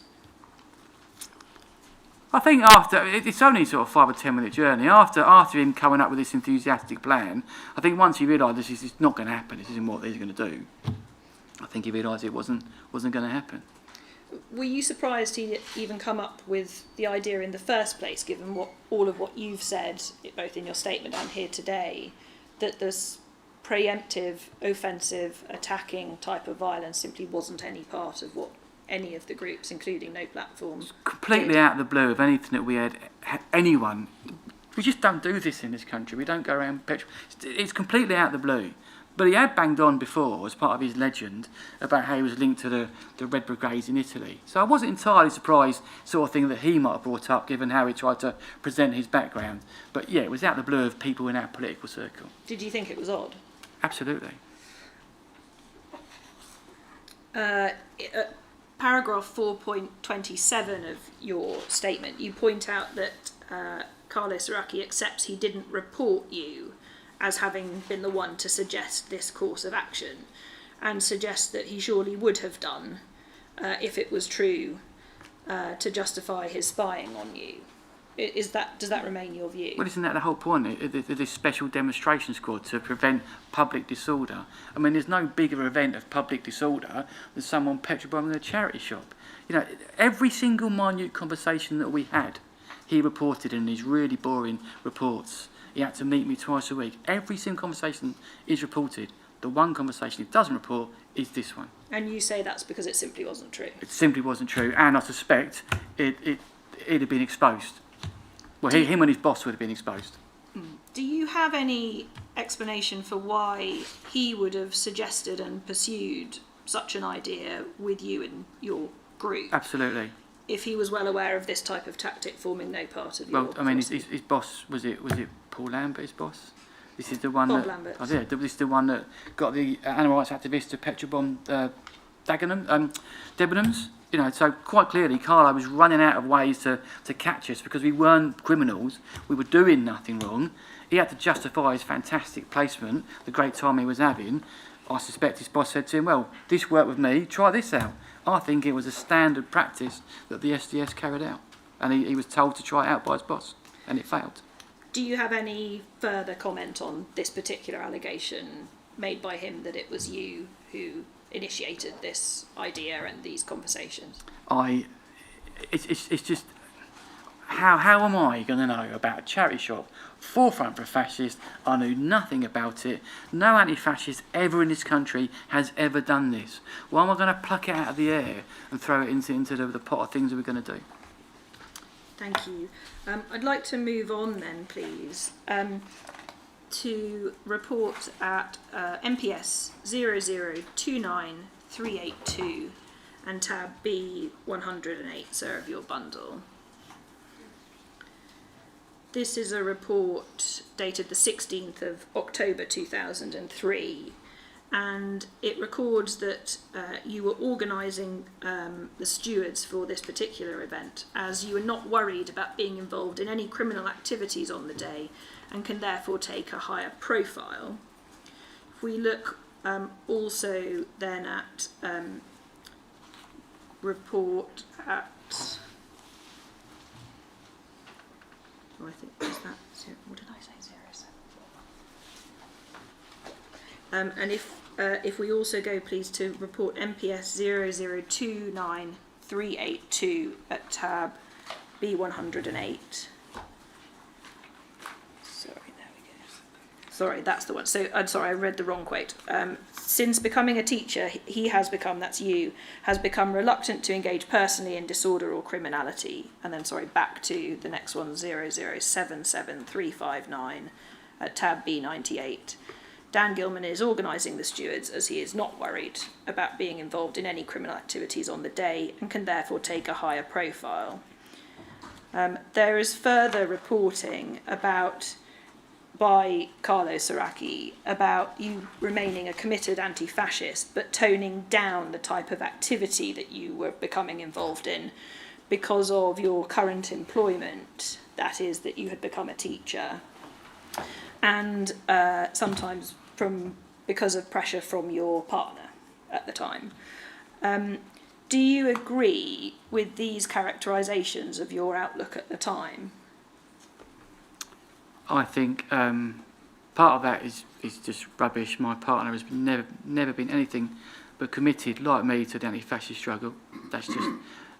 I think after, it's only sort of 5 or 10 minute journey, after him coming up with this enthusiastic plan, I think once he realised this is not going to happen, this isn't what he's going to do, I think he realised it wasn't going to happen. Were you surprised he'd even come up with the idea in the first place, given all of what you've said, both in your statement and here today, that this preemptive, offensive, attacking type of violence simply wasn't any part of what any of the groups, including No Platform, Completely did? out of the blue of anything that we had anyone. We just don't do this in this country. We don't go around petrol. It's completely out of the blue. But he had banged on before as part of his legend about how he was linked to the Red Brigades in Italy. So I wasn't entirely surprised, sort of thing that he might have brought up, given how he tried to present his background. But yeah, it was out of the blue of people in our political circle. Did you think it was odd? Absolutely. Paragraph 4.27 of your statement, you point out that Carlos Araki accepts he didn't report you as having been the one to suggest this course of action, and suggests that he surely would have done if it was true to justify his spying on you. Does that remain your view? Well, isn't that the whole point of this special demonstration squad, to prevent public disorder? I mean, there's no bigger event of public disorder than someone petrol bombing a charity shop. Every single minute conversation that we had, he reported in these really boring reports. He had to meet me twice a week. Every single conversation is reported. The one conversation he doesn't report is this one. And you say that's because it simply wasn't true? It simply wasn't true, and I suspect it'd have been exposed. Well, him and his boss would have been exposed. Do you have any explanation for why he would have suggested and pursued such an idea with you and your group? Absolutely. If he was well aware of this type of tactic forming no part of your... Well, I mean, his boss, was it Paul Lambert, his boss? This is the one Bob that... Lambert. Oh, yeah, this is the one that got the animal rights activists to petrol bomb Debenhams. So quite clearly, Carlo was running out of ways to catch us because we weren't criminals. We were doing nothing wrong. He had to justify his fantastic placement, the great time he was having. I suspect his boss said to him, well, this worked with me, try this out. I think it was a standard practice that the SDS carried out. And he was told to try it out by his boss, and it failed. Do you have any further comment on this particular allegation made by him that it was you who initiated this idea and these conversations? It's just, how am I going to know about a charity shop, forefront for a fascist? I knew nothing about it. No anti-fascist ever in this country has ever done this. Why am I going to pluck it out of the air and throw it into the pot of things that we're going to do? Thank you. I'd like to move on then, please, to report at MPS 0029382 and tab B108, Sir, of your bundle. This is a report dated the 16th of October 2003, and it records that you were organising the stewards for this particular event, as you were not worried about being involved in any criminal activities on the day and can therefore take a higher profile. If we look also then at report at, I think, is that zero? What did I say? 07. And if we also go, please, to report MPS 0029382 at tab B108. Sorry, there we go. Sorry, that's the one. So I'm sorry, I read the wrong quote. Since becoming a teacher, he has become, that's you, has become reluctant to engage personally in disorder or criminality. And then, sorry, back to the next one, 0077359 at tab B98. Dan Gilman is organising the stewards as he is not worried about being involved in any criminal activities on the day and can therefore take a higher profile. There is further reporting by Carlo Seracchi about you remaining a committed anti-fascist but toning down the type of activity that you were becoming involved in because of your current employment, that is, that you had become a teacher, and sometimes because of pressure from your partner at the time. Do you agree with these characterisations of your outlook at the time? I think part of that is just rubbish. My partner has never been anything but committed, like me, to the anti-fascist struggle. That's just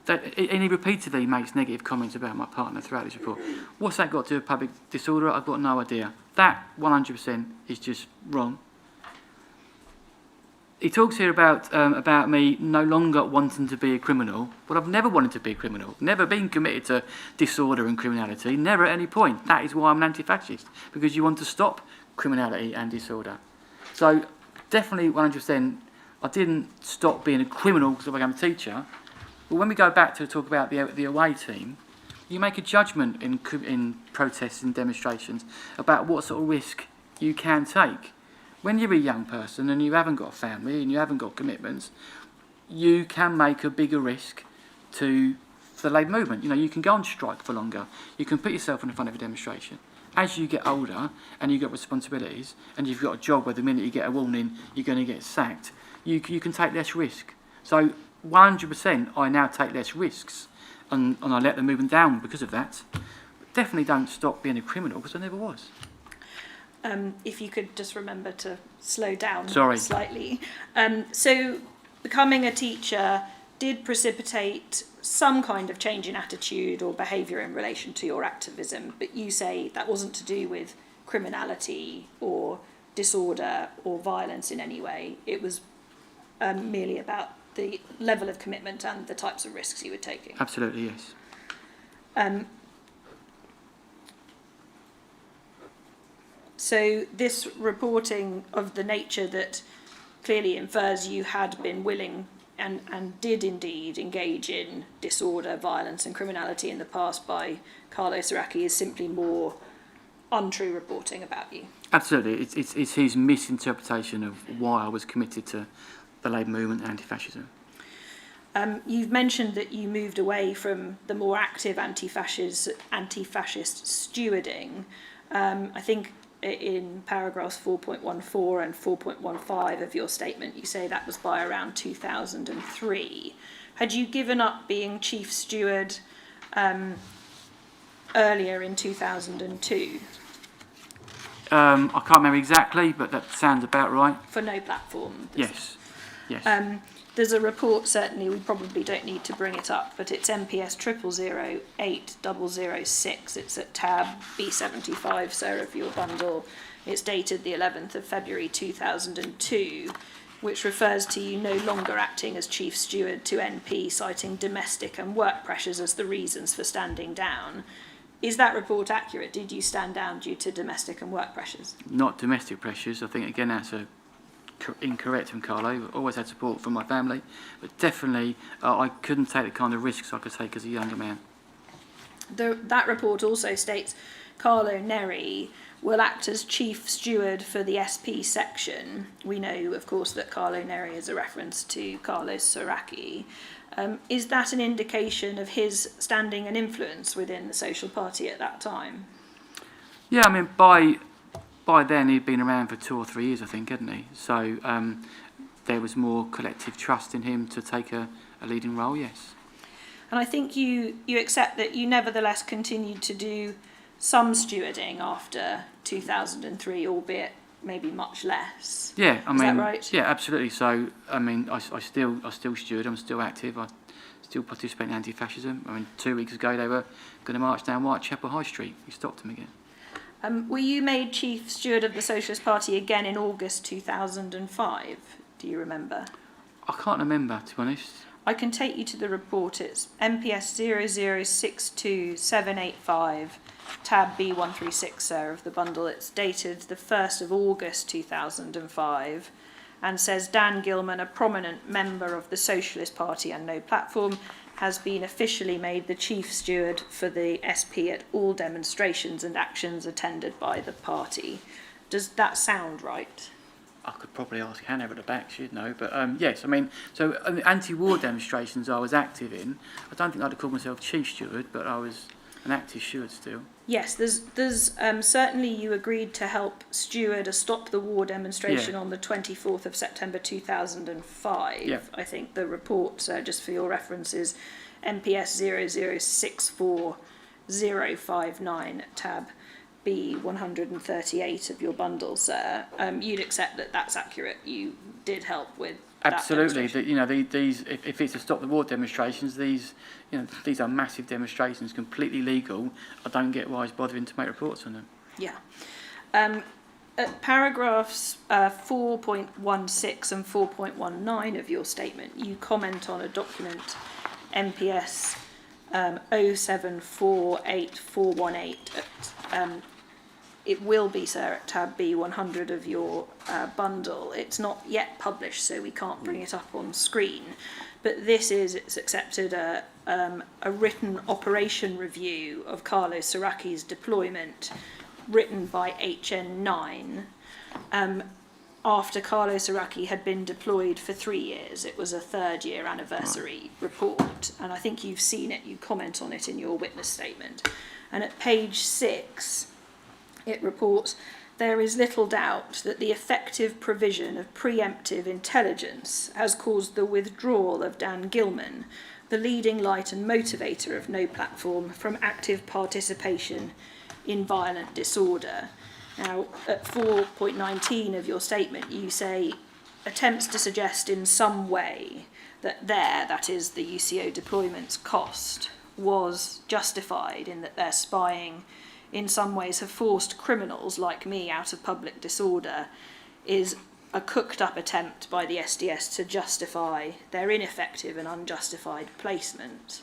that, and he repeatedly makes negative comments about my partner throughout this report. What's that got to do with public disorder? I've got no idea. That 100% is just wrong. He talks here about me no longer wanting to be a criminal. Well, I've never wanted to be a criminal. Never been committed to disorder and criminality. Never at any point. That is why I'm an anti-fascist, because you want to stop criminality and disorder. So definitely 100%. I didn't stop being a criminal because I became a teacher. But when we go back to talk about the away team, you make a judgment in protests and demonstrations about what sort of risk you can take. When you're a young person and you haven't got a family and you haven't got commitments, you can make a bigger risk for the Labour movement. You know, you can go on strike for longer. You can put yourself in the front of a demonstration. As you get older and you've got responsibilities and you've got a job where the minute you get a warning you're going to get sacked, you can take less risk. So 100% I now take less risks and I let the movement down because of that. But definitely don't stop being a criminal, because I never was. If you could just remember to slow down slightly. So becoming a teacher did precipitate some kind of change in attitude or behaviour in relation to your activism, but you say that wasn't to do with criminality or disorder or violence in any way. It was merely about the level of commitment and the types of risks you were taking. Absolutely, yes. So this reporting of the nature that clearly infers you had been willing and did indeed engage in disorder, violence and criminality in the past by Carlo Seracchi is simply more untrue reporting about you. Absolutely. It's his misinterpretation of why I was committed to the Labour movement and anti-fascism. You've mentioned that you moved away from the more active anti-fascist stewarding. I think in paragraphs 4.14 and 4.15 of your statement, you say that was by around 2003. Had you given up being chief steward earlier in 2002? I can't remember exactly, but that sounds about right. For no platform? Yes. there's a report, certainly, we probably don't need to bring it up, but it's MPS 0008-006. It's at tab B75, Sarah, of your bundle. It's dated the 11th of February 2002, which refers to you no longer acting as chief steward to NP, citing domestic and work pressures as the reasons for standing down. Is that report accurate? Did you stand down due to domestic and work pressures? Not domestic pressures. I think, again, that's incorrect from Carlo. I've always had support from my family, but definitely I couldn't take the kind of risks I could take as a younger man. That report also states Carlo Neri will act as chief steward for the SP section. We know, of course, that Carlo Neri is a reference to Carlos Soraki. Is that an indication of his standing and influence within the Social Party at that time? Yeah, I mean, by then he'd been around for 2 or 3 years, I think, hadn't he? So there was more collective trust in him to take a leading role, yes. And I think you accept that you nevertheless continued to do some stewarding after 2003, albeit maybe much less. Yeah, I mean, is that right? Yeah, absolutely. So, I mean, I still steward. I'm still active. I still participate in anti-fascism. I mean, 2 weeks ago they were going to march down Whitechapel High Street. We stopped them again. Were you made chief steward of the Socialist Party again in August 2005? Do you remember? I can't remember, to be honest. I can take you to the report. It's MPS 0062785, tab B136, sir, of the bundle. It's dated the 1st of August 2005 and says Dan Gilman, a prominent member of the Socialist Party and no platform, has been officially made the chief steward for the SP at all demonstrations and actions attended by the party. Does that sound right? I could probably ask Hannah at the back, she'd know. But yes, I mean, so anti-war demonstrations I was active in. I don't think I'd have called myself chief steward, but I was an active steward still. Yes, there's certainly you agreed to help steward a Stop the War demonstration on the 24th of September 2005. Yeah. I think the report, just for your reference, is MPS 0064059, tab B138 of your bundle, sir. You'd accept that that's accurate. You did help with absolutely. These if it's a Stop the War demonstrations, these are massive demonstrations, completely legal. I don't get why he's bothering to make reports on them. Yeah. At paragraphs 4.16 and 4.19 of your statement, you comment on a document MPS 0748418. It will be, sir, at tab B100 of your bundle. It's not yet published, so we can't bring it up on screen. But it's accepted a written operation review of Carlos Soraki's deployment, written by HN9, after Carlos Soraki had been deployed for 3 years. It was a 3rd year anniversary report, and I think you've seen it, you comment on it in your witness statement. And at page 6, it reports, there is little doubt that the effective provision of preemptive intelligence has caused the withdrawal of Dan Gilman, the leading light and motivator of No Platform, from active participation in violent disorder. Now, at 4.19 of your statement, you say, attempts to suggest in some way that that is the UCO deployment's cost, was justified in that their spying in some ways have forced criminals like me out of public disorder, is a cooked-up attempt by the SDS to justify their ineffective and unjustified placement.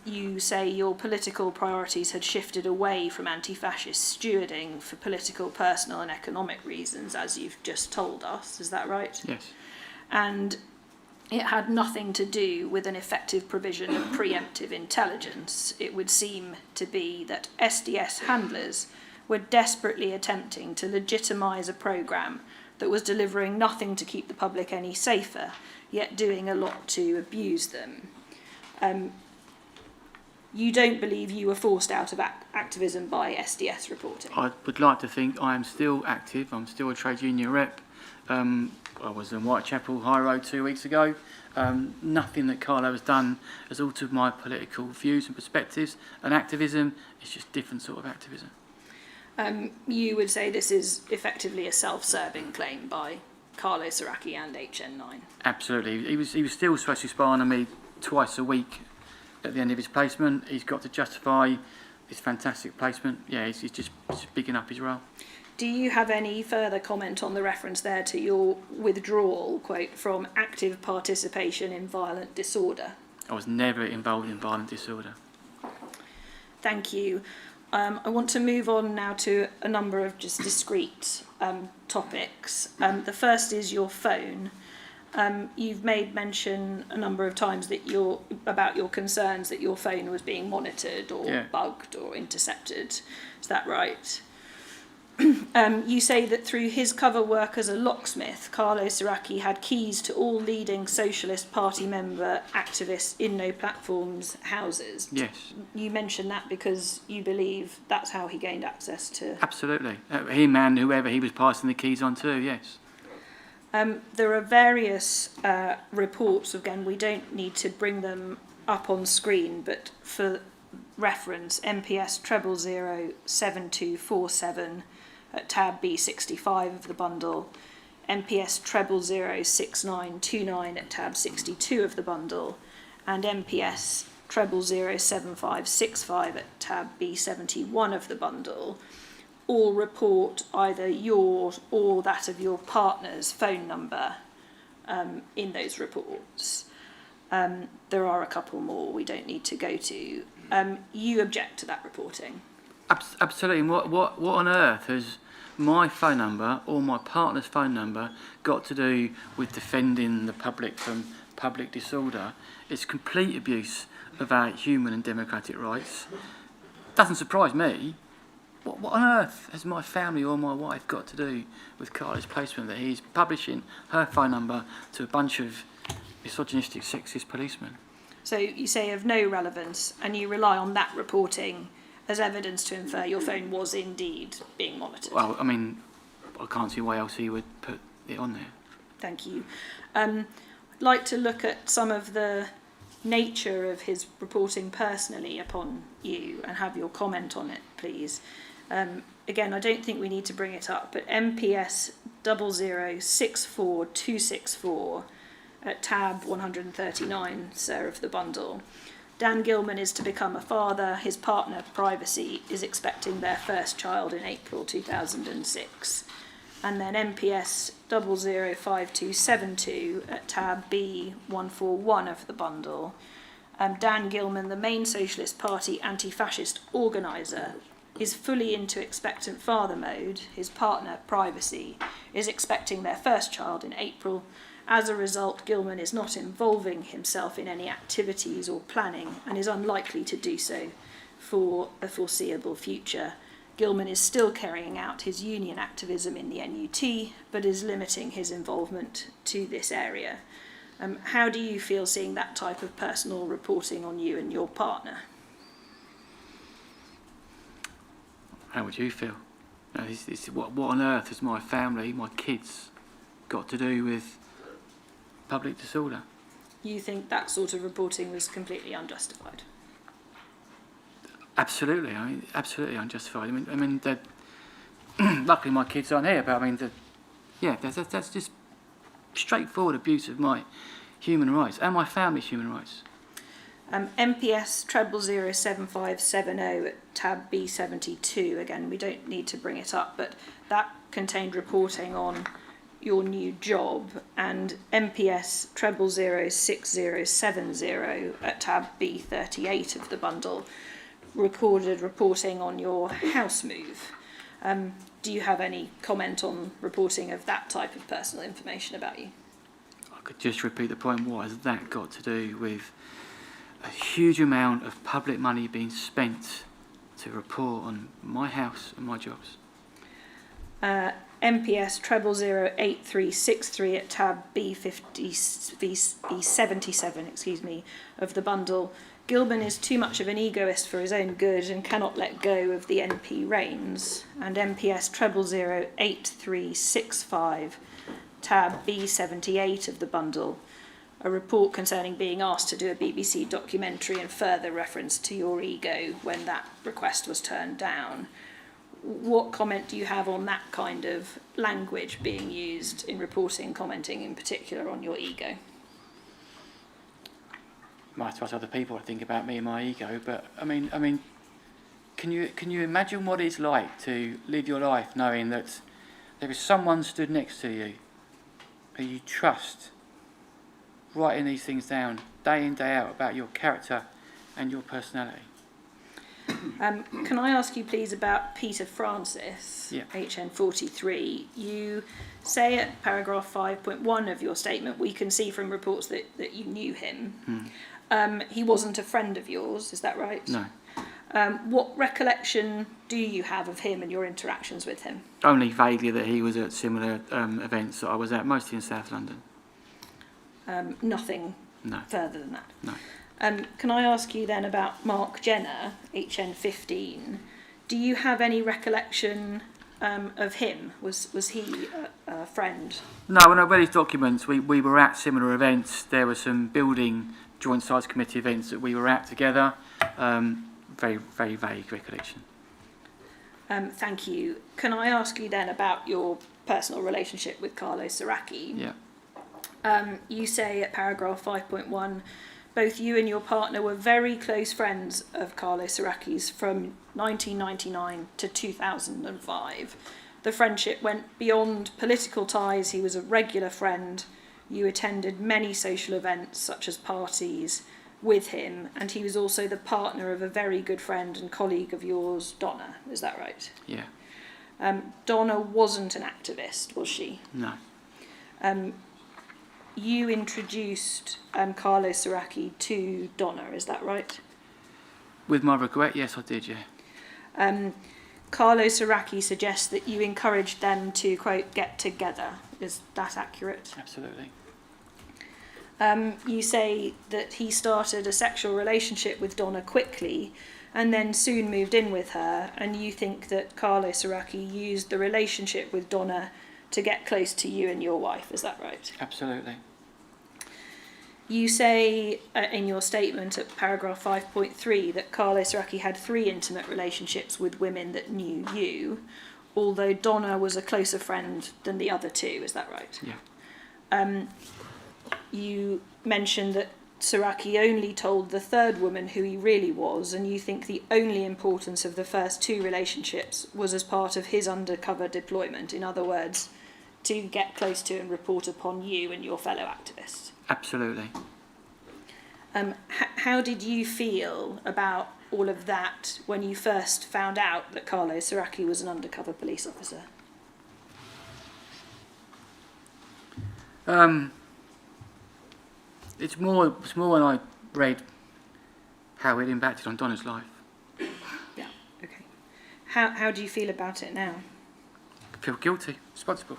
You say your political priorities had shifted away from anti-fascist stewarding for political, personal and economic reasons, as you've just told us. Is that right? Yes. And it had nothing to do with an effective provision of preemptive intelligence. It would seem to be that SDS handlers were desperately attempting to legitimise a programme that was delivering nothing to keep the public any safer, yet doing a lot to abuse them. You don't believe you were forced out of activism by SDS reporting? I would like to think I am still active. I'm still a trade union rep. I was in Whitechapel High Road 2 weeks ago. Nothing that Carlo has done has altered my political views and perspectives, and activism is just a different sort of activism. You would say this is effectively a self-serving claim by Carlos Araki and HN9. Absolutely. He was still supposed to spy on me twice a week at the end of his placement. He's got to justify his fantastic placement. Yeah, he's just bigging up his role. Do you have any further comment on the reference there to your withdrawal, quote, from active participation in violent disorder? I was never involved in violent disorder. Thank you. I want to move on now to a number of just discrete topics. The first is your phone. You've made mention a number of times that about your concerns that your phone was being monitored or bugged or intercepted. Is that right? You say that through his cover work as a locksmith, Carlos Araki had keys to all leading Socialist Party member activists in No Platform's houses. Yes. You mentioned that because you believe that's how he gained access to... Absolutely. Him and whoever he was passing the keys on to, yes. There are various reports, again, we don't need to bring them up on screen, but for reference, MPS 0007247 at tab B65 of the bundle, MPS 0006929 at tab 62 of the bundle, and MPS 0007565 at tab B71 of the bundle, all report either yours or that of your partner's phone number in those reports. There are a couple more we don't need to go to. You object to that reporting? Absolutely. What on earth has my phone number or my partner's phone number got to do with defending the public from public disorder? It's complete abuse of our human and democratic rights. Doesn't surprise me. What on earth has my family or my wife got to do with Carla's placement that he's publishing her phone number to a bunch of misogynistic, sexist policemen? So you say of no relevance, and you rely on that reporting as evidence to infer your phone was indeed being monitored. Well, I mean, I can't see why else he would put it on there. Thank you. I'd like to look at some of the nature of his reporting personally upon you and have your comment on it, please. Again, I don't think we need to bring it up, but MPS 0064264 at tab 139, sir, of the bundle. Dan Gilman is to become a father. His partner, Privacy, is expecting their first child in April 2006. And then MPS 005272 at tab B141 of the bundle. Dan Gilman, the main Socialist Party anti-fascist organiser, is fully into expectant father mode. His partner, Privacy, is expecting their first child in April. As a result, Gilman is not involving himself in any activities or planning and is unlikely to do so for a foreseeable future. Gilman is still carrying out his union activism in the NUT, but is limiting his involvement to this area. How do you feel seeing that type of personal reporting on you and your partner? How would you feel? What on earth has my family, my kids, got to do with public disorder? You think that sort of reporting was completely unjustified? Absolutely. I mean, absolutely unjustified. I mean, luckily my kids aren't here, but I mean, that's just straightforward abuse of my human rights and my family's human rights. MPS 007570 at tab B72, again, we don't need to bring it up, but that contained reporting on your new job, and MPS 006070 at tab B38 of the bundle recorded reporting on your house move. Do you have any comment on reporting of that type of personal information about you? I could just repeat the point. What has that got to do with a huge amount of public money being spent to report on my house and my jobs? MPS 008363 at tab B77, of the bundle. Gilman is too much of an egoist for his own good and cannot let go of the NP reins. And MPS 008365 tab B78 of the bundle. A report concerning being asked to do a BBC documentary and further reference to your ego when that request was turned down. what comment do you have on that kind of language being used in reporting, commenting in particular on your ego? Might trust other people to think about me and my ego, but I mean, can you imagine what it's like to live your life knowing that there is someone stood next to you who you trust, writing these things down day in, day out about your character and your personality? Can I ask you please about Peter Francis, Yeah. HN 43? You say at paragraph 5.1 of your statement, we can see from reports that you knew him. He wasn't a friend of yours, is that right? No. What recollection do you have of him and your interactions with him? Only vaguely that he was at similar events that I was at, mostly in South London. Nothing No. further than that? No. Can I ask you then about Mark Jenner, HN 15? Do you have any recollection of him? Was he a friend? No, when I read his documents, we were at similar events. There were some building joint sites committee events that we were at together. Very, very vague recollection. Thank you. Can I ask you then about your personal relationship with Carlo Siraki? Yeah. You say at paragraph 5.1, both you and your partner were very close friends of Carlo Siraki's from 1999 to 2005. The friendship went beyond political ties. He was a regular friend. You attended many social events, such as parties, with him, and he was also the partner of a very good friend and colleague of yours, Donna. Is that right? Yeah. Donna wasn't an activist, was she? No. You introduced Carlo Siraki to Donna, is that right? With my regret, yes, I did, yeah. Carlo Siraki suggests that you encouraged them to, quote, get together. Is that accurate? Absolutely. You say that he started a sexual relationship with Donna quickly and then soon moved in with her, and you think that Carlo Siraki used the relationship with Donna to get close to you and your wife, is that right? Absolutely. You say in your statement at paragraph 5.3 that Carlo Siraki had 3 intimate relationships with women that knew you, although Donna was a closer friend than the other 2, is that right? Yeah. You mentioned that Siraki only told the 3rd woman who he really was, and you think the only importance of the first 2 relationships was as part of his undercover deployment, in other words, to get close to and report upon you and your fellow activists. Absolutely. How did you feel about all of that when you first found out that Carlo Siraki was an undercover police officer? It's more when I read how it impacted on Donna's life. Yeah, okay. How do you feel about it now? I feel guilty, responsible.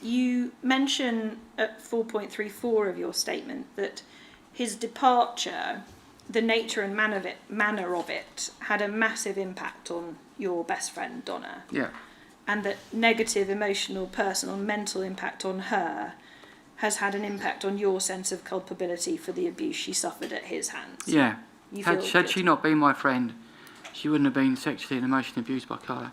You mention at 4.34 of your statement that his departure, the nature and manner of it, had a massive impact on your best friend Donna. Yeah. And that negative emotional, personal, mental impact on her has had an impact on your sense of culpability for the abuse she suffered at his hands. Yeah. You Had feel she not been my friend, she wouldn't have been sexually and emotionally abused by Carlo.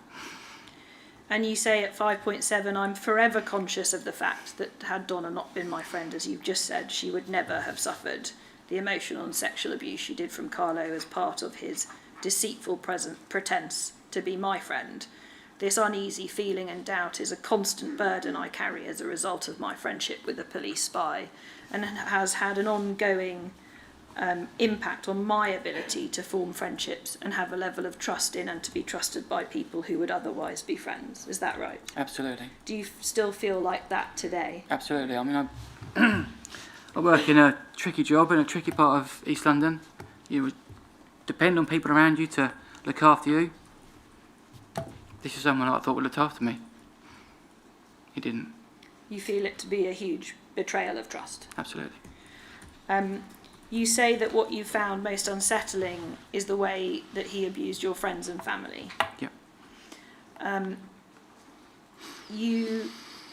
And you say at 5.7, I'm forever conscious of the fact that had Donna not been my friend, as you've just said, she would never have suffered the emotional and sexual abuse she did from Carlo as part of his deceitful pretense to be my friend. This uneasy feeling and doubt is a constant burden I carry as a result of my friendship with a police spy, and has had an ongoing impact on my ability to form friendships and have a level of trust in and to be trusted by people who would otherwise be friends. Is that right? Absolutely. Do you still feel like that today? Absolutely. I mean, I work in a tricky job in a tricky part of East London. You depend on people around you to look after you. This is someone I thought would look after me. He didn't. You feel it to be a huge betrayal of trust? Absolutely. You say that what you found most unsettling is the way that he abused your friends and family. Yep. You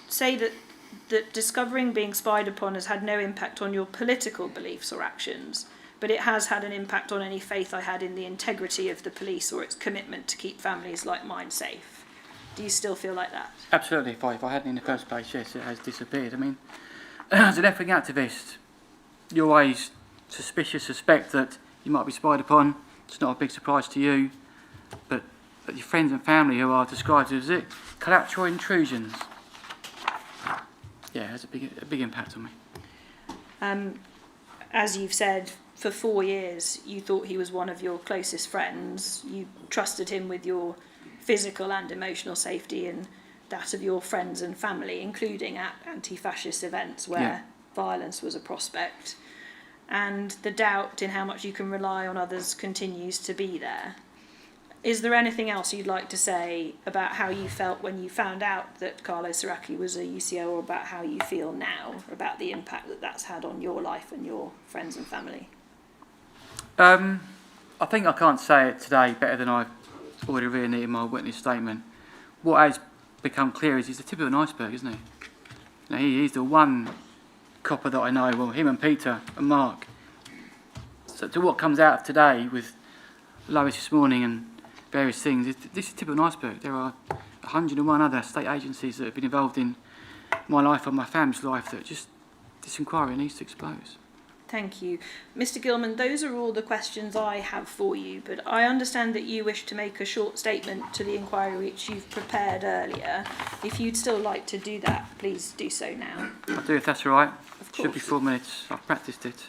say that discovering being spied upon has had no impact on your political beliefs or actions, but it has had an impact on any faith I had in the integrity of the police or its commitment to keep families like mine safe. Do you still feel like that? Absolutely. If I hadn't in the first place, yes, it has disappeared. I mean, as an ethnic activist, you always suspect that you might be spied upon. It's not a big surprise to you, but your friends and family who are described as collateral intrusions. Yeah, it has a big impact on me. As you've said, for 4 years you thought he was one of your closest friends. You trusted him with your physical and emotional safety and that of your friends and family, including at anti-fascist events where violence was a prospect. And the doubt in how much you can rely on others continues to be there. Is there anything else you'd like to say about how you felt when you found out that Carlo Siraki was a UCO, or about how you feel now, about the impact that that's had on your life and your friends and family? I think I can't say it today better than I've already written it in my witness statement. What has become clear is he's the tip of an iceberg, isn't he? Now, he's the one copper that I know, well, him and Peter and Mark. So to what comes out of today with Lois this morning and various things, this is the tip of an iceberg. There are 101 other state agencies that have been involved in my life and my family's life that just, this inquiry needs to expose. Thank you. Mr. Gilman, those are all the questions I have for you, but I understand that you wish to make a short statement to the inquiry which you've prepared earlier. If you'd still like to do that, please do so now. I'll do if that's all right. Of course. Should be 4 minutes. I've practiced it.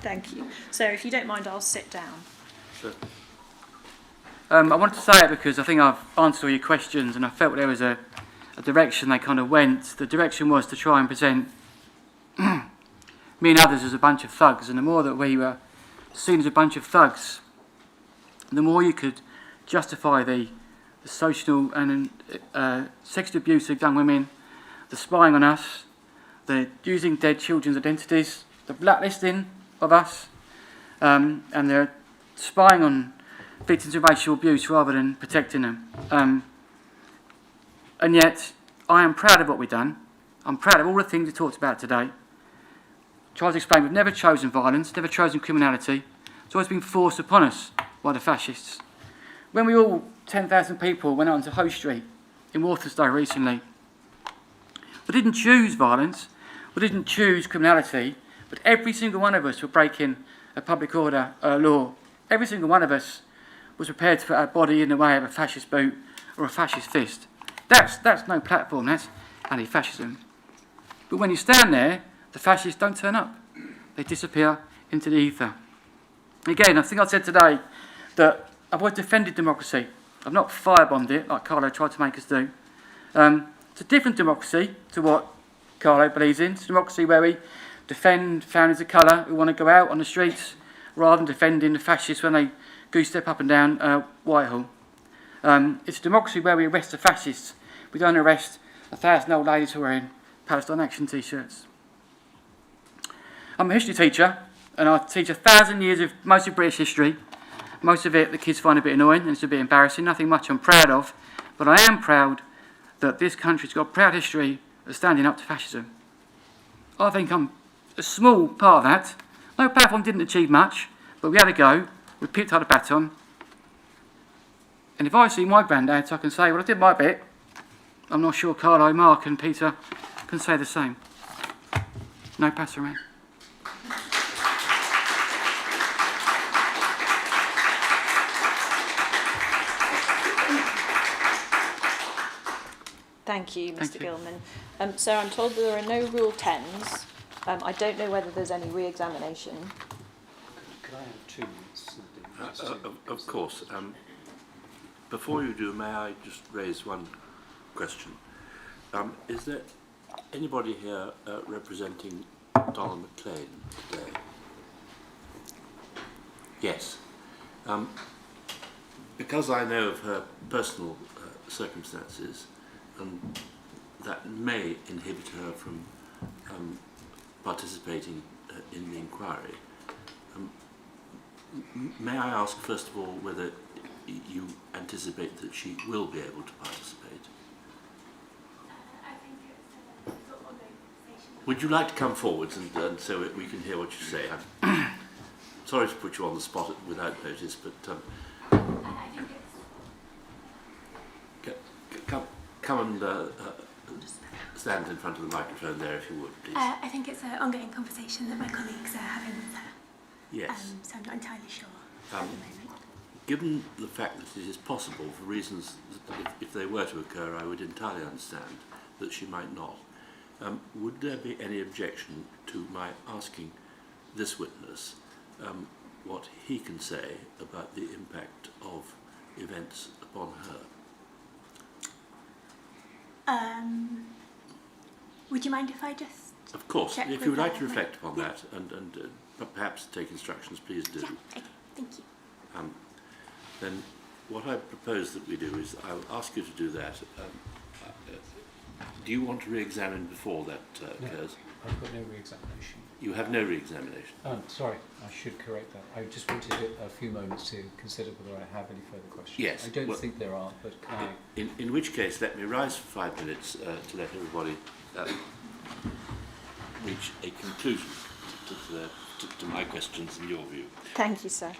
Thank you. So if you don't mind, I'll sit down. Sure. I wanted to say it because I think I've answered all your questions and I felt there was a direction they kind of went. The direction was to try and present me and others as a bunch of thugs, and the more that we were seen as a bunch of thugs, the more you could justify the social and sexual abuse of young women, the spying on us, the using dead children's identities, the blacklisting of us, and the spying on victims of racial abuse rather than protecting them. And yet, I am proud of what we've done. I'm proud of all the things we talked about today. Tries to explain we've never chosen violence, never chosen criminality. It's always been forced upon us by the fascists. When we all, 10,000 people, went out onto Hoe Street in Walthamstow recently, we didn't choose violence, we didn't choose criminality, but every single one of us were breaking a public order law. Every single one of us was prepared to put our body in the way of a fascist boot or a fascist fist. That's no platform, that's anti-fascism. But when you stand there, the fascists don't turn up. They disappear into the ether. Again, I think I said today that I've always defended democracy. I've not firebombed it like Carlo tried to make us do. It's a different democracy to what Carlo believes in. It's a democracy where we defend families of colour who want to go out on the streets rather than defending the fascists when they goose-step up and down Whitehall. It's a democracy where we arrest the fascists. We don't arrest 1,000 old ladies who are wearing Palestine Action t-shirts. I'm a history teacher, and I teach 1,000 years of mostly British history. Most of it the kids find a bit annoying and it's a bit embarrassing, nothing much I'm proud of, but I am proud that this country's got a proud history of standing up to fascism. I think I'm a small part of that. No platform didn't achieve much, but we had a go, we picked up the baton, and if I see my granddads I can say, well, I did my bit. I'm not sure Carlo, Mark and Peter can say the same. No pass around. Thank you, Mr. Thank you. Gilman. So I'm told there are no Rule 10s. I don't know whether there's any re-examination. Could I have 2 minutes? Of course. Before you do, may I just raise one question? Is there anybody here representing Donald McLean today? Yes. Because I know of her personal circumstances, and that may inhibit her from participating in the inquiry, may I ask first of all whether you anticipate that she will be able to participate? Would you like to come forwards and so we can hear what you say? sorry to put you on the spot without notice, but I think it's, come and stand in front of the microphone there, if you would, please. I think it's an ongoing conversation that my colleagues are having with her. Yes. So I'm not entirely sure at the moment. Given the fact that it is possible, for reasons that if they were to occur, I would entirely understand that she might not, would there be any objection to my asking this witness what he can say about the impact of events upon her? Would you mind if I just... Of course, check if you would with like her, to reflect upon yeah. that and perhaps take instructions, please do. Yeah, okay, thank you. Then what I propose that we do is I'll ask you to do that. Do you want to re-examine before that occurs? I've got no re-examination. You have no re-examination. Sorry, I should correct that. I just wanted a few moments to consider whether I have any further questions. Yes, I don't well, think there are, but can I... In which case, let me rise for 5 minutes to let everybody reach a conclusion to my questions and your view. Thank you, sir.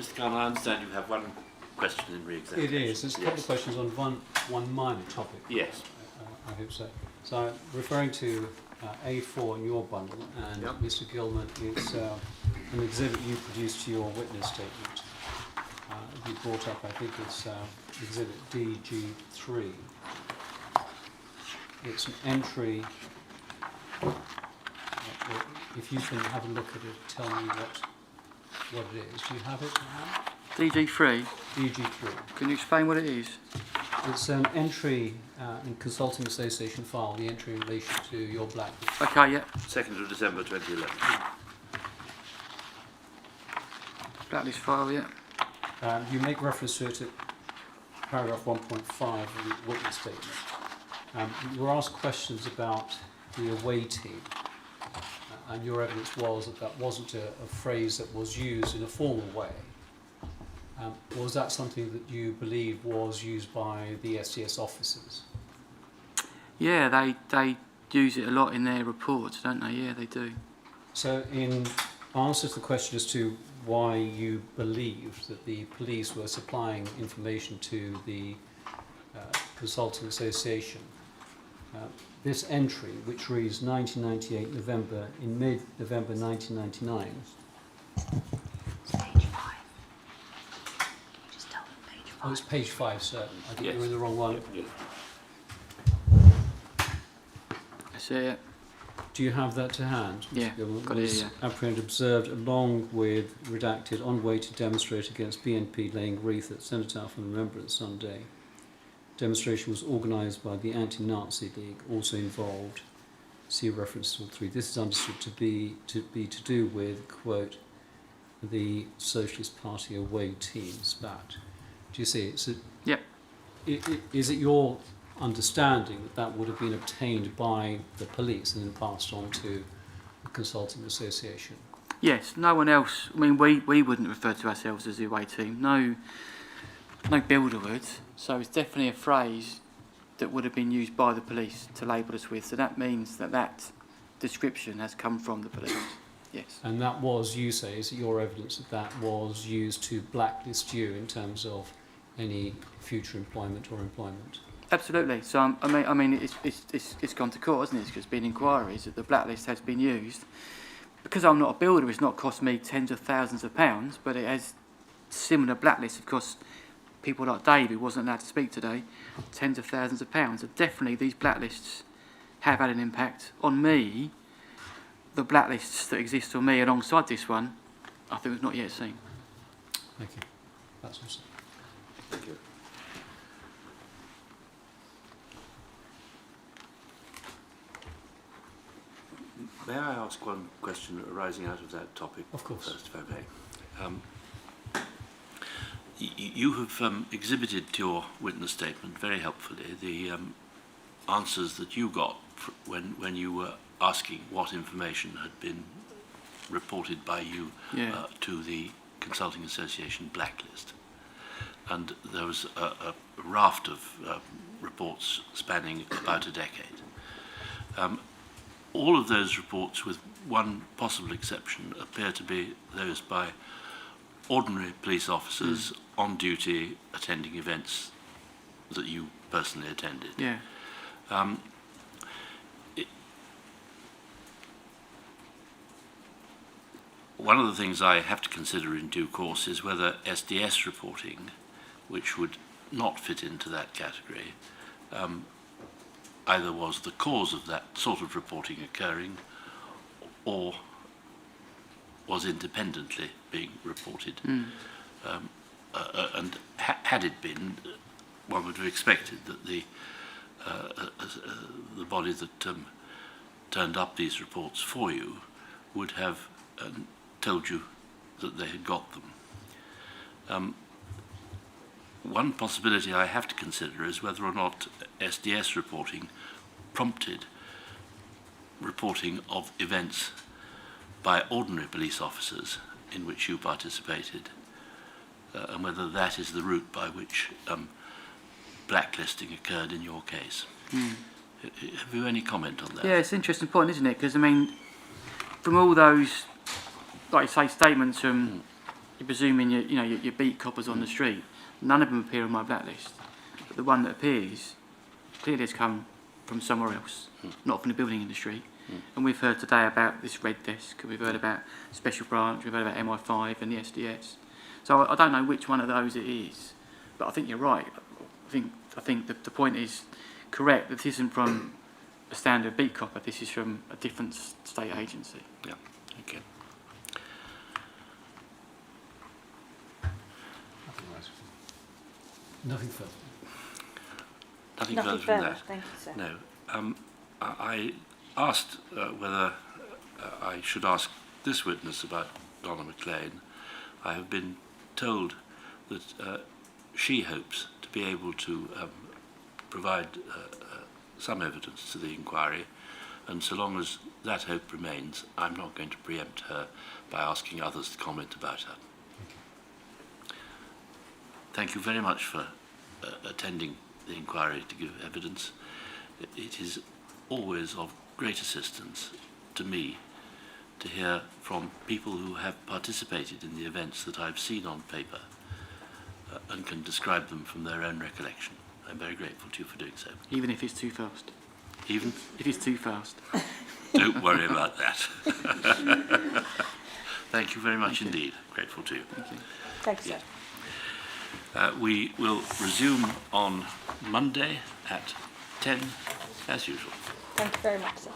Mr. Khan, I understand you have one question in re-examination. It is. There's a couple of questions on one minor topic. Yes. I hope so. So I'm referring to A4 in your bundle, and Yep. Mr. Gilman, it's an exhibit you produced to your witness statement. You brought up, I think it's exhibit DG3. It's an entry. If you can have a look at it, tell me what it is. Do you have it now? DG3, DG3. can you explain what it is? It's an entry in Consulting Association file, the entry in relation to your blacklist. Okay, yeah. 2nd of December 2011. Blacklist file, yeah. You make reference to it at paragraph 1.5 of the witness statement. You were asked questions about the away team, and your evidence was that that wasn't a phrase that was used in a formal way. Was that something that you believe was used by the SDS officers? Yeah, they use it a lot in their reports, don't they? Yeah, they do. So in answer to the question as to why you believed that the police were supplying information to the Consulting Association, this entry, which reads 1998 November, in mid-November 1999, It's page 5. Just tell them page 5. oh, it's page 5, certain. I think Yes. you're in the wrong one. Yes. I see it. Do you have that to hand? Yeah, Mr. Gilman? got it, Was yeah. apprehended, observed, along with redacted, on way to demonstrate against BNP laying wreath at Centretown for Remembrance Sunday. Demonstration was organised by the Anti-Nazi League, also involved. See reference to all three. This is understood to be to do with, quote, the Socialist Party away team, SPAT. Do you see it? So Yep. Is it your understanding that that would have been obtained by the police and then passed on to the Consulting Association? Yes, no one else. I mean, we wouldn't refer to ourselves as the away team. No builder would. So it's definitely a phrase that would have been used by the police to label us with. So that means that description has come from the police. Yes. And that was, you say, is it your evidence that that was used to blacklist you in terms of any future employment or employment? Absolutely. So I mean, it's gone to court, hasn't it? It's been inquiries that the blacklist has been used. Because I'm not a builder, it's not cost me tens of thousands of pounds, but it has similar blacklists. Of course, people like Dave, who wasn't allowed to speak today, tens of thousands of pounds. So definitely, these blacklists have had an impact on me. The blacklists that exist on me alongside this one, I think we've not yet seen. Thank you. That's awesome. Thank you. May I ask one question arising out of that topic? Of course. First, if I may. You have exhibited to your witness statement very helpfully the answers that you got when you were asking what information had been reported by you Yeah. to the Consulting Association blacklist. And there was a raft of reports spanning about a decade. All of those reports, with one possible exception, appear to be those by ordinary police officers on duty attending events that you personally attended. Yeah. One of the things I have to consider in due course is whether SDS reporting, which would not fit into that category, either was the cause of that sort of reporting occurring or was independently being reported. And had it been, one would have expected that the body that turned up these reports for you would have told you that they had got them. One possibility I have to consider is whether or not SDS reporting prompted reporting of events by ordinary police officers in which you participated, and whether that is the route by which blacklisting occurred in your case. Have you any comment on that? Yeah, it's an interesting point, isn't it? Because, I mean, from all those, like you say, statements from you're presuming your beat coppers on the street. None of them appear on my blacklist, but the one that appears clearly has come from somewhere else, not from the building industry. And we've heard today about this red desk, we've heard about Special Branch, we've heard about MI5 and the SDS. So I don't know which one of those it is, but I think you're right. I think the point is correct. This isn't from a standard beat copper. This is from a different state agency. Yeah. Okay. Nothing further. Nothing Nothing further from further. that. Thank you, sir. No. I asked whether I should ask this witness about Donna McLean. I have been told that she hopes to be able to provide some evidence to the inquiry, and so long as that hope remains, I'm not going to preempt her by asking others to comment about her. Thank you very much for attending the inquiry to give evidence. It is always of great assistance to me to hear from people who have participated in the events that I've seen on paper and can describe them from their own recollection. I'm very grateful to you for doing so. Even if it's too fast. Even? If it's too fast. Don't worry about that. Thank you very much indeed. Grateful to you. Thank you. Thank you, sir. We will resume on Monday at 10 as usual. Thank you very much, sir.